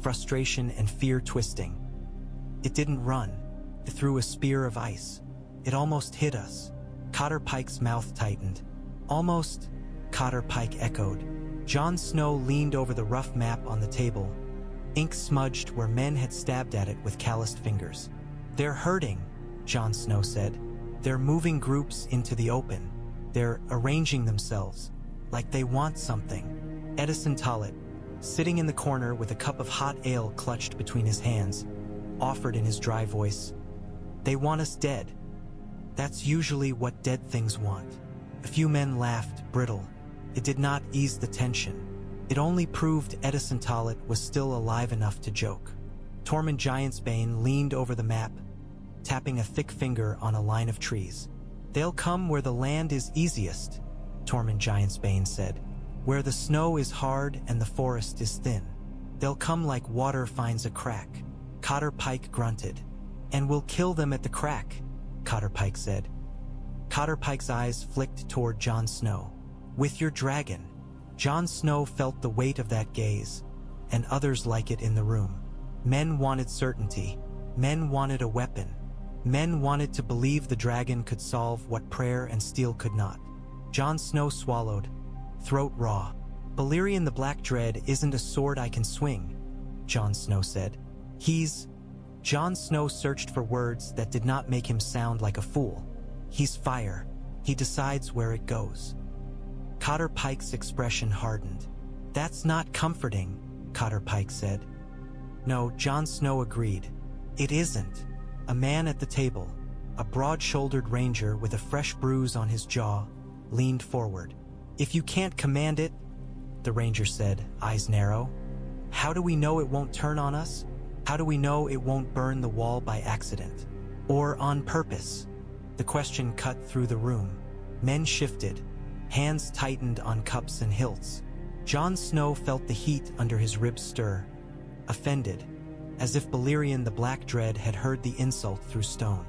Speaker 1: frustration and fear twisting. "It didn't run. It threw a spear of ice. It almost hit us." Cotter Pike's mouth tightened. "Almost," Cotter Pike echoed. Jon Snow leaned over the rough map on the table, ink smudged where men had stabbed at it with calloused fingers. "They're hurting," Jon Snow said. "They're moving groups into the open. They're arranging themselves, like they want something." Edison Tollett, sitting in the corner with a cup of hot ale clutched between his hands, offered in his dry voice, "They want us dead. That's usually what dead things want." A few men laughed, brittle. It did not ease the tension. It only proved Edison Tollett was still alive enough to joke. Tormund Giantsbane leaned over the map, tapping a thick finger on a line of trees. "They'll come where the land is easiest," Tormund Giantsbane said. "Where the snow is hard and the forest is thin. They'll come like water finds a crack." Cotter Pike grunted. "And we'll kill them at the crack," Cotter Pike said. Cotter Pike's eyes flicked toward Jon Snow. "With your dragon." Jon Snow felt the weight of that gaze, and others like it in the room. Men wanted certainty. Men wanted a weapon. Men wanted to believe the dragon could solve what prayer and steel could not. Jon Snow swallowed, throat raw. "Balerion the Black Dread isn't a sword I can swing," Jon Snow said. Jon Snow searched for words that did not make him sound like a fool. "He's fire. He decides where it goes." Cotter Pike's expression hardened. "That's not comforting," Cotter Pike said. "No," Jon Snow agreed. "It isn't." A man at the table, a broad-shouldered ranger with a fresh bruise on his jaw, leaned forward. "If you can't command it," the ranger said, eyes narrow, "how do we know it won't turn on us? How do we know it won't burn the wall by accident? Or on purpose?" The question cut through the room. Men shifted. Hands tightened on cups and hilts. Jon Snow felt the heat under his ribs stir, offended, as if Balerion the Black Dread had heard the insult through stone.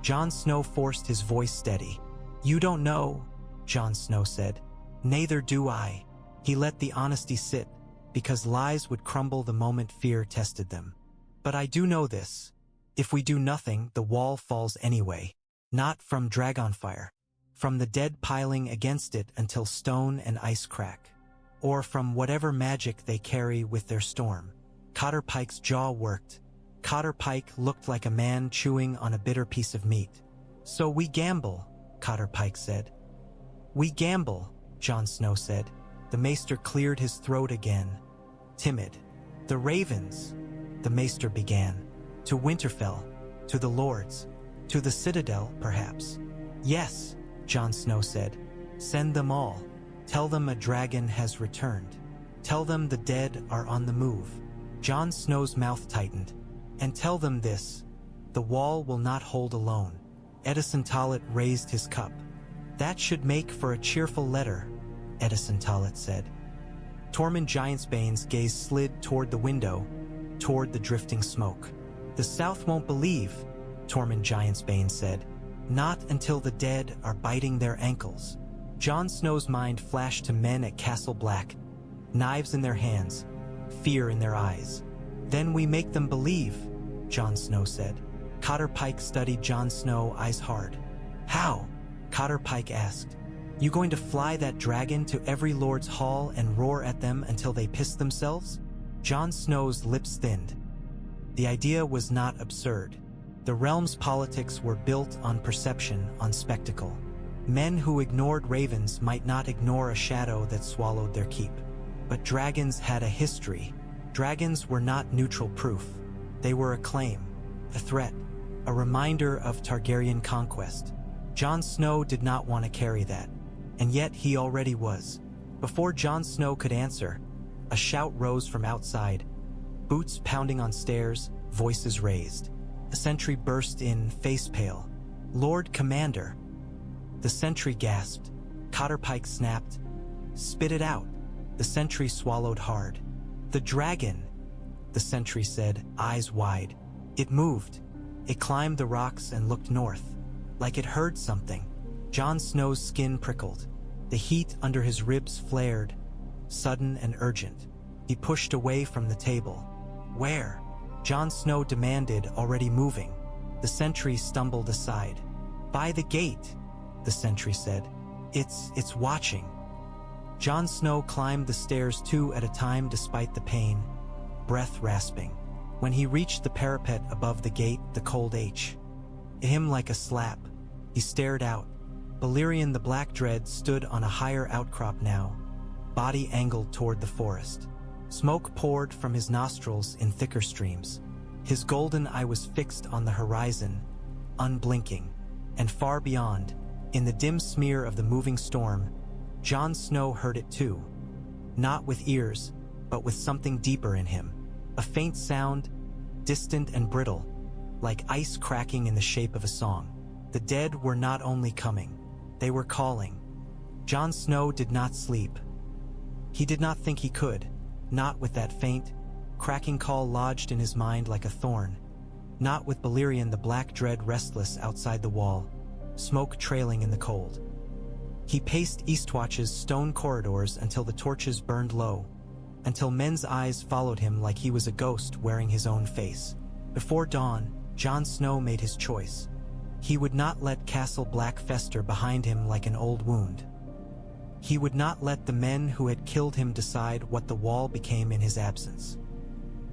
Speaker 1: Jon Snow forced his voice steady. "You don't know," Jon Snow said. "Neither do I." He let the honesty sit, because lies would crumble the moment fear tested them. "But I do know this. If we do nothing, the wall falls anyway. Not from dragonfire. From the dead piling against it until stone and ice crack. Or from whatever magic they carry with their storm." Cotter Pike's jaw worked. Cotter Pike looked like a man chewing on a bitter piece of meat. "So we gamble," Cotter Pike said. "We gamble," Jon Snow said. The maester cleared his throat again, timid. "The ravens," the maester began. "To Winterfell, to the lords, to the citadel, perhaps." "Yes," Jon Snow said. "Send them all. Tell them a dragon has returned. Tell them the dead are on the move." Jon Snow's mouth tightened. "And tell them this. The wall will not hold alone." Edison Tollet raised his cup. "That should make for a cheerful letter," Edison Tollet said. Tormund Giantsbane's gaze slid toward the window, toward the drifting smoke. "The South won't believe," Tormund Giantsbane said. "Not until the dead are biting their ankles." Jon Snow's mind flashed to men at Castle Black, knives in their hands, fear in their eyes. "Then we make them believe," Jon Snow said. Cotter Pike studied Jon Snow, eyes hard. "How?" Cotter Pike asked. "You going to fly that dragon to every lord's hall and roar at them until they piss themselves?" Jon Snow's lips thinned. The idea was not absurd. The realm's politics were built on perception, on spectacle. Men who ignored ravens might not ignore a shadow that swallowed their keep. But dragons had a history. Dragons were not neutral proof. They were a claim, a threat, a reminder of Targaryen conquest. Jon Snow did not want to carry that, and yet he already was. Before Jon Snow could answer, a shout rose from outside. Boots pounding on stairs, voices raised. A sentry burst in, face pale. "Lord Commander!" The sentry gasped. Cotter Pike snapped. "Spit it out." The sentry swallowed hard. "The dragon," the sentry said, eyes wide. It moved. It climbed the rocks and looked north, like it heard something. Jon Snow's skin prickled. The heat under his ribs flared, sudden and urgent. He pushed away from the table. "Where?" Jon Snow demanded, already moving. The sentry stumbled aside. "By the gate," the sentry said. It's watching." Jon Snow climbed the stairs 2 at a time despite the pain, breath rasping. When he reached the parapet above the gate, the cold hit him like a slap. He stared out. Balerion the Black Dread stood on a higher outcrop now, body angled toward the forest. Smoke poured from his nostrils in thicker streams. His golden eye was fixed on the horizon, unblinking, and far beyond, in the dim smear of the moving storm, Jon Snow heard it too. Not with ears, but with something deeper in him. A faint sound, distant and brittle, like ice cracking in the shape of a song. The dead were not only coming, they were calling. Jon Snow did not sleep. He did not think he could, not with that faint, cracking call lodged in his mind like a thorn. Not with Balerion the Black Dread restless outside the wall, smoke trailing in the cold. He paced Eastwatch's stone corridors until the torches burned low, until men's eyes followed him like he was a ghost wearing his own face. Before dawn, Jon Snow made his choice. He would not let Castle Black fester behind him like an old wound. He would not let the men who had killed him decide what the wall became in his absence.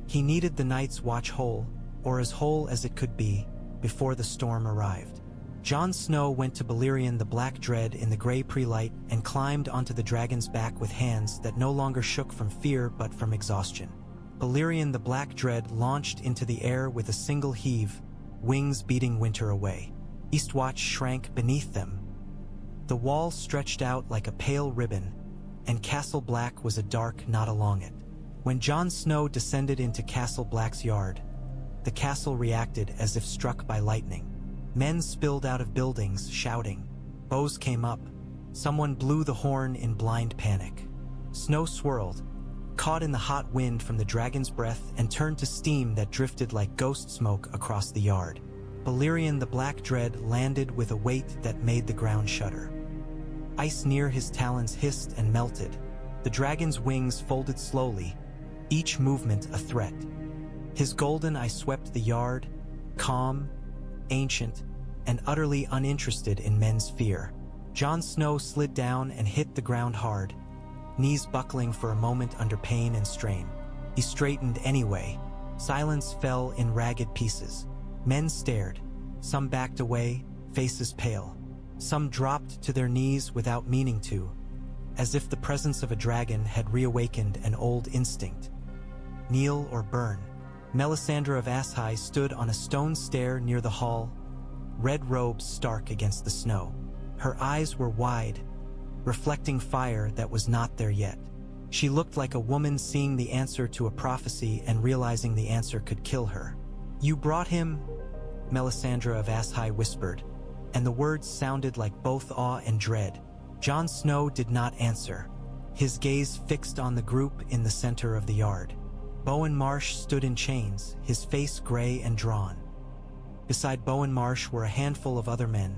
Speaker 1: He needed the Night's Watch whole, or as whole as it could be, before the storm arrived. Jon Snow went to Balerion the Black Dread in the gray pre-light and climbed onto the dragon's back with hands that no longer shook from fear but from exhaustion. Balerion the Black Dread launched into the air with a single heave, wings beating winter away. Eastwatch shrank beneath them. The wall stretched out like a pale ribbon, and Castle Black was a dark knot along it. When Jon Snow descended into Castle Black's yard, the castle reacted as if struck by lightning. Men spilled out of buildings, shouting. Bows came up. Someone blew the horn in blind panic. Snow swirled, caught in the hot wind from the dragon's breath, and turned to steam that drifted like ghost smoke across the yard. Balerion the Black Dread landed with a weight that made the ground shudder. Ice near his talons hissed and melted. The dragon's wings folded slowly, each movement a threat. His golden eye swept the yard, calm, ancient, and utterly uninterested in men's fear. Jon Snow slid down and hit the ground hard, knees buckling for a moment under pain and strain. He straightened anyway. Silence fell in ragged pieces. Men stared. Some backed away, faces pale. Some dropped to their knees without meaning to, as if the presence of a dragon had reawakened an old instinct. Kneel or burn. Melisandre of Asshai stood on a stone stair near the hall, red robes stark against the snow. Her eyes were wide, reflecting fire that was not there yet. She looked like a woman seeing the answer to a prophecy and realizing the answer could kill her. "You brought him?" Melisandre of Asshai whispered, and the words sounded like both awe and dread. Jon Snow did not answer, his gaze fixed on the group in the center of the yard. Bowen Marsh stood in chains, his face gray and drawn. Beside Bowen Marsh were a handful of other men,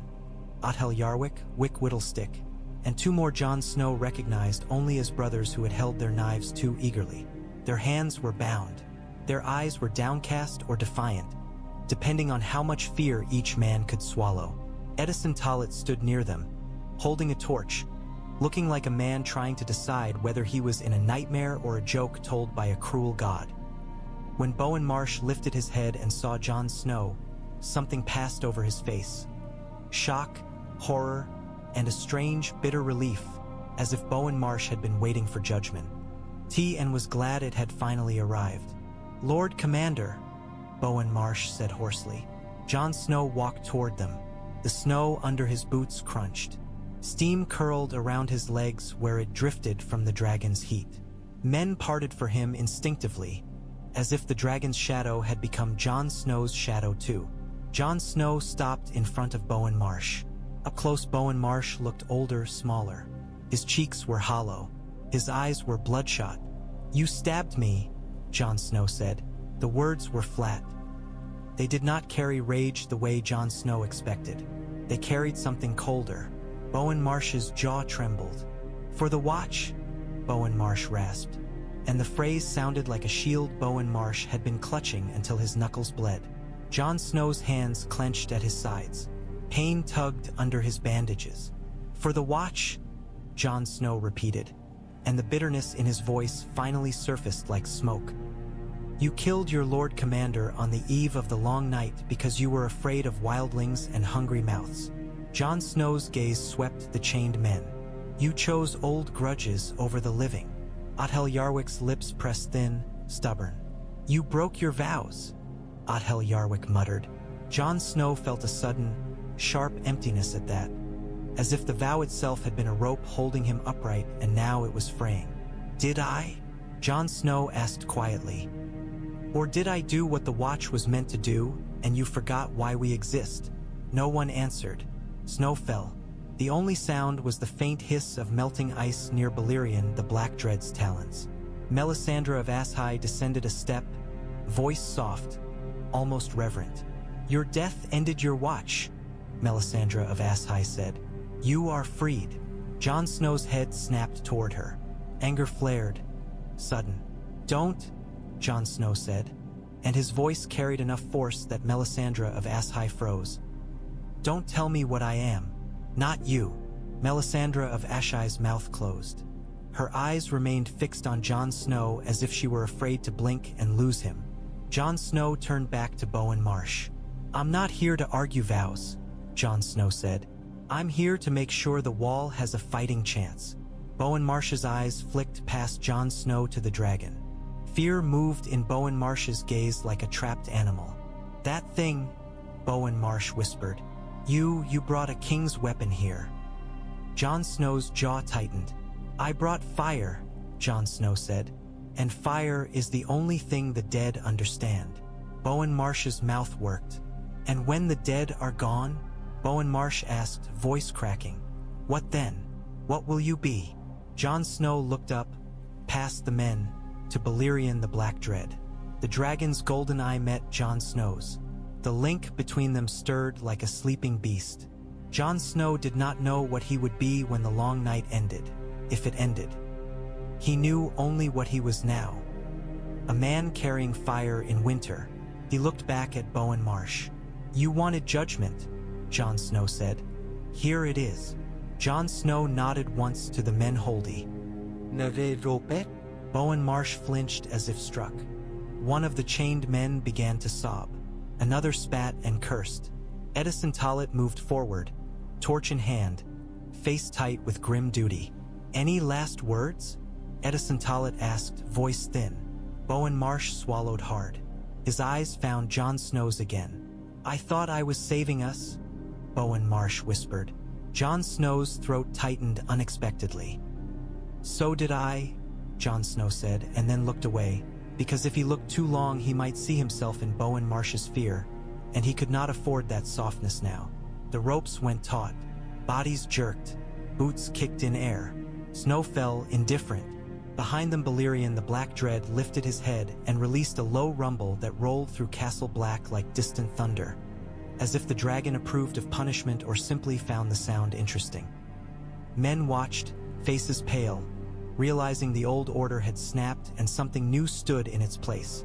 Speaker 1: Othel Yarwick, Wick Whittlestick, and two more Jon Snow recognized only as brothers who had held their knives too eagerly. Their hands were bound. Their eyes were downcast or defiant, depending on how much fear each man could swallow. Edison Tollett stood near them, holding a torch, looking like a man trying to decide whether he was in a nightmare or a joke told by a cruel god. When Bowen Marsh lifted his head and saw Jon Snow, something passed over his face. Shock, horror, and a strange, bitter relief, as if Bowen Marsh had been waiting for judgment. T.N. was glad it had finally arrived. "Lord Commander," Bowen Marsh said hoarsely. Jon Snow walked toward them. The snow under his boots crunched. Steam curled around his legs where it drifted from the dragon's heat. Men parted for him instinctively, as if the dragon's shadow had become Jon Snow's shadow too. Jon Snow stopped in front of Bowen Marsh. Up close, Bowen Marsh looked older, smaller. His cheeks were hollow. His eyes were bloodshot. "You stabbed me," Jon Snow said. The words were flat. They did not carry rage the way Jon Snow expected. They carried something colder. Bowen Marsh's jaw trembled. "For the watch," Bowen Marsh rasped, and the phrase sounded like a shield Bowen Marsh had been clutching until his knuckles bled. Jon Snow's hands clenched at his sides. Pain tugged under his bandages. "For the watch," Jon Snow repeated, and the bitterness in his voice finally surfaced like smoke. "You killed your Lord Commander on the eve of the long night because you were afraid of wildlings and hungry mouths." Jon Snow's gaze swept the chained men. "You chose old grudges over the living." Othel Yarwick's lips pressed thin, stubborn. "You broke your vows," Othel Yarwick muttered. Jon Snow felt a sudden, sharp emptiness at that, as if the vow itself had been a rope holding him upright and now it was fraying. "Did I?" Jon Snow asked quietly. "Or did I do what the watch was meant to do, and you forgot why we exist?" No one answered. Snow fell. The only sound was the faint hiss of melting ice near Balerion the Black Dread's talons. Melisandre of Asshai descended a step, voice soft, almost reverent. "Your death ended your watch," Melisandre of Asshai said. "You are freed." Jon Snow's head snapped toward her. Anger flared, sudden. "Don't," Jon Snow said, and his voice carried enough force that Melisandre of Asshai froze. "Don't tell me what I am. Not you." Melisandre of Asshai's mouth closed. Her eyes remained fixed on Jon Snow as if she were afraid to blink and lose him. Jon Snow turned back to Bowen Marsh. "I'm not here to argue vows," Jon Snow said. "I'm here to make sure the wall has a fighting chance." Bowen Marsh's eyes flicked past Jon Snow to the dragon. Fear moved in Bowen Marsh's gaze like a trapped animal. "That thing," Bowen Marsh whispered. You brought a king's weapon here." Jon Snow's jaw tightened. "I brought fire," Jon Snow said, "and fire is the only thing the dead understand." Bowen Marsh's mouth worked. "And when the dead are gone?" Bowen Marsh asked, voice cracking. "What then? What will you be?" Jon Snow looked up, past the men, to Balerion the Black Dread. The dragon's golden eye met Jon Snow's. The link between them stirred like a sleeping beast. Jon Snow did not know what he would be when the long night ended, if it ended. He knew only what he was now. A man carrying fire in winter. He looked back at Bowen Marsh. "You wanted judgment," Jon Snow said. "Here it is." Jon Snow nodded once to the men holding. Bowen Marsh flinched as if struck. One of the chained men began to sob. Another spat and cursed. Edison Tollett moved forward, torch in hand, face tight with grim duty. "Any last words?" Edison Tollett asked, voice thin. Bowen Marsh swallowed hard. His eyes found Jon Snow's again. "I thought I was saving us," Bowen Marsh whispered. Jon Snow's throat tightened unexpectedly. "So did I," Jon Snow said, and then looked away, because if he looked too long he might see himself in Bowen Marsh's fear, and he could not afford that softness now. The ropes went taut, bodies jerked, boots kicked in air. Snow fell, indifferent. Behind them Balerion the Black Dread lifted his head and released a low rumble that rolled through Castle Black like distant thunder, as if the dragon approved of punishment or simply found the sound interesting. Men watched, faces pale, realizing the old order had snapped and something new stood in its place,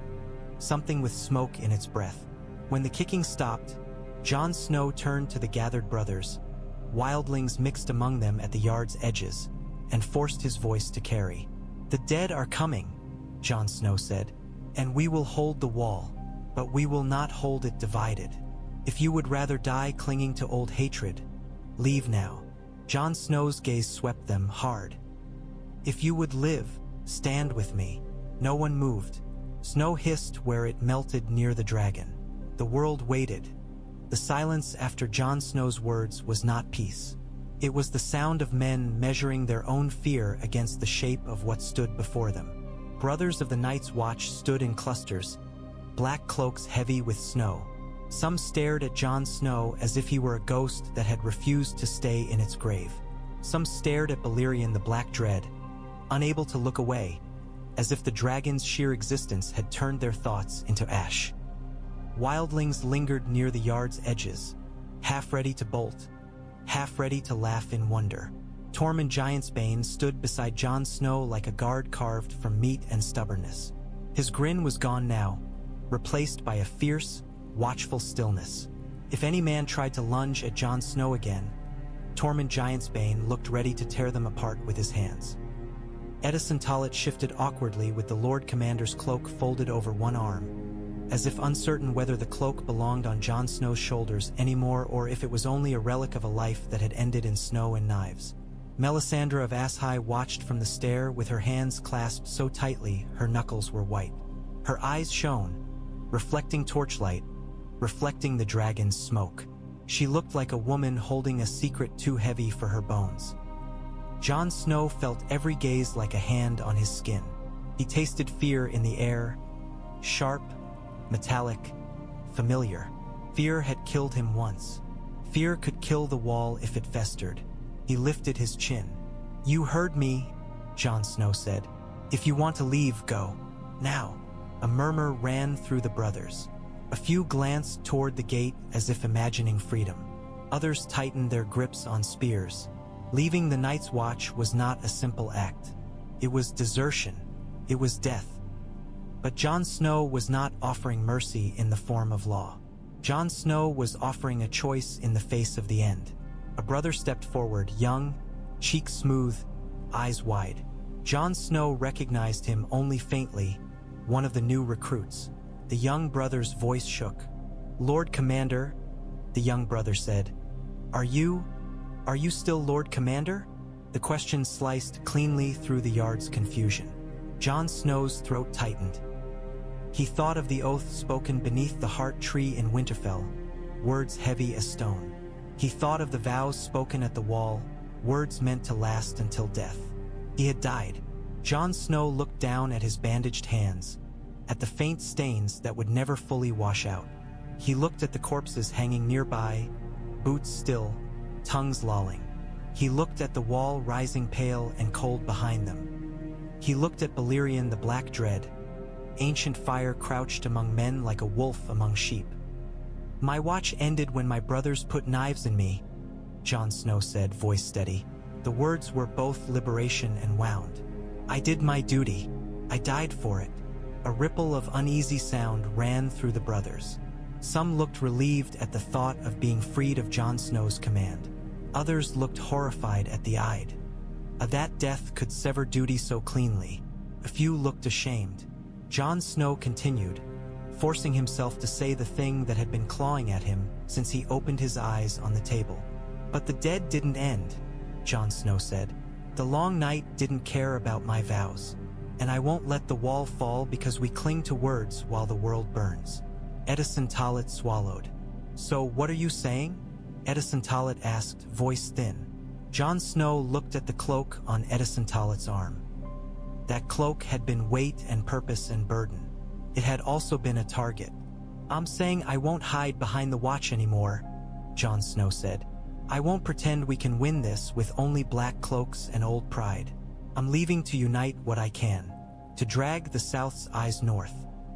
Speaker 1: something with smoke in its breath. When the kicking stopped, Jon Snow turned to the gathered brothers. Wildlings mixed among them at the yard's edges, and forced his voice to carry. "The dead are coming," Jon Snow said, "and we will hold the wall, but we will not hold it divided. If you would rather die clinging to old hatred, leave now." Jon Snow's gaze swept them hard. "If you would live, stand with me." No one moved. Snow hissed where it melted near the dragon. The world waited. The silence after Jon Snow's words was not peace. It was the sound of men measuring their own fear against the shape of what stood before them. Brothers of the Night's Watch stood in clusters, black cloaks heavy with snow. Some stared at Jon Snow as if he were a ghost that had refused to stay in its grave. Some stared at Balerion the Black Dread, unable to look away, as if the dragon's sheer existence had turned their thoughts into ash. Wildlings lingered near the yard's edges, half ready to bolt, half ready to laugh in wonder. Tormund Giantsbane stood beside Jon Snow like a guard carved from meat and stubbornness. His grin was gone now, replaced by a fierce, watchful stillness. If any man tried to lunge at Jon Snow again, Tormund Giantsbane looked ready to tear them apart with his hands. Edison Tollett shifted awkwardly with the Lord Commander's cloak folded over one arm, as if uncertain whether the cloak belonged on Jon Snow's shoulders anymore or if it was only a relic of a life that had ended in snow and knives. Melisandre of Asshai watched from the stair with her hands clasped so tightly her knuckles were white. Her eyes shone, reflecting torchlight, reflecting the dragon's smoke. She looked like a woman holding a secret too heavy for her bones. Jon Snow felt every gaze like a hand on his skin. He tasted fear in the air, sharp, metallic, familiar. Fear had killed him once. Fear could kill the wall if it festered. He lifted his chin. "You heard me," Jon Snow said. "If you want to leave, go. Now." A murmur ran through the brothers. A few glanced toward the gate as if imagining freedom. Others tightened their grips on spears. Leaving the Night's Watch was not a simple act. It was desertion. It was death. But Jon Snow was not offering mercy in the form of law. Jon Snow was offering a choice in the face of the end. A brother stepped forward, young, cheeks smooth, eyes wide. Jon Snow recognized him only faintly, one of the new recruits. The young brother's voice shook. "Lord Commander," the young brother said. Are you still Lord Commander?" The question sliced cleanly through the yard's confusion. Jon Snow's throat tightened. He thought of the oath spoken beneath the heart tree in Winterfell, words heavy as stone. He thought of the vows spoken at the wall, words meant to last until death. He had died. Jon Snow looked down at his bandaged hands, at the faint stains that would never fully wash out. He looked at the corpses hanging nearby, boots still, tongues lolling. He looked at the wall rising pale and cold behind them. He looked at Balerion the Black Dread. Ancient fire crouched among men like a wolf among sheep. "My watch ended when my brothers put knives in me," Jon Snow said, voice steady. The words were both liberation and wound. "I did my duty. I died for it." A ripple of uneasy sound ran through the brothers. Some looked relieved at the thought of being freed of Jon Snow's command. Others looked horrified at the idea that death could sever duty so cleanly. A few looked ashamed. Jon Snow continued, forcing himself to say the thing that had been clawing at him since he opened his eyes on the table. "But the dead didn't end," Jon Snow said. "The long night didn't care about my vows. And I won't let the wall fall because we cling to words while the world burns." Edison Tallet swallowed. "So what are you saying?" Edison Tallet asked, voice thin. Jon Snow looked at the cloak on Edison Tallet's arm. That cloak had been weight and purpose and burden. It had also been a target. "I'm saying I won't hide behind the watch anymore," Jon Snow said. "I won't pretend we can win this with only black cloaks and old pride. I'm leaving to unite what I can, to drag the South's eyes north,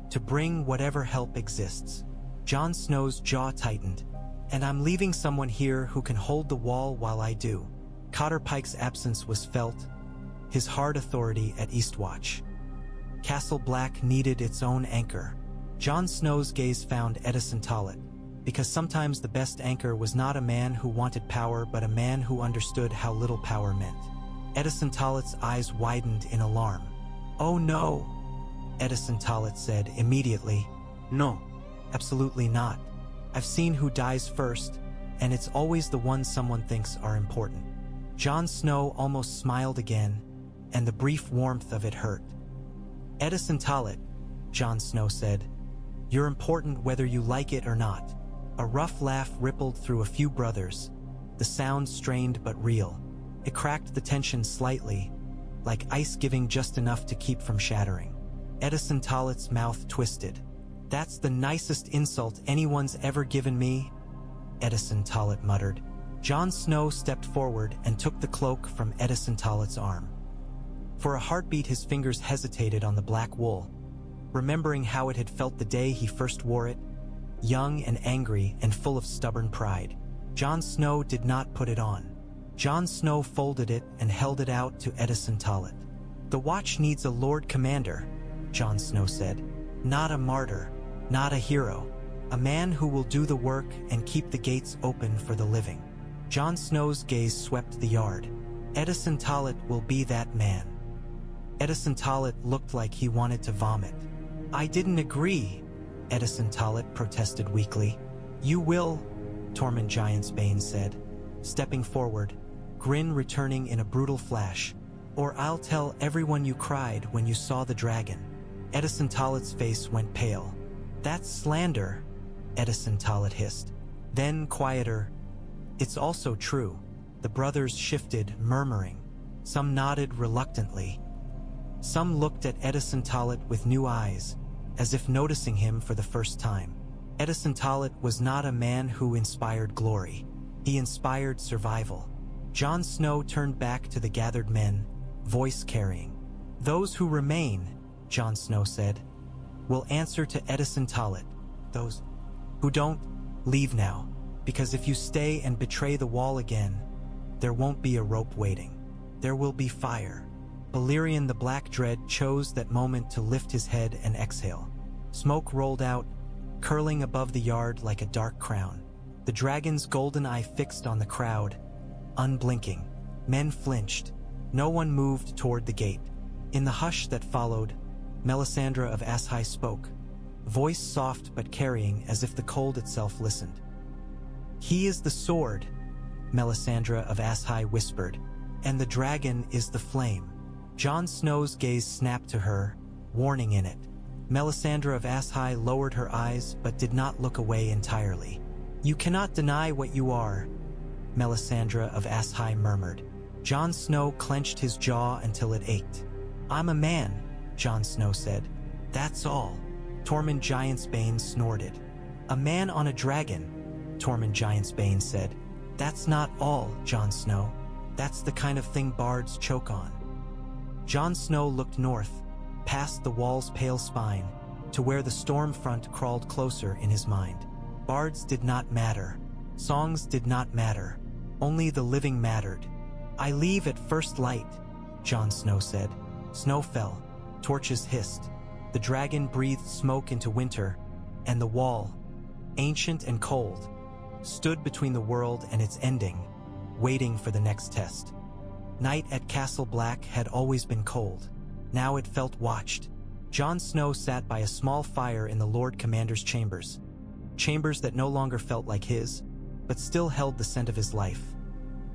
Speaker 1: to bring whatever help exists." Jon Snow's jaw tightened. "And I'm leaving someone here who can hold the wall while I do." Cotter Pike's absence was felt, his hard authority at Eastwatch. Castle Black needed its own anchor. Jon Snow's gaze found Edison Tallet, because sometimes the best anchor was not a man who wanted power but a man who understood how little power meant. Edison Tallet's eyes widened in alarm. "Oh no," Edison Tallet said immediately.
Speaker 2: No.
Speaker 1: "Absolutely not. I've seen who dies first, and it's always the ones someone thinks are important." Jon Snow almost smiled again, and the brief warmth of it hurt. "Edison Tallet," Jon Snow said, "you're important whether you like it or not." A rough laugh rippled through a few brothers, the sound strained but real. It cracked the tension slightly, like ice giving just enough to keep from shattering. Edison Tallet's mouth twisted. "That's the nicest insult anyone's ever given me," Edison Tallet muttered. Jon Snow stepped forward and took the cloak from Edison Tallet's arm. For a heartbeat his fingers hesitated on the black wool, remembering how it had felt the day he first wore it, young and angry and full of stubborn pride. Jon Snow did not put it on. Jon Snow folded it and held it out to Edison Tallet. "The watch needs a Lord Commander," Jon Snow said. "Not a martyr, not a hero. A man who will do the work and keep the gates open for the living." Jon Snow's gaze swept the yard. "Edison Tallet will be that man." Edison Tallet looked like he wanted to vomit. "I didn't agree," Edison Tallet protested weakly. "You will," Tormund Giantsbane said, stepping forward, grin returning in a brutal flash. "Or I'll tell everyone you cried when you saw the dragon." Edison Tallet's face went pale. "That's slander," Edison Tallet hissed. Then, quieter, "It's also true." The brothers shifted, murmuring. Some nodded reluctantly. Some looked at Edison Tallet with new eyes, as if noticing him for the first time. Edison Tallet was not a man who inspired glory. He inspired survival. Jon Snow turned back to the gathered men, voice carrying. "Those who remain," Jon Snow said, "will answer to Edison Tallet. Those who don't, leave now, because if you stay and betray the wall again, there won't be a rope waiting. There will be fire." Balerion the Black Dread chose that moment to lift his head and exhale. Smoke rolled out, curling above the yard like a dark crown. The dragon's golden eye fixed on the crowd, unblinking. Men flinched. No one moved toward the gate. In the hush that followed, Melisandre of Ashai spoke, voice soft but carrying as if the cold itself listened. "He is the sword," Melisandre of Ashai whispered, "and the dragon is the flame." Jon Snow's gaze snapped to her, warning in it. Melisandre of Ashai lowered her eyes but did not look away entirely. "You cannot deny what you are," Melisandre of Ashai murmured. Jon Snow clenched his jaw until it ached. "I'm a man," Jon Snow said. "That's all." Tormund Giantsbane snorted. "A man on a dragon," Tormund Giantsbane said. "That's not all, Jon Snow. That's the kind of thing bards choke on." Jon Snow looked north, past the wall's pale spine, to where the storm front crawled closer in his mind. Bards did not matter. Songs did not matter. Only the living mattered. "I leave at first light," Jon Snow said. Snow fell. Torches hissed. The dragon breathed smoke into winter, and the wall, ancient and cold, stood between the world and its ending, waiting for the next test. Night at Castle Black had always been cold. Now it felt watched. Jon Snow sat by a small fire in the Lord Commander's chambers. Chambers that no longer felt like his, but still held the scent of his life.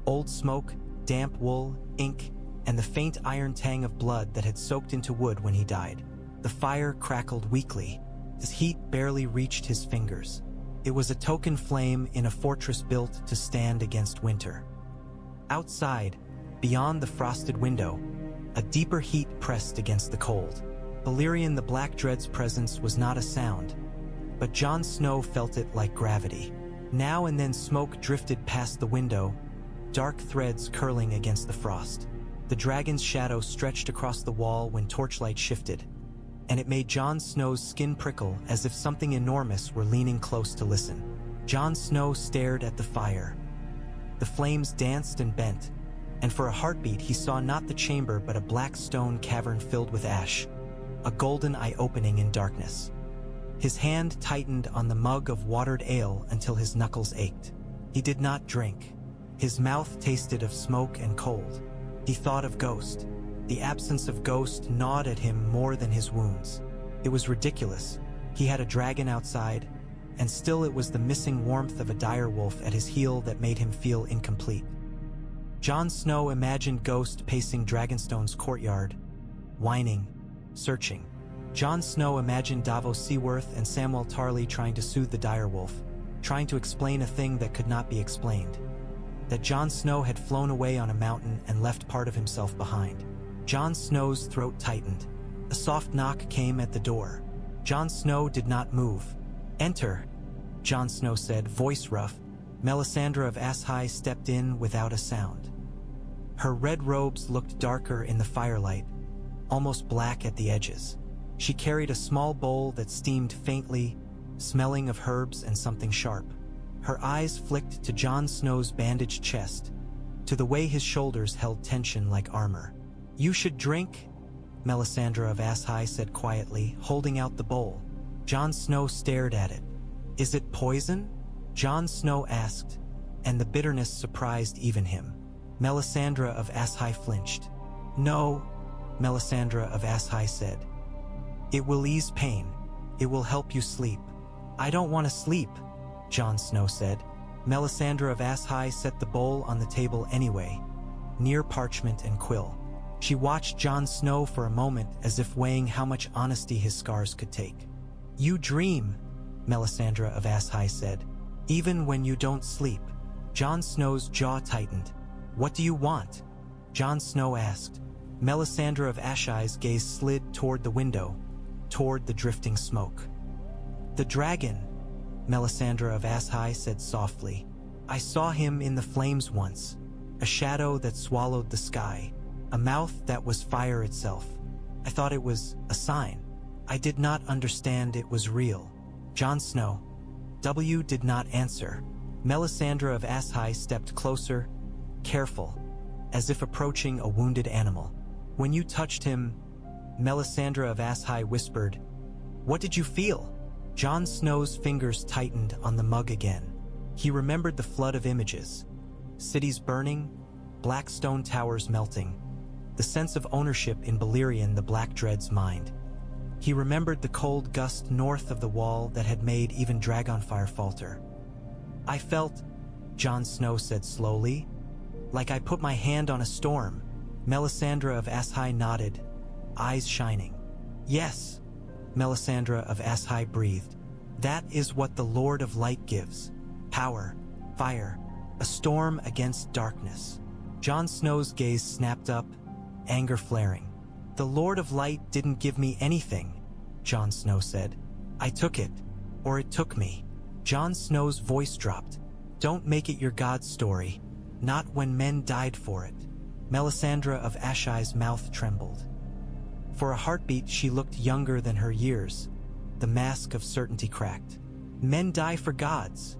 Speaker 1: Old smoke, damp wool, ink, and the faint iron tang of blood that had soaked into wood when he died. The fire crackled weakly. His heat barely reached his fingers. It was a token flame in a fortress built to stand against winter. Outside, beyond the frosted window, a deeper heat pressed against the cold. Balerion the Black Dread's presence was not a sound, but Jon Snow felt it like gravity. Now and then smoke drifted past the window, dark threads curling against the frost. The dragon's shadow stretched across the wall when torchlight shifted, and it made Jon Snow's skin prickle as if something enormous were leaning close to listen. Jon Snow stared at the fire. The flames danced and bent, and for a heartbeat he saw not the chamber but a black stone cavern filled with ash, a golden eye opening in darkness. His hand tightened on the mug of watered ale until his knuckles ached. He did not drink. His mouth tasted of smoke and cold. He thought of Ghost. The absence of Ghost gnawed at him more than his wounds. It was ridiculous. He had a dragon outside, and still it was the missing warmth of a direwolf at his heel that made him feel incomplete. Jon Snow imagined Ghost pacing Dragonstone's courtyard, whining, searching. Jon Snow imagined Davos Seaworth and Samwell Tarly trying to soothe the direwolf, trying to explain a thing that could not be explained. That Jon Snow had flown away on a mountain and left part of himself behind. Jon Snow's throat tightened. A soft knock came at the door. Jon Snow did not move. "Enter," Jon Snow said, voice rough. Melisandre of Ashai stepped in without a sound. Her red robes looked darker in the firelight, almost black at the edges. She carried a small bowl that steamed faintly, smelling of herbs and something sharp. Her eyes flicked to Jon Snow's bandaged chest, to the way his shoulders held tension like armor. "You should drink," Melisandre of Ashai said quietly, holding out the bowl. Jon Snow stared at it. "Is it poison?" Jon Snow asked, and the bitterness surprised even him. Melisandre of Ashai flinched. "No," Melisandre of Ashai said. "It will ease pain. It will help you sleep." "I don't want to sleep," Jon Snow said. Melisandre of Ashai set the bowl on the table anyway, near parchment and quill. She watched Jon Snow for a moment as if weighing how much honesty his scars could take. "You dream," Melisandre of Ashai said. "Even when you don't sleep." Jon Snow's jaw tightened. "What do you want?" Jon Snow asked. Melisandre of Ashai's gaze slid toward the window, toward the drifting smoke. "The dragon," Melisandre of Ashai said softly. "I saw him in the flames once, a shadow that swallowed the sky, a mouth that was fire itself. I thought it was a sign. I did not understand it was real." Jon Snow. W did not answer. Melisandre of Ashai stepped closer, careful, as if approaching a wounded animal. "When you touched him," Melisandre of Ashai whispered, "what did you feel?" Jon Snow's fingers tightened on the mug again. He remembered the flood of images. Cities burning, black stone towers melting, the sense of ownership in Balerion the Black Dread's mind. He remembered the cold gust north of the wall that had made even dragonfire falter. "I felt," Jon Snow said slowly, "like I put my hand on a storm." Melisandre of Ashai nodded, eyes shining. "Yes," Melisandre of Ashai breathed. "That is what the Lord of Light gives. Power, fire, a storm against darkness." Jon Snow's gaze snapped up, anger flaring. "The Lord of Light didn't give me anything," Jon Snow said. "I took it, or it took me." Jon Snow's voice dropped. "Don't make it your God story. Not when men died for it." Melisandre of Ashai's mouth trembled. For a heartbeat she looked younger than her years. The mask of certainty cracked. "Men die for gods,"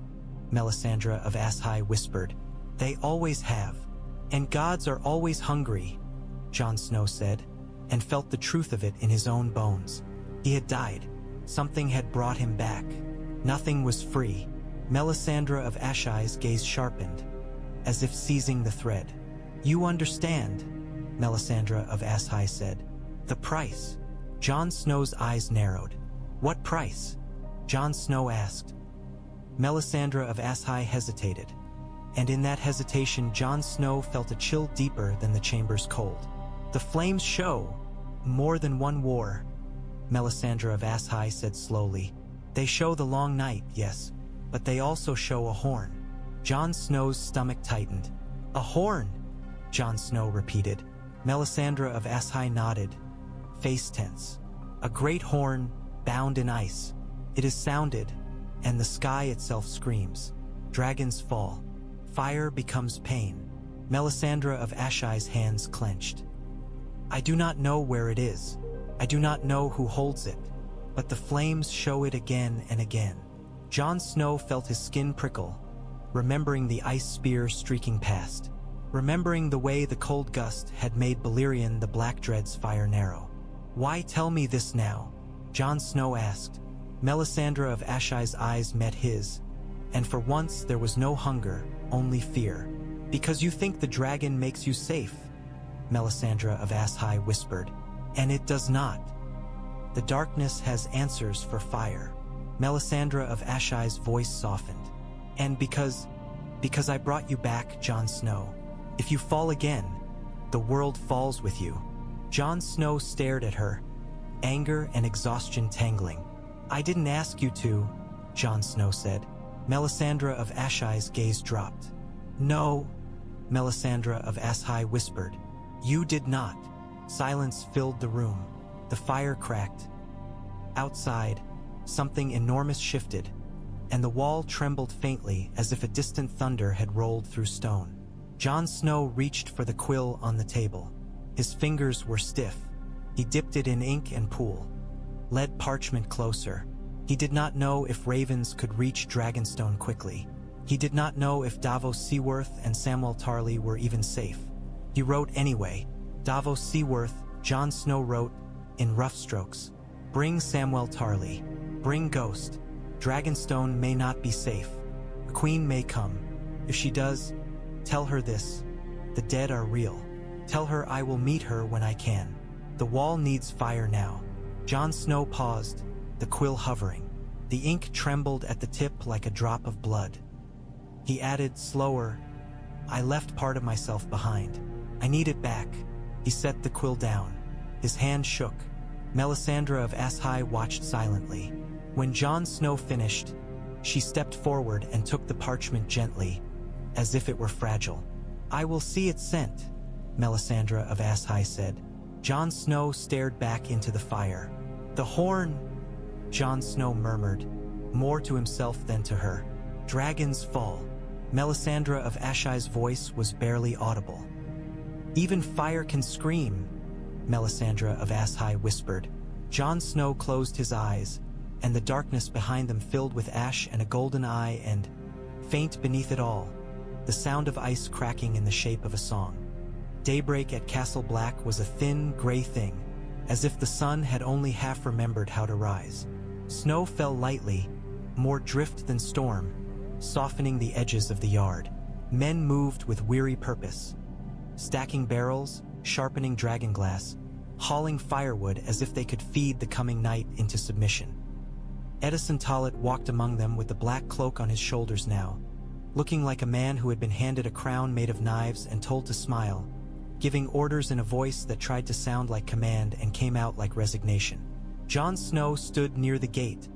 Speaker 1: Melisandre of Ashai whispered. "They always have. And gods are always hungry," Jon Snow said, and felt the truth of it in his own bones. He had died. Something had brought him back. Nothing was free. Melisandre of Ashai's gaze sharpened, as if seizing the thread. "You understand," Melisandre of Ashai said. "The price." Jon Snow's eyes narrowed. "What price?" Jon Snow asked. Melisandre of Ashai hesitated, and in that hesitation Jon Snow felt a chill deeper than the chamber's cold. "The flames show more than one war," Melisandre of Ashai said slowly. "They show the long night, yes, but they also show a horn." Jon Snow's stomach tightened. "A horn," Jon Snow repeated. Melisandre of Ashai nodded, face tense. "A great horn, bound in ice. It is sounded, and the sky itself screams. Dragons fall. Fire becomes pain." Melisandre of Ashai's hands clenched. "I do not know where it is. I do not know who holds it, but the flames show it again and again." Jon Snow felt his skin prickle, remembering the ice spear streaking past, remembering the way the cold gust had made Balerion the Black Dread's fire narrow. "Why tell me this now?" Jon Snow asked. Melisandre of Ashai's eyes met his, and for once there was no hunger, only fear. "Because you think the dragon makes you safe," Melisandre of Ashai whispered. "And it does not. The darkness has answers for fire." Melisandre of Ashai's voice softened. "And because I brought you back, Jon Snow. If you fall again, the world falls with you." Jon Snow stared at her, anger and exhaustion tangling. "I didn't ask you to," Jon Snow said. Melisandre of Ashai's gaze dropped. "No," Melisandre of Ashai whispered. "You did not." Silence filled the room. The fire cracked. Outside, something enormous shifted, and the wall trembled faintly as if a distant thunder had rolled through stone. Jon Snow reached for the quill on the table. His fingers were stiff. He dipped it in ink and pool, led parchment closer. He did not know if ravens could reach Dragonstone quickly. He did not know if Davos Seaworth and Samwell Tarly were even safe. He wrote anyway. Davos Seaworth, Jon Snow wrote, in rough strokes. "Bring Samwell Tarly. Bring Ghost. Dragonstone may not be safe. The Queen may come. If she does, tell her this. The dead are real. Tell her I will meet her when I can. The wall needs fire now." Jon Snow paused, the quill hovering. The ink trembled at the tip like a drop of blood. He added, slower, "I left part of myself behind. I need it back." He set the quill down. His hand shook. Melisandre of Ashai watched silently. When Jon Snow finished, she stepped forward and took the parchment gently, as if it were fragile. "I will see it sent," Melisandre of Ashai said. Jon Snow stared back into the fire. "The horn," Jon Snow murmured, more to himself than to her. "Dragons fall." Melisandre of Ashai's voice was barely audible. "Even fire can scream," Melisandre of Ashai whispered. Jon Snow closed his eyes, and the darkness behind them filled with ash and a golden eye and, faint beneath it all, the sound of ice cracking in the shape of a song. Daybreak at Castle Black was a thin, gray thing, as if the sun had only half remembered how to rise. Snow fell lightly, more drift than storm, softening the edges of the yard. Men moved with weary purpose, stacking barrels, sharpening dragonglass, hauling firewood as if they could feed the coming night into submission. Edison Tollet walked among them with the black cloak on his shoulders now, looking like a man who had been handed a crown made of knives and told to smile, giving orders in a voice that tried to sound like command and came out like resignation. Jon Snow stood near the gate,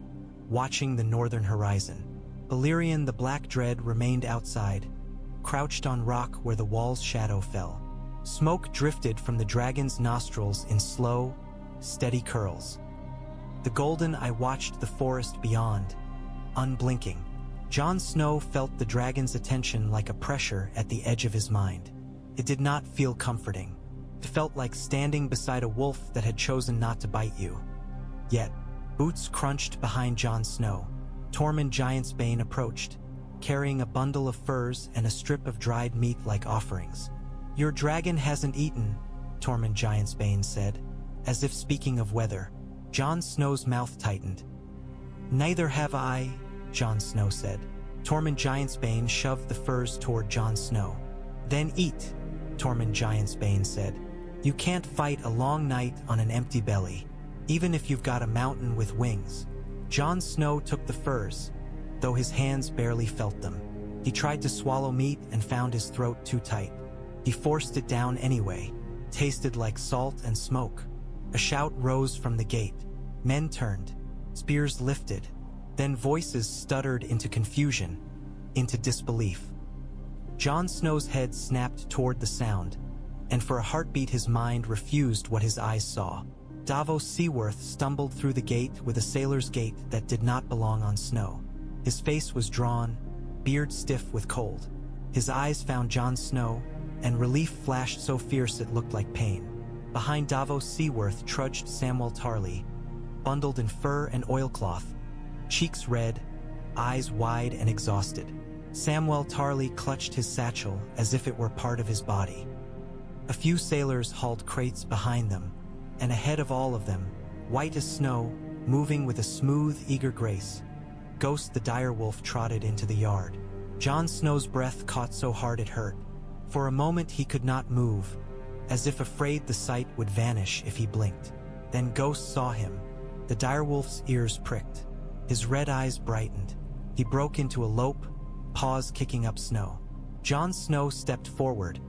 Speaker 1: watching the northern horizon. Balerion the Black Dread remained outside, crouched on rock where the wall's shadow fell. Smoke drifted from the dragon's nostrils in slow, steady curls. The golden eye watched the forest beyond, unblinking. Jon Snow felt the dragon's attention like a pressure at the edge of his mind. It did not feel comforting. It felt like standing beside a wolf that had chosen not to bite you. Yet, boots crunched behind Jon Snow. Tormund Giantsbane approached, carrying a bundle of furs and a strip of dried meat like offerings. "Your dragon hasn't eaten," Tormund Giantsbane said, as if speaking of weather. Jon Snow's mouth tightened. "Neither have I," Jon Snow said. Tormund Giantsbane shoved the furs toward Jon Snow. "Then eat," Tormund Giantsbane said. "You can't fight a long night on an empty belly, even if you've got a mountain with wings." Jon Snow took the furs, though his hands barely felt them. He tried to swallow meat and found his throat too tight. He forced it down anyway. Tasted like salt and smoke. A shout rose from the gate. Men turned. Spears lifted. Then voices stuttered into confusion, into disbelief. Jon Snow's head snapped toward the sound, and for a heartbeat his mind refused what his eyes saw. Davos Seaworth stumbled through the gate with a sailor's gait that did not belong on Snow. His face was drawn, beard stiff with cold. His eyes found Jon Snow, and relief flashed so fierce it looked like pain. Behind Davos Seaworth trudged Samwell Tarly, bundled in fur and oilcloth, cheeks red, eyes wide and exhausted. Samwell Tarly clutched his satchel as if it were part of his body. A few sailors hauled crates behind them, and ahead of all of them, white as snow, moving with a smooth, eager grace, Ghost the direwolf trotted into the yard. Jon Snow's breath caught so hard it hurt. For a moment he could not move, as if afraid the sight would vanish if he blinked. Then Ghost saw him. The direwolf's ears pricked. His red eyes brightened. He broke into a lope, paws kicking up snow. Jon Snow stepped forward,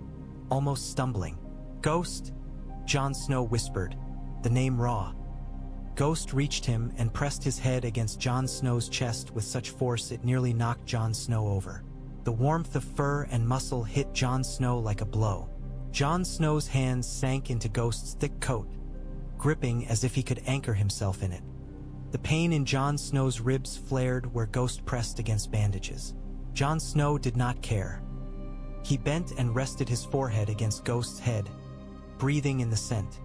Speaker 1: almost stumbling. "Ghost," Jon Snow whispered, the name raw. Ghost reached him and pressed his head against Jon Snow's chest with such force it nearly knocked Jon Snow over. The warmth of fur and muscle hit Jon Snow like a blow. Jon Snow's hands sank into Ghost's thick coat, gripping as if he could anchor himself in it. The pain in Jon Snow's ribs flared where Ghost pressed against bandages. Jon Snow did not care. He bent and rested his forehead against Ghost's head, breathing in the scent,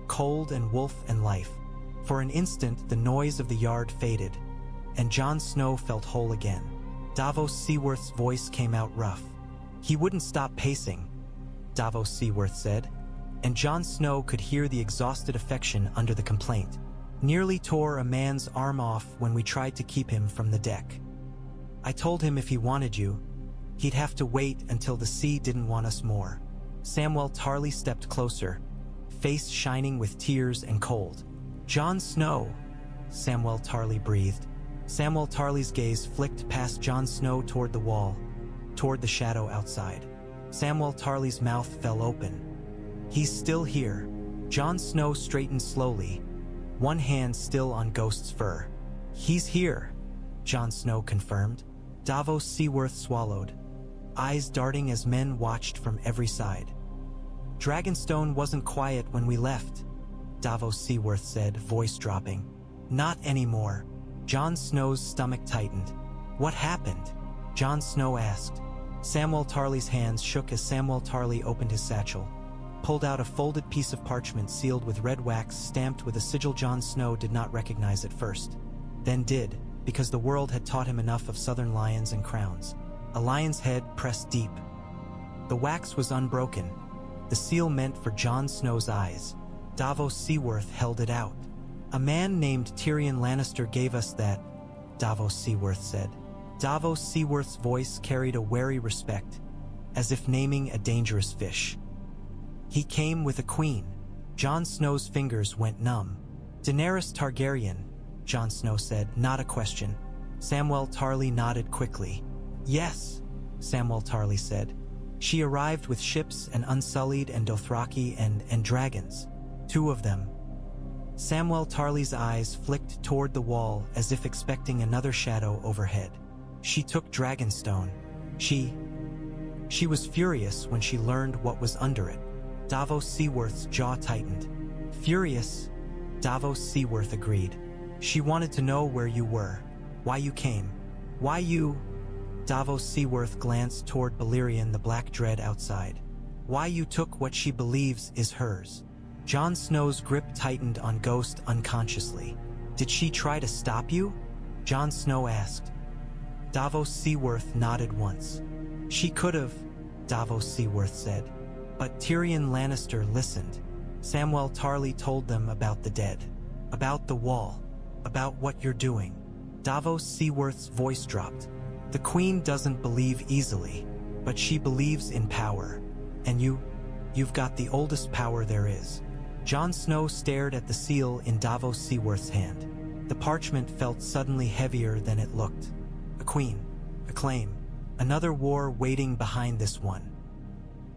Speaker 1: cold and wolf and life. For an instant the noise of the yard faded, and Jon Snow felt whole again. Davos Seaworth's voice came out rough. "He wouldn't stop pacing," Davos Seaworth said, and Jon Snow could hear the exhausted affection under the complaint. "Nearly tore a man's arm off when we tried to keep him from the deck. I told him if he wanted you, he'd have to wait until the sea didn't want us more." Samwell Tarly stepped closer, face shining with tears and cold. "Jon Snow," Samwell Tarly breathed. Samwell Tarly's gaze flicked past Jon Snow toward the wall, toward the shadow outside. Samwell Tarly's mouth fell open. "He's still here." Jon Snow straightened slowly, one hand still on Ghost's fur. "He's here," Jon Snow confirmed. Davos Seaworth swallowed, eyes darting as men watched from every side. "Dragonstone wasn't quiet when we left," Davos Seaworth said, voice dropping. "Not anymore." Jon Snow's stomach tightened. "What happened?" Jon Snow asked. Samwell Tarly's hands shook as Samwell Tarly opened his satchel, pulled out a folded piece of parchment sealed with red wax stamped with a sigil Jon Snow did not recognize at first, then did, because the world had taught him enough of southern lions and crowns. A lion's head pressed deep. The wax was unbroken. The seal meant for Jon Snow's eyes. Davos Seaworth held it out. "A man named Tyrion Lannister gave us that," Davos Seaworth said. Davos Seaworth's voice carried a wary respect, as if naming a dangerous fish. "He came with a queen." Jon Snow's fingers went numb. "Daenerys Targaryen," Jon Snow said, not a question. Samwell Tarly nodded quickly. "Yes," Samwell Tarly said. "She arrived with ships and Unsullied and Dothraki and dragons. 2 of them." Samwell Tarly's eyes flicked toward the wall as if expecting another shadow overhead. "She took Dragonstone. She was furious when she learned what was under it." Davos Seaworth's jaw tightened. "Furious," Davos Seaworth agreed. "She wanted to know where you were, why you came, why you..." Davos Seaworth glanced toward Balerion the Black Dread outside. Why you took what she believes is hers. Jon Snow's grip tightened on Ghost unconsciously. Did she try to stop you? Jon Snow asked. Davos Seaworth nodded once. She could've, Davos Seaworth said. But Tyrion Lannister listened. Samwell Tarly told them about the dead. About the wall. About what you're doing. Davos Seaworth's voice dropped. The Queen doesn't believe easily, but she believes in power. And you've got the oldest power there is. Jon Snow stared at the seal in Davos Seaworth's hand. The parchment felt suddenly heavier than it looked. A queen. A claim. Another war waiting behind this one.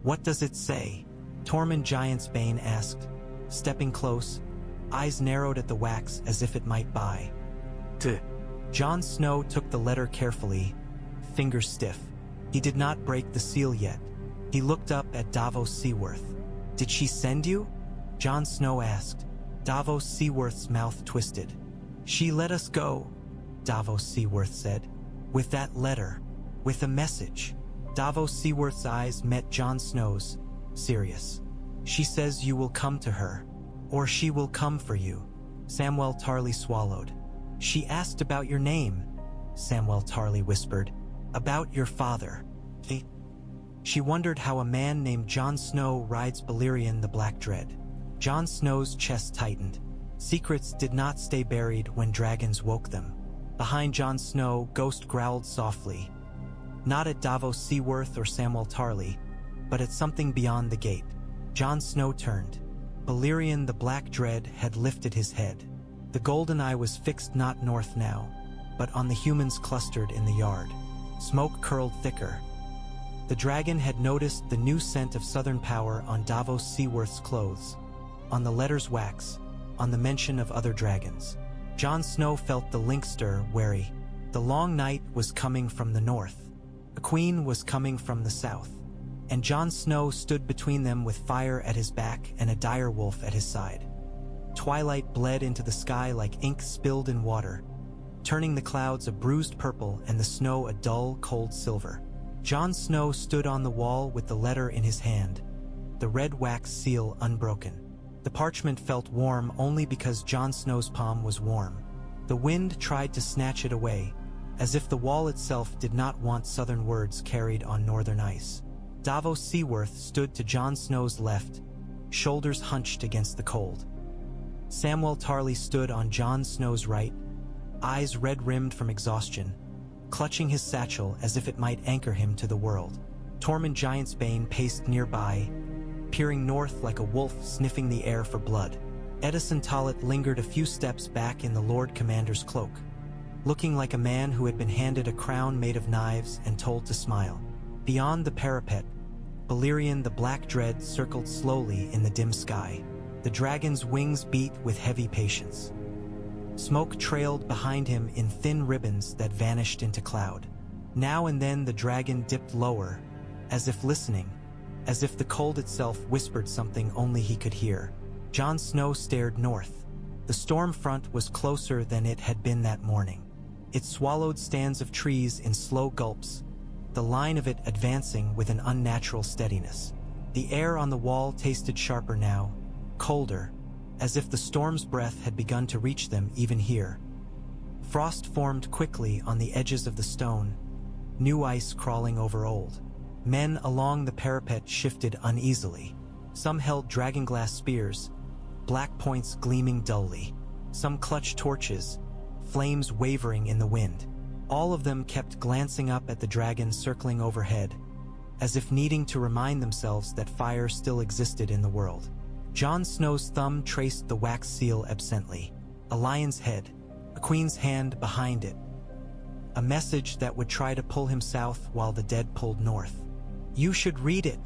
Speaker 1: What does it say? Tormund Giantsbane asked, stepping close, eyes narrowed at the wax as if it might buy. Jon Snow took the letter carefully, fingers stiff. He did not break the seal yet. He looked up at Davos Seaworth. Did she send you? Jon Snow asked. Davos Seaworth's mouth twisted. She let us go, Davos Seaworth said. With that letter. With a message. Davos Seaworth's eyes met Jon Snow's, serious. She says you will come to her. Or she will come for you. Samwell Tarly swallowed. She asked about your name, Samwell Tarly whispered. About your father. She wondered how a man named Jon Snow rides Balerion the Black Dread. Jon Snow's chest tightened. Secrets did not stay buried when dragons woke them. Behind Jon Snow, Ghost growled softly. Not at Davos Seaworth or Samwell Tarly, but at something beyond the gate. Jon Snow turned. Balerion the Black Dread had lifted his head. The golden eye was fixed not north now, but on the humans clustered in the yard. Smoke curled thicker. The dragon had noticed the new scent of southern power on Davos Seaworth's clothes, on the letter's wax, on the mention of other dragons. Jon Snow felt the link stir, wary. The long night was coming from the north. A queen was coming from the south. And Jon Snow stood between them with fire at his back and a direwolf at his side. Twilight bled into the sky like ink spilled in water, turning the clouds a bruised purple and the snow a dull, cold silver. Jon Snow stood on the wall with the letter in his hand, the red wax seal unbroken. The parchment felt warm only because Jon Snow's palm was warm. The wind tried to snatch it away, as if the wall itself did not want southern words carried on northern ice. Davos Seaworth stood to Jon Snow's left, shoulders hunched against the cold. Samwell Tarly stood on Jon Snow's right, eyes red-rimmed from exhaustion, clutching his satchel as if it might anchor him to the world. Tormund Giantsbane paced nearby, peering north like a wolf sniffing the air for blood. Edison Tollett lingered a few steps back in the Lord Commander's cloak, looking like a man who had been handed a crown made of knives and told to smile. Beyond the parapet, Balerion the Black Dread circled slowly in the dim sky. The dragon's wings beat with heavy patience. Smoke trailed behind him in thin ribbons that vanished into cloud. Now and then the dragon dipped lower, as if listening, as if the cold itself whispered something only he could hear. Jon Snow stared north. The storm front was closer than it had been that morning. It swallowed stands of trees in slow gulps, the line of it advancing with an unnatural steadiness. The air on the wall tasted sharper now, colder, as if the storm's breath had begun to reach them even here. Frost formed quickly on the edges of the stone, new ice crawling over old. Men along the parapet shifted uneasily. Some held dragonglass spears, black points gleaming dully. Some clutched torches, flames wavering in the wind. All of them kept glancing up at the dragon circling overhead, as if needing to remind themselves that fire still existed in the world. Jon Snow's thumb traced the wax seal absently. A lion's head, a queen's hand behind it. A message that would try to pull him south while the dead pulled north. You should read it,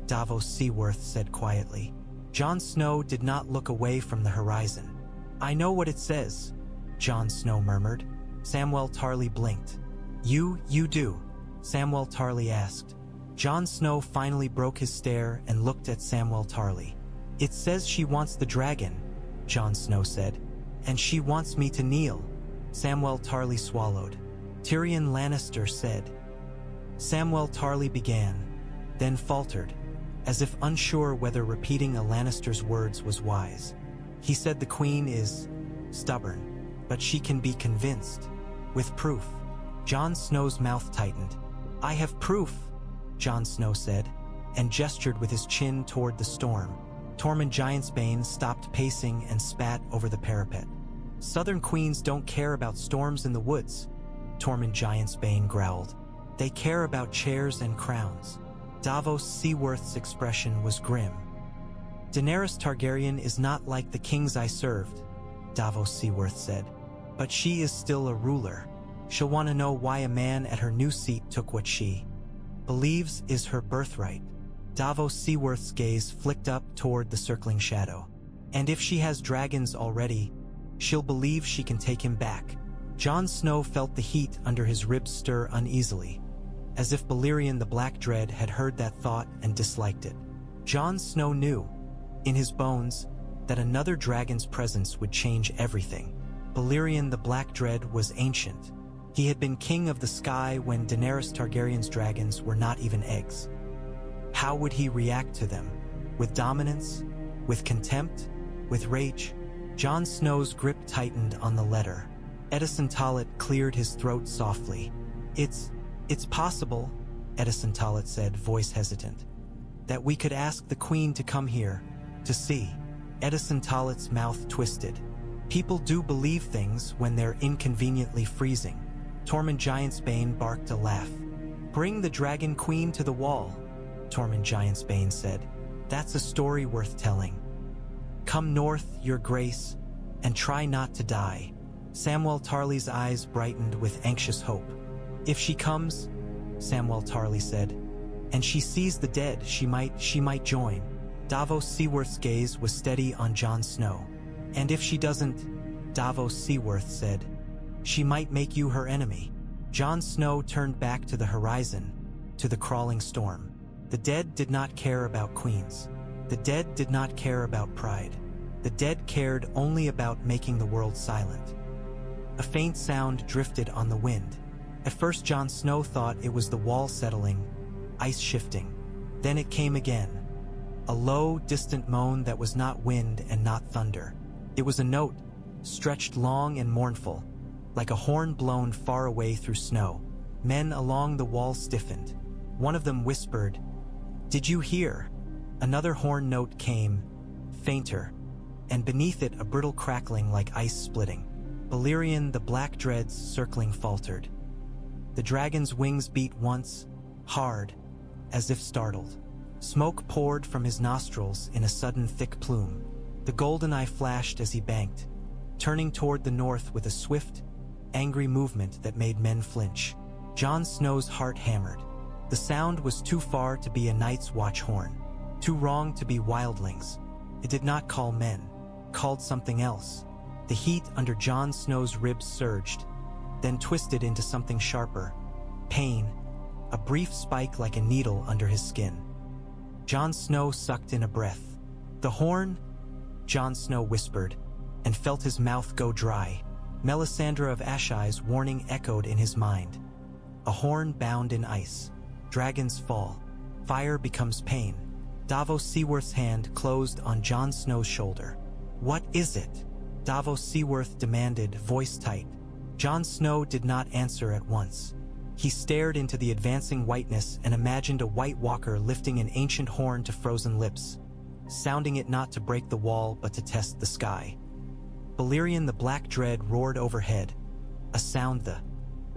Speaker 1: Davos Seaworth said quietly. Jon Snow did not look away from the horizon. I know what it says, Jon Snow murmured. Samwell Tarly blinked. You do? Samwell Tarly asked. Jon Snow finally broke his stare and looked at Samwell Tarly. It says she wants the dragon, Jon Snow said. And she wants me to kneel. Samwell Tarly swallowed. Tyrion Lannister said. Samwell Tarly began, then faltered. as if unsure whether repeating a Lannister's words was wise. He said the queen is stubborn, but she can be convinced. With proof. Jon Snow's mouth tightened. I have proof, Jon Snow said, and gestured with his chin toward the storm. Tormund Giantsbane stopped pacing and spat over the parapet. Southern queens don't care about storms in the woods, Tormund Giantsbane growled. They care about chairs and crowns. Davos Seaworth's expression was grim. Daenerys Targaryen is not like the kings I served, Davos Seaworth said. But she is still a ruler. She'll want to know why a man at her new seat took what she believes is her birthright. Davos Seaworth's gaze flicked up toward the circling shadow. And if she has dragons already, she'll believe she can take him back. Jon Snow felt the heat under his ribs stir uneasily, as if Balerion the Black Dread had heard that thought and disliked it. Jon Snow knew, in his bones, that another dragon's presence would change everything. Balerion the Black Dread was ancient. He had been king of the sky when Daenerys Targaryen's dragons were not even eggs. How would he react to them? With dominance? With contempt? With rage? Jon Snow's grip tightened on the letter. Edison Tollet cleared his throat softly. It's possible, Edison Tollet said, voice hesitant, that we could ask the queen to come here, to see. Edison Tollet's mouth twisted. People do believe things when they're inconveniently freezing. Tormund Giantsbane barked a laugh. Bring the Dragon Queen to the wall, Tormund Giantsbane said. That's a story worth telling. Come north, your grace, and try not to die. Samwell Tarly's eyes brightened with anxious hope. If she comes, Samwell Tarly said, and she sees the dead, she might join. Davos Seaworth's gaze was steady on Jon Snow. And if she doesn't, Davos Seaworth said, she might make you her enemy. Jon Snow turned back to the horizon, to the crawling storm. The dead did not care about queens. The dead did not care about pride. The dead cared only about making the world silent. A faint sound drifted on the wind. At first Jon Snow thought it was the wall settling, ice shifting. Then it came again. A low, distant moan that was not wind and not thunder. It was a note, stretched long and mournful, like a horn blown far away through snow. Men along the wall stiffened. One of them whispered, "Did you hear?" Another horn note came, fainter, and beneath it a brittle crackling like ice splitting. Balerion the Black Dread's circling faltered. The dragon's wings beat once, hard, as if startled. Smoke poured from his nostrils in a sudden thick plume. The golden eye flashed as he banked, turning toward the north with a swift, angry movement that made men flinch. Jon Snow's heart hammered. The sound was too far to be a night's watch horn, too wrong to be wildlings. It did not call men, called something else. The heat under Jon Snow's ribs surged, then twisted into something sharper. Pain, a brief spike like a needle under his skin. Jon Snow sucked in a breath. "The horn?" Jon Snow whispered, and felt his mouth go dry. Melisandre of Ashai's warning echoed in his mind. A horn bound in ice. Dragons fall. Fire becomes pain. Davos Seaworth's hand closed on Jon Snow's shoulder. "What is it?" Davos Seaworth demanded, voice tight. Jon Snow did not answer at once. He stared into the advancing whiteness and imagined a White Walker lifting an ancient horn to frozen lips, sounding it not to break the wall but to test the sky. Balerion the Black Dread roared overhead, a sound the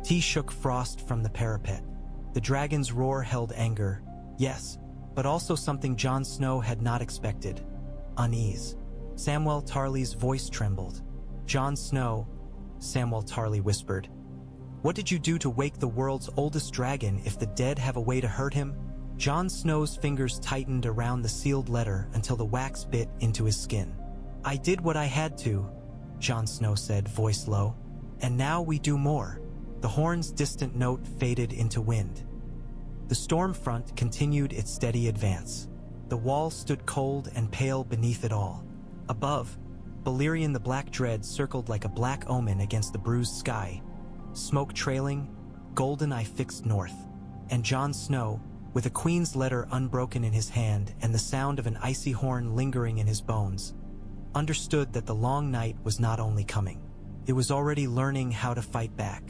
Speaker 1: tea shook frost from the parapet. The dragon's roar held anger, yes, but also something Jon Snow had not expected, unease. Samwell Tarly's voice trembled. "Jon Snow," Samwell Tarly whispered, "what did you do to wake the world's oldest dragon if the dead have a way to hurt him?" Jon Snow's fingers tightened around the sealed letter until the wax bit into his skin. "I did what I had to," Jon Snow said, voice low. "And now we do more." The horn's distant note faded into wind. The storm front continued its steady advance. The wall stood cold and pale beneath it all. Above, Balerion the Black Dread circled like a black omen against the bruised sky, smoke trailing, golden eye fixed north. And Jon Snow, with a queen's letter unbroken in his hand and the sound of an icy horn lingering in his bones, understood that the long night was not only coming. It was already learning how to fight back.